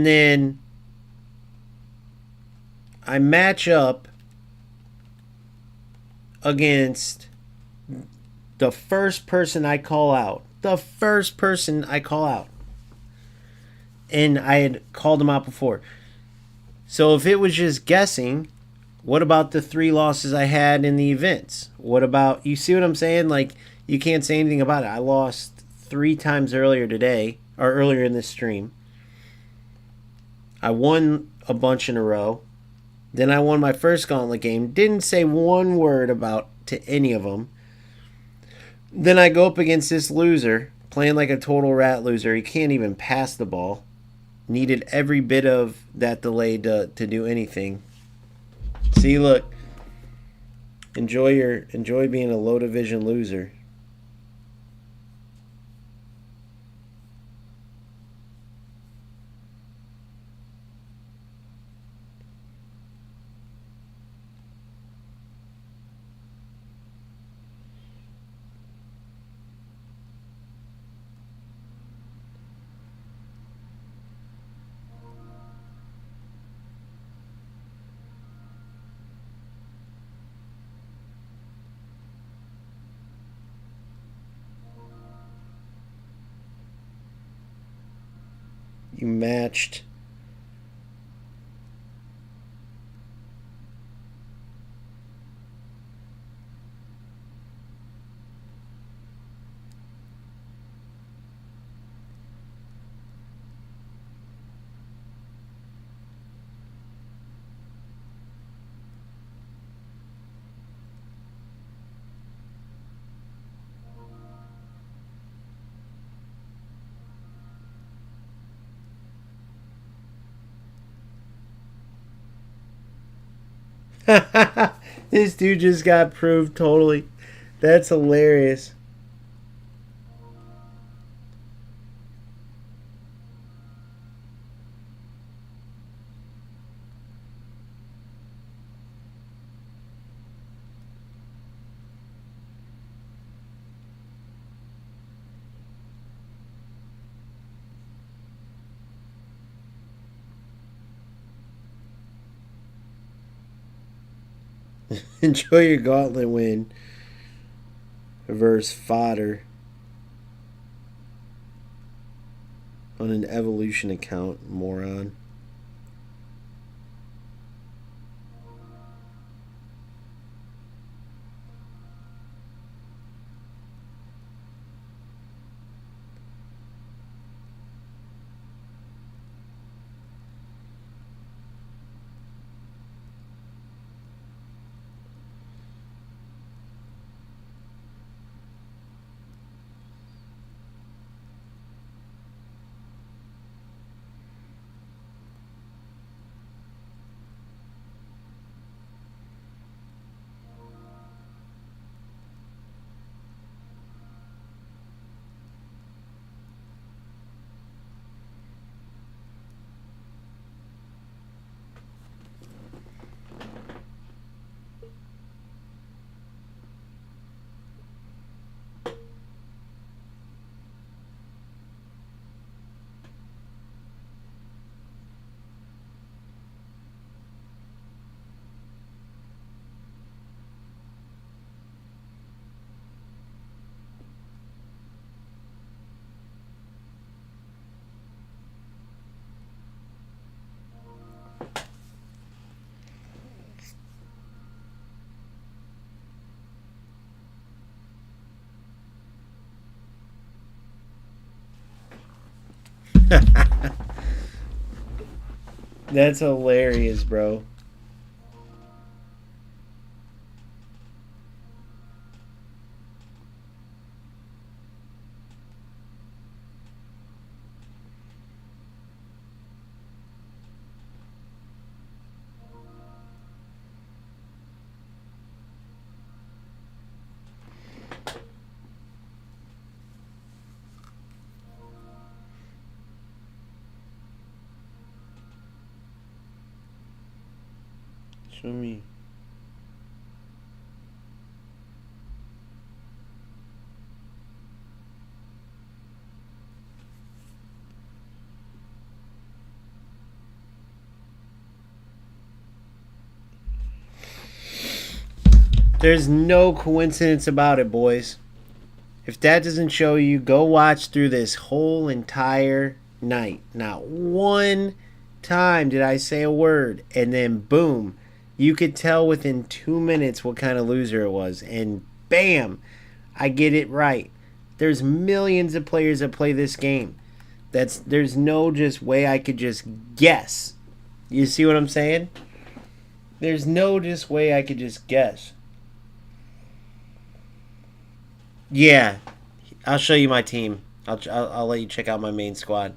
then I match up against the first person I call out. And I had called him out before. So if it was just guessing, what about the 3 losses I had in the events? What about, you see what I'm saying? Like, you can't say anything about it. I lost 3 times earlier today, or earlier in this stream. I won a bunch in a row. Then I won my first gauntlet game. Didn't say one word about to any of them. Then I go up against this loser, playing like a total rat loser. He can't even pass the ball. Needed every bit of that delay to do anything. See, look. Enjoy being a low division loser. You matched. This dude just got proved totally. That's hilarious. Enjoy your gauntlet win. Reverse fodder. On an evolution account, moron. That's hilarious, bro. Show me. There's no coincidence about it, boys. If that doesn't show you, go watch through this whole entire night. Not one time did I say a word, and then boom, you could tell within 2 minutes what kind of loser it was, and bam, I get it right. There's millions of players that play this game. There's no just way I could just guess. You see what I'm saying? There's no just way I could just guess. Yeah, I'll show you my team. I'll let you check out my main squad.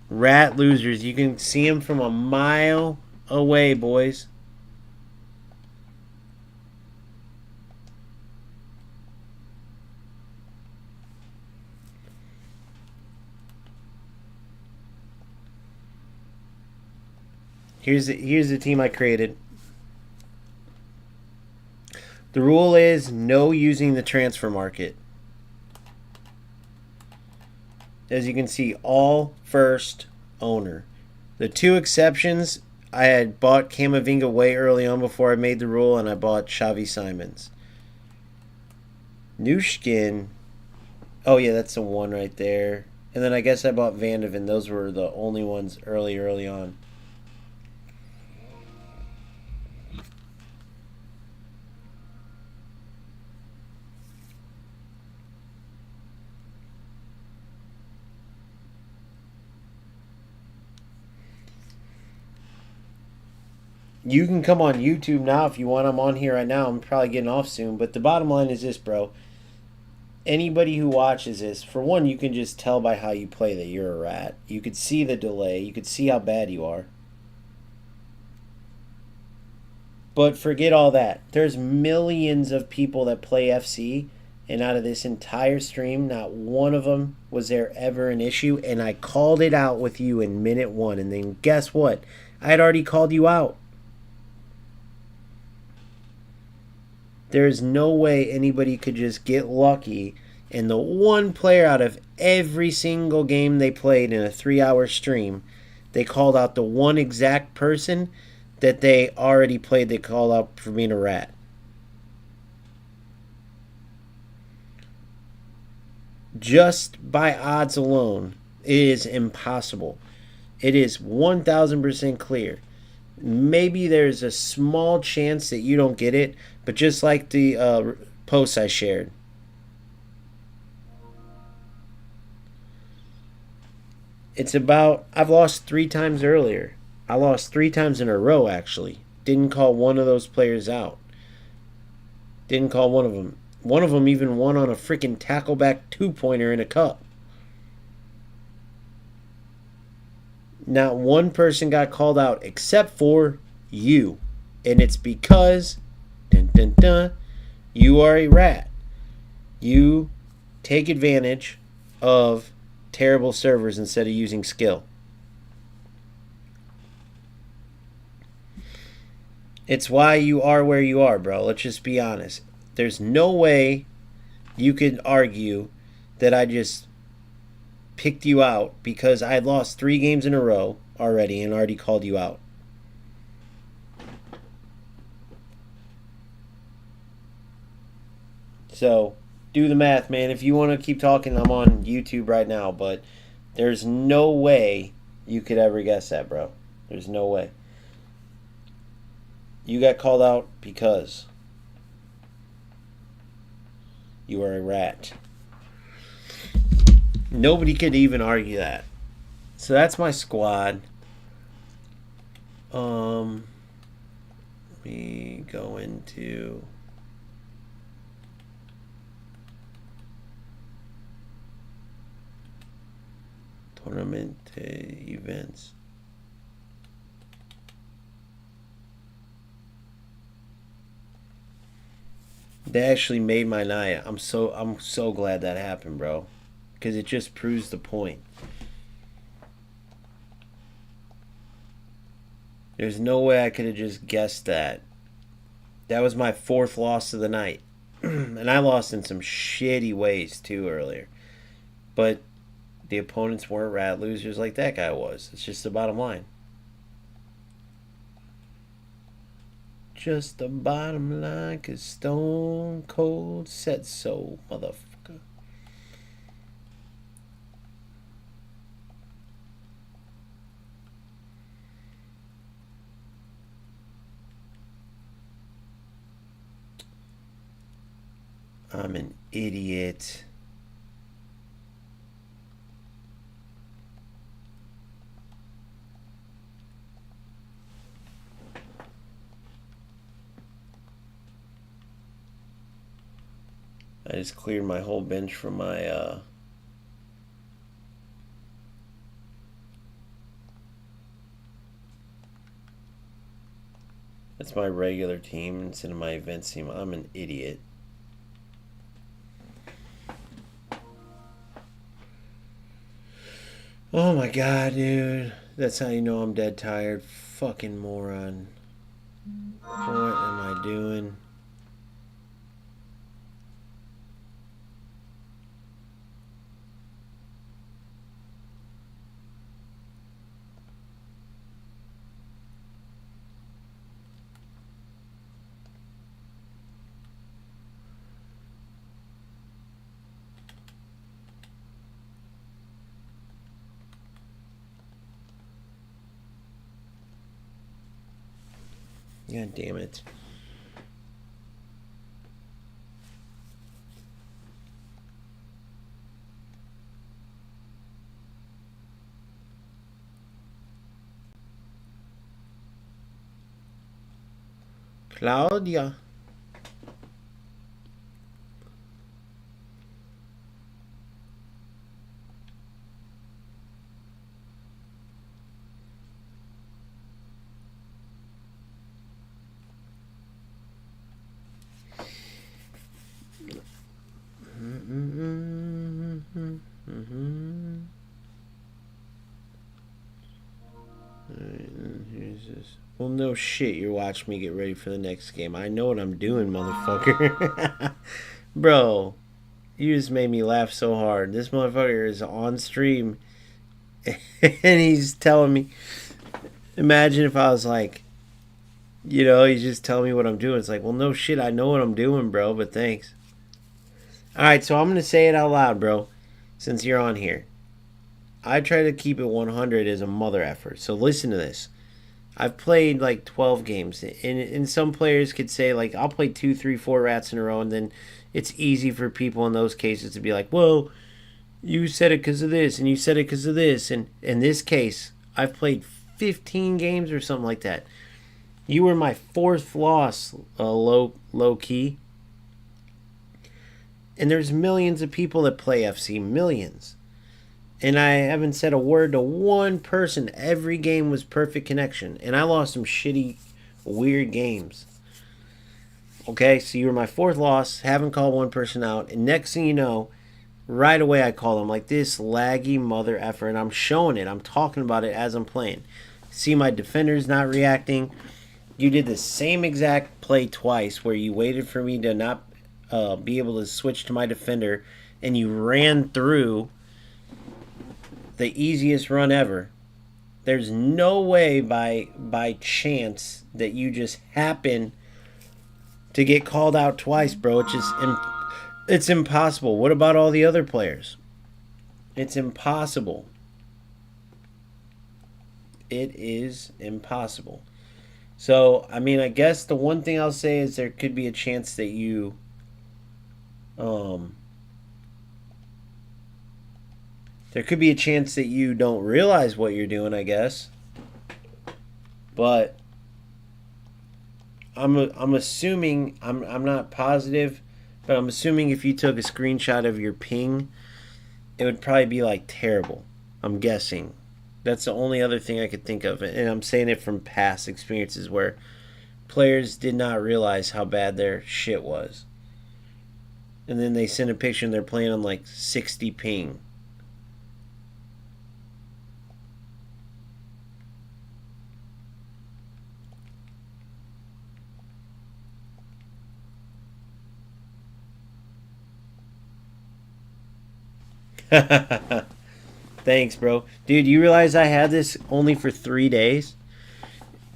Rat losers. You can see them from a mile away, boys. Here's the team I created. The rule is no using the transfer market. As you can see, all first owner. The two exceptions, I had bought Camavinga way early on before I made the rule, and I bought Xavi Simons. New skin. Oh yeah, that's the one right there. And then I guess I bought Van de Ven. Those were the only ones early on. You can come on YouTube now if you want. I'm on here right now. I'm probably getting off soon. But the bottom line is this, bro. Anybody who watches this, for one, you can just tell by how you play that you're a rat. You could see the delay. You could see how bad you are. But forget all that. There's millions of people that play FC, and out of this entire stream, not one of them was there ever an issue. And I called it out with you in minute one. And then guess what? I had already called you out. There's no way anybody could just get lucky and the one player out of every single game they played in a 3-hour stream, they called out the one exact person that they already played, they called out for being a rat. Just by odds alone, it is impossible. It is 1000% clear. Maybe there's a small chance that you don't get it, but just like the post I shared. It's about, I've lost 3 times earlier. I lost 3 times in a row, actually. Didn't call one of those players out. Didn't call one of them. One of them even won on a freaking tackleback 2-pointer in a cup. Not one person got called out except for you. And it's because, dun, dun, dun, you are a rat. You take advantage of terrible servers instead of using skill. It's why you are where you are, bro. Let's just be honest. There's no way you could argue that I just picked you out because I lost 3 games in a row already and already called you out. So, do the math, man. If you want to keep talking, I'm on YouTube right now, but there's no way you could ever guess that, bro. There's no way. You got called out because you are a rat. Nobody could even argue that. So that's my squad. We go into tournament events. They actually made my night. I'm so glad that happened, bro, because it just proves the point. There's no way I could have just guessed that. That was my 4th loss of the night. And I lost in some shitty ways too earlier. But the opponents weren't rat losers like that guy was. It's just the bottom line. Just the bottom line, 'cause Stone Cold said so, motherfucker. I'm an idiot. I just cleared my whole bench from my that's my regular team instead of my events team. I'm an idiot. Oh my god, dude. That's how you know I'm dead tired. Fucking moron. What am I doing? God damn it. Claudia. Here's this. Well, no shit. You're watching me get ready for the next game. I know what I'm doing, motherfucker. Bro, you just made me laugh so hard. This motherfucker is on stream and he's telling me. Imagine if I was like, he's just telling me what I'm doing. It's like, well, no shit. I know what I'm doing, bro, but thanks. All right, so I'm going to say it out loud, bro, since you're on here. I try to keep it 100 as a mother effort. So listen to this. I've played like 12 games, and some players could say, like, I'll play 2, 3, 4 rats in a row, and then it's easy for people in those cases to be like, well, you said it because of this, and you said it because of this. And in this case, I've played 15 games or something like that. You were my 4th loss, low key. And there's millions of people that play FC, millions. And I haven't said a word to one person. Every game was perfect connection. And I lost some shitty, weird games. Okay, so you were my 4th loss. Haven't called one person out. And next thing you know, right away I call them like this laggy mother effer. And I'm showing it. I'm talking about it as I'm playing. See my defenders not reacting. You did the same exact play twice where you waited for me to not be able to switch to my defender. And you ran through the easiest run ever. There's no way by chance that you just happen to get called out twice, bro. It's impossible. What about all the other players? It's impossible. It is impossible. So, I mean, I guess the one thing I'll say is there could be a chance that um, there could be a chance that you don't realize what you're doing, I guess. But I'm assuming, I'm not positive, but I'm assuming if you took a screenshot of your ping, it would probably be like terrible. I'm guessing. That's the only other thing I could think of, and I'm saying it from past experiences where players did not realize how bad their shit was. And then they send a picture and they're playing on like 60 ping. Thanks, bro. Dude, you realize I had this only for 3 days?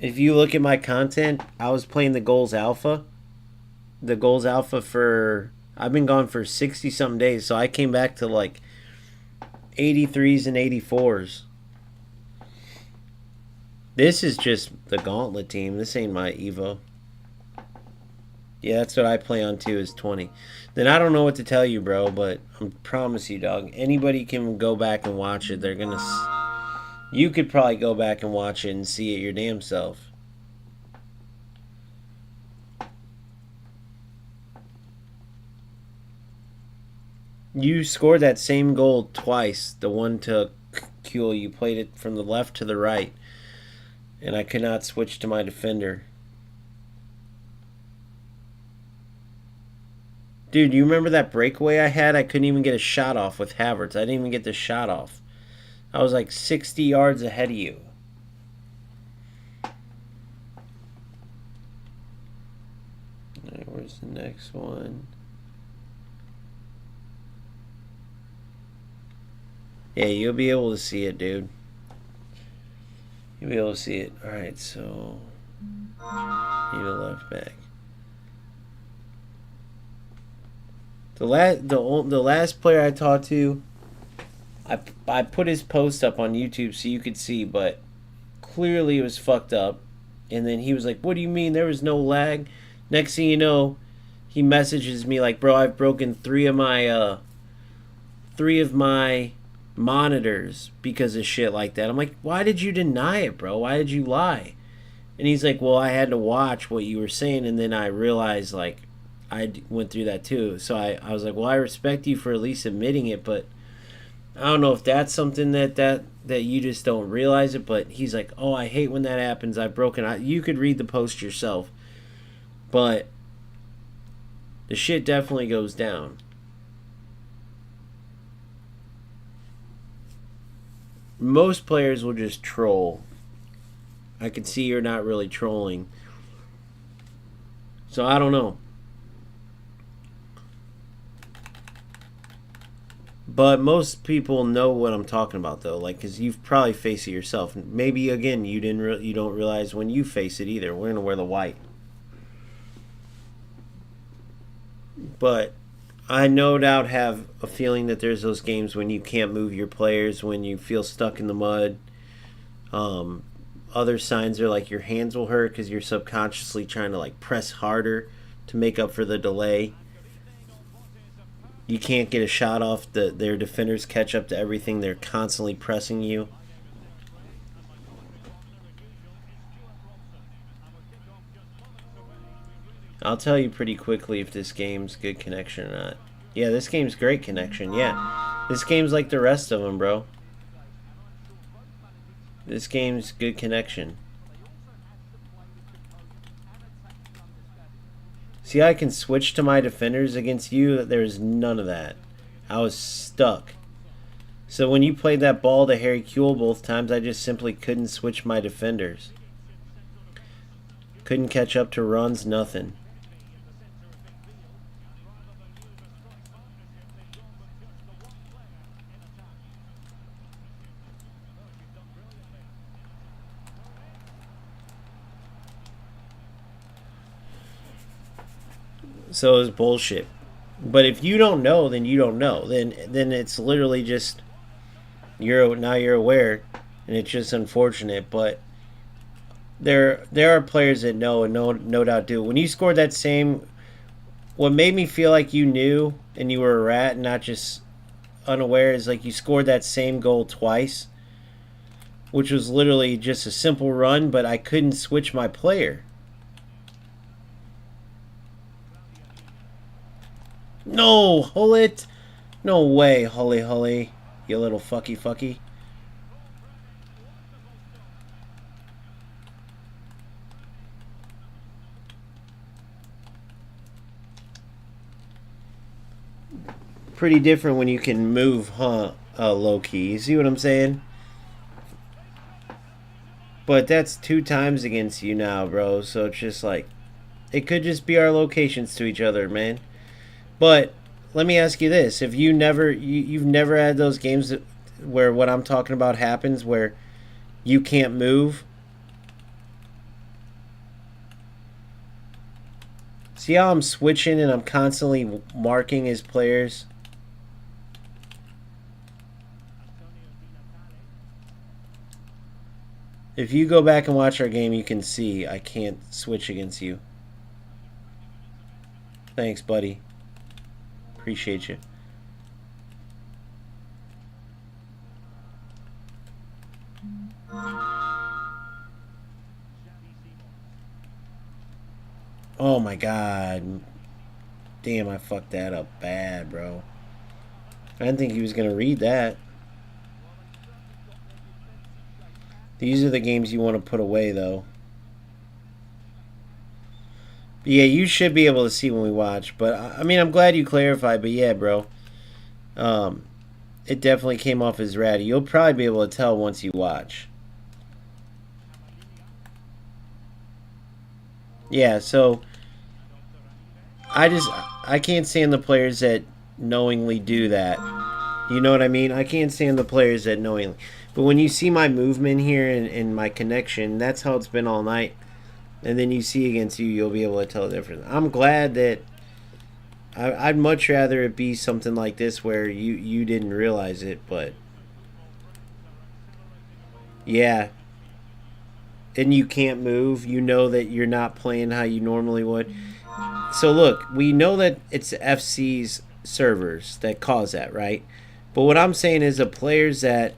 If you look at my content, I was playing the Goals Alpha. The Goals Alpha for. I've been gone for 60 something days, so I came back to like 83s and 84s. This is just the Gauntlet team. This ain't my Evo. Yeah, that's what I play on too, is 20. Then I don't know what to tell you, bro, but I promise you, dog. Anybody can go back and watch it. They're gonna. You could probably go back and watch it and see it your damn self. You scored that same goal twice. The one to Kuhl, you played it from the left to the right, and I could not switch to my defender. Dude, you remember that breakaway I had? I couldn't even get a shot off with Havertz. I didn't even get the shot off. I was like 60 yards ahead of you. Alright, where's the next one? Yeah, you'll be able to see it, dude. You'll be able to see it. Alright, so... Need a left back. The last player I talked to, I put his post up on YouTube so you could see, but clearly it was fucked up. And then he was like, "What do you mean there was no lag?" Next thing you know, he messages me like, "Bro, I've broken three of my monitors because of shit like that." I'm like, "Why did you deny it, bro? Why did you lie?" And he's like, "Well, I had to watch what you were saying, and then I realized like I went through that too." So I was like, "Well, I respect you for at least admitting it, but I don't know if that's something that you just don't realize it." But he's like, "Oh, I hate when that happens. I've broken." You could read the post yourself, but the shit definitely goes down. Most players will just troll. I can see you're not really trolling. So I don't know. But most people know what I'm talking about, though, like, because you've probably faced it yourself. Maybe again, you don't realize when you face it either. We're gonna wear the white, but I no doubt have a feeling that there's those games when you can't move your players, when you feel stuck in the mud. Other signs are like your hands will hurt because you're subconsciously trying to like press harder to make up for the delay. You can't get a shot off. Their defenders catch up to everything. They're constantly pressing you. I'll tell you pretty quickly if this game's good connection or not. Yeah, this game's great connection. Yeah, this game's like the rest of them, bro. This game's good connection. See, I can switch to my defenders against you. There's none of that. I was stuck. So when you played that ball to Harry Kuhl both times, I just simply couldn't switch my defenders. Couldn't catch up to runs, nothing. So it's bullshit. But if you don't know, then you don't know. Then it's literally just now you're aware, and it's just unfortunate. But there are players that know and no doubt do. When you scored that same, what made me feel like you knew and you were a rat and not just unaware is like you scored that same goal twice, which was literally just a simple run, but I couldn't switch my player. No, hull it. No way, Hully, you little fucky. Pretty different when you can move, huh? Low key. You see what I'm saying? But that's 2 times against you now, bro. So it's just like, it could just be our locations to each other, man. But let me ask you this: if you've never had those games where what I'm talking about happens, where you can't move. See how I'm switching and I'm constantly marking his players? If you go back and watch our game, you can see I can't switch against you. Thanks, buddy. Appreciate you. Oh my god. Damn, I fucked that up bad, bro. I didn't think he was going to read that. These are the games you want to put away, though. But yeah, you should be able to see when we watch. But, I mean, I'm glad you clarified. But yeah, bro. It definitely came off as ratty. You'll probably be able to tell once you watch. Yeah, so I can't stand the players that knowingly do that. You know what I mean? I can't stand the players that knowingly. But when you see my movement here and my connection, that's how it's been all night. And then you see against you, you'll be able to tell the difference. I'm glad that I'd much rather it be something like this where you didn't realize it, but yeah. And you can't move. You know that you're not playing how you normally would. So look, we know that it's FC's servers that cause that, right? But what I'm saying is the players that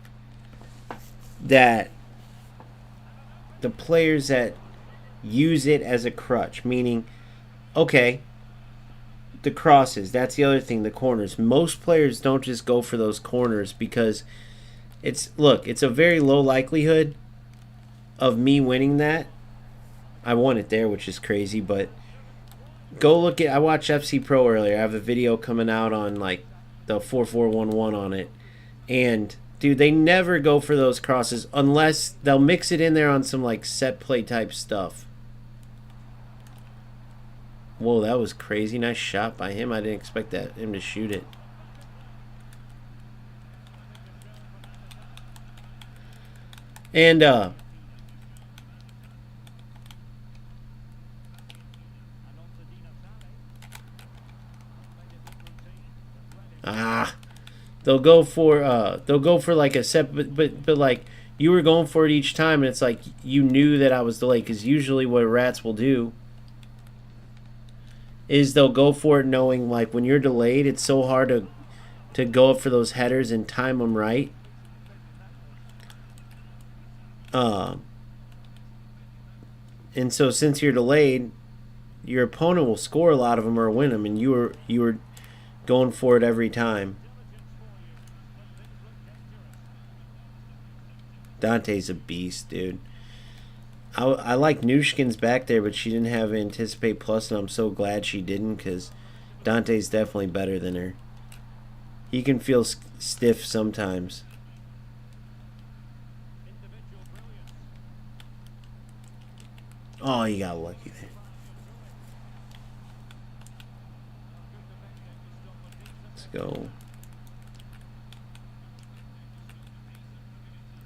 the players that use it as a crutch, meaning, okay, the crosses, that's the other thing, the corners. Most players don't just go for those corners because it's a very low likelihood of me winning that. I won it there, which is crazy, but go look at, I watched FC Pro earlier. I have a video coming out on like the 4411 on it. And dude, they never go for those crosses unless they'll mix it in there on some like set play type stuff. Whoa, that was crazy. Nice shot by him. I didn't expect him to shoot it. And they'll go for like a set, but like you were going for it each time, and it's like you knew that I was delayed, because usually what rats will do is they'll go for it knowing like when you're delayed, it's so hard to go up for those headers and time them right. And so since you're delayed, your opponent will score a lot of them or win them, and you were going for it every time. Dante's a beast, dude. I like Nushkin's back there, but she didn't have Anticipate Plus, and I'm so glad she didn't, because Dante's definitely better than her. He can feel stiff sometimes. Oh, you got lucky there. Let's go.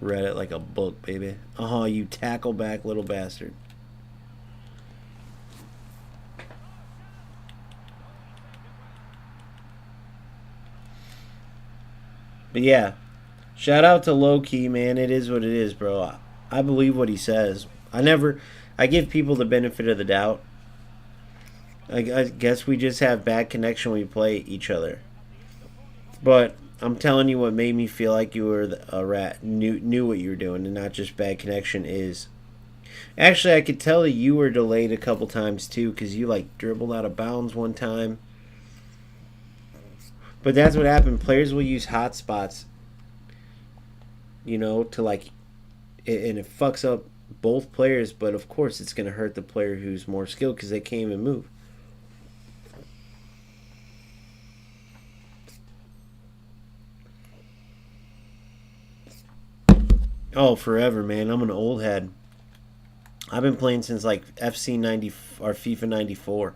Read it like a book, baby. Oh, you tackle back, little bastard. But yeah, shout out to Low Key, man. It is what it is, bro. I believe what he says. I give people the benefit of the doubt. I guess we just have bad connection when we play each other. But I'm telling you, what made me feel like you were a rat, knew what you were doing, and not just bad connection is. Actually, I could tell that you were delayed a couple times too, because you like dribbled out of bounds one time. But that's what happened. Players will use hot spots, to like, and it fucks up both players. But of course, it's gonna hurt the player who's more skilled because they can't even move. Oh, forever, man. I'm an old head. I've been playing since like FC 90 or FIFA 94.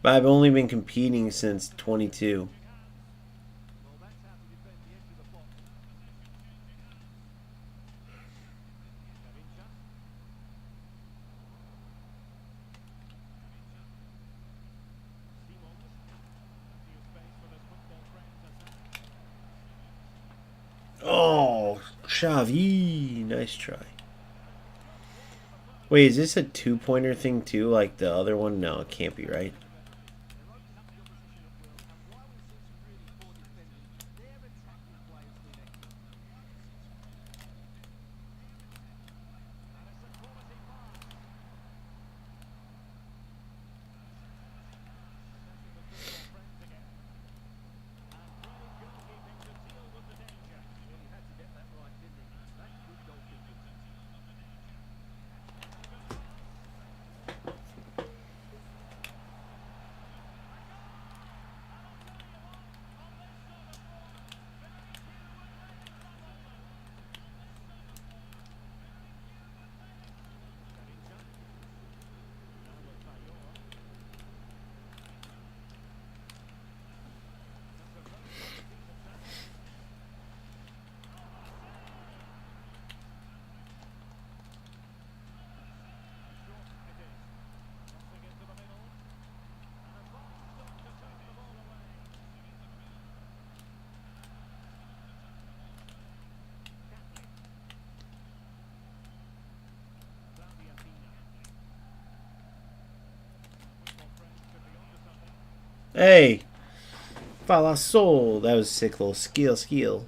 But I've only been competing since 22. Oh, Xavi. Nice try. Wait, is this a two-pointer thing too, like the other one? No, it can't be, right? Hey, Fala Sol. That was a sick little skill.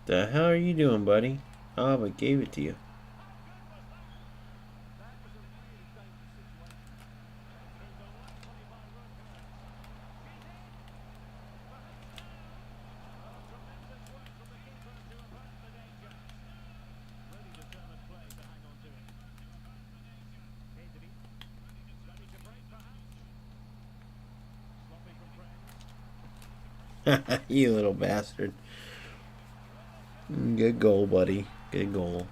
The hell are you doing, buddy? Oh, but gave it to you. You little bastard. Good goal, buddy. Good goal.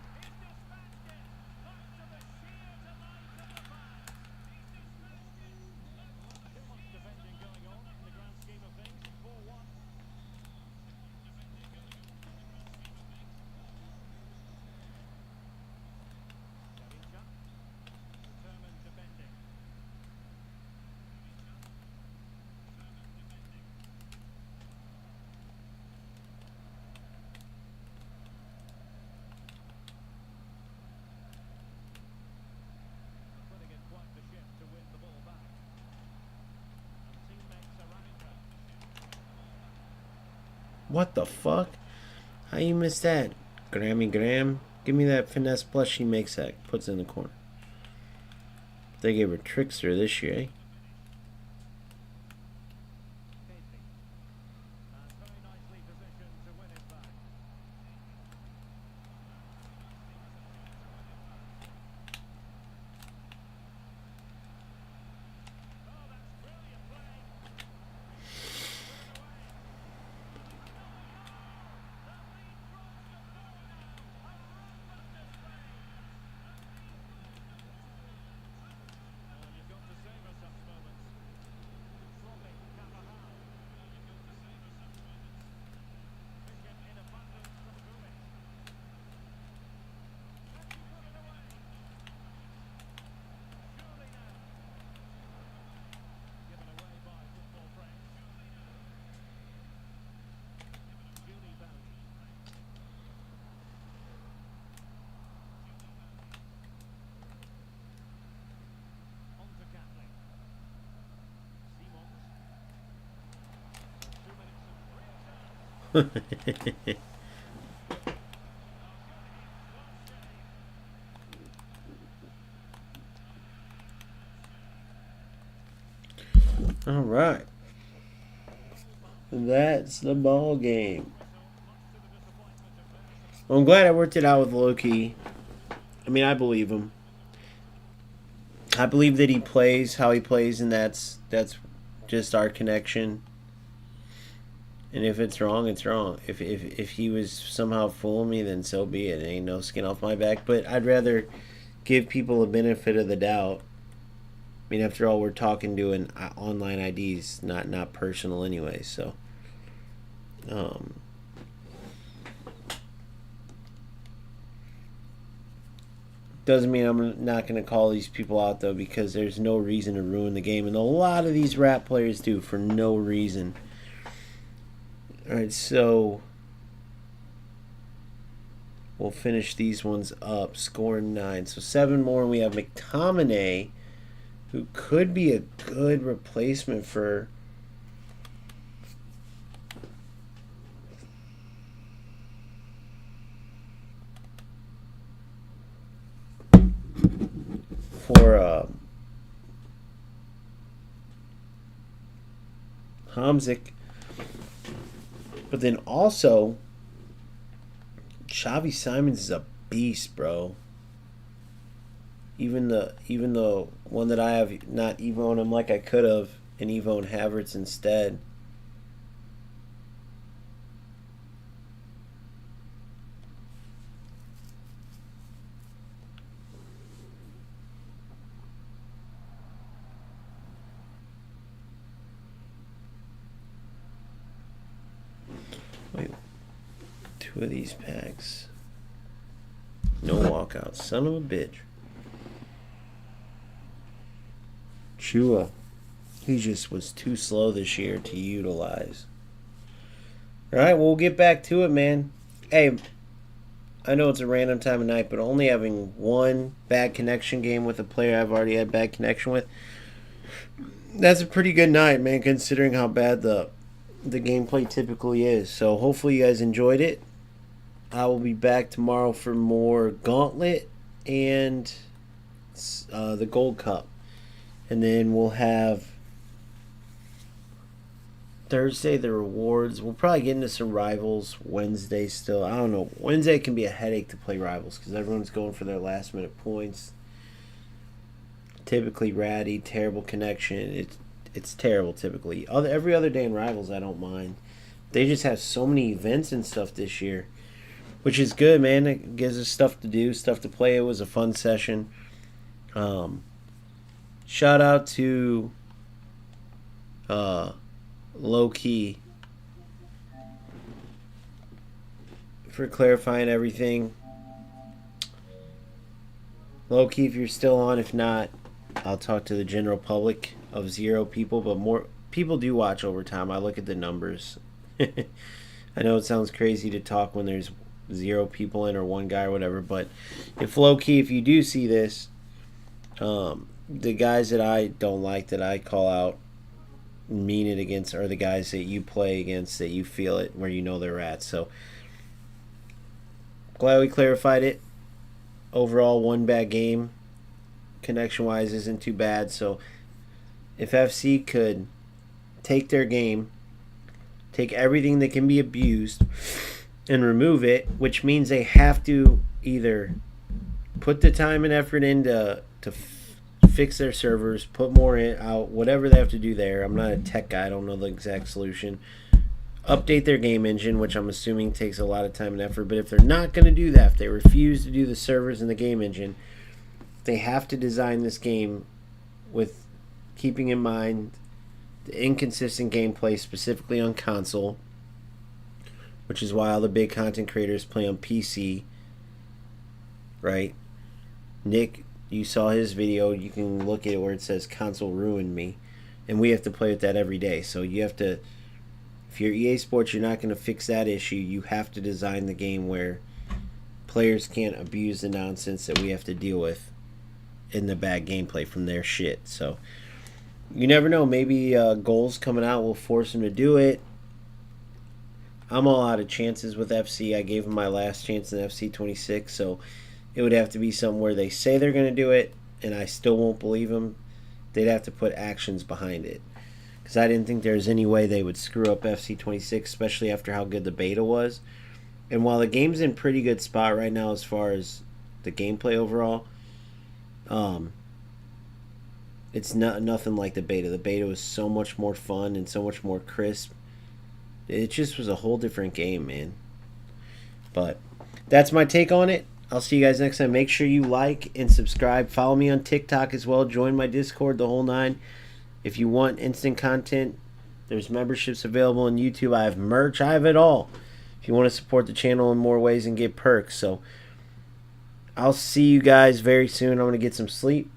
What the fuck? How you miss that? Grammy Graham? Give me that finesse plus she makes that. Puts it in the corner. They gave her Trickster this year, eh? All right. That's the ball game. Well, I'm glad I worked it out with Loki. I mean, I believe him. I believe that he plays how he plays, and that's just our connection. And if it's wrong, it's wrong. If he was somehow fooling me, then so be it. It ain't no skin off my back. But I'd rather give people a benefit of the doubt. I mean, after all, we're talking to an online IDs, not personal anyway. So, doesn't mean I'm not going to call these people out though, because there's no reason to ruin the game, and a lot of these rap players do for no reason. All right, so we'll finish these ones up. Scoring 9, so 7 more, and we have McTominay, who could be a good replacement for Hamzik. But then also, Xavi Simons is a beast, bro. Even the one that I have not Evo'd him like I could have, and Evo'd Havertz instead. Wait, 2 of these packs. No walkouts. Son of a bitch. Chua. He just was too slow this year to utilize. Alright, we'll get back to it, man. Hey, I know it's a random time of night, but only having one bad connection game with a player I've already had bad connection with, that's a pretty good night, man, considering how bad the gameplay typically is. So hopefully you guys enjoyed it. I will be back tomorrow for more Gauntlet and the Gold Cup. And then we'll have Thursday the rewards. We'll probably get into some rivals Wednesday still. I don't know. Wednesday can be a headache to play rivals because everyone's going for their last minute points. Typically ratty, terrible connection. It's terrible typically. Every other day in rivals I don't mind. They just have so many events and stuff this year, which is good, man. It gives us stuff to do, stuff to play. It was a fun session. Shout out to Low Key for clarifying everything. Low Key, if you're still on, if not, I'll talk to the general public of 0 people, but more people do watch over time. I look at the numbers. I know it sounds crazy to talk when there's 0 people in or 1 guy or whatever, but if Low Key, if you do see this, the guys that I don't like that I call out, mean it against are the guys that you play against, that you feel it where you know they're at. So glad we clarified it. Overall, one bad game. Connection wise isn't too bad. So if FC could take their game, take everything that can be abused, and remove it, which means they have to either put the time and effort into to fix their servers, put more out, whatever they have to do there. I'm not a tech guy, I don't know the exact solution. Update their game engine, which I'm assuming takes a lot of time and effort. But if they're not going to do that, if they refuse to do the servers and the game engine, they have to design this game with keeping in mind the inconsistent gameplay, specifically on console, which is why all the big content creators play on PC, right? Nick, you saw his video. You can look at it where it says console ruined me, and we have to play with that every day. So you have to, if you're EA Sports, you're not going to fix that issue. You have to design the game where players can't abuse the nonsense that we have to deal with in the bad gameplay from their shit. So you never know. Maybe goals coming out will force them to do it. I'm all out of chances with FC. I gave them my last chance in FC26, so it would have to be something where they say they're going to do it, and I still won't believe them. They'd have to put actions behind it, because I didn't think there was any way they would screw up FC26, especially after how good the beta was. And while the game's in pretty good spot right now as far as the gameplay overall, it's nothing like the beta. The beta was so much more fun and so much more crisp. It just was a whole different game, man. But that's my take on it. I'll see you guys next time. Make sure you like and subscribe. Follow me on TikTok as well. Join my Discord, the whole nine. If you want instant content, there's memberships available on YouTube. I have merch. I have it all. If you want to support the channel in more ways and get perks. So I'll see you guys very soon. I'm going to get some sleep.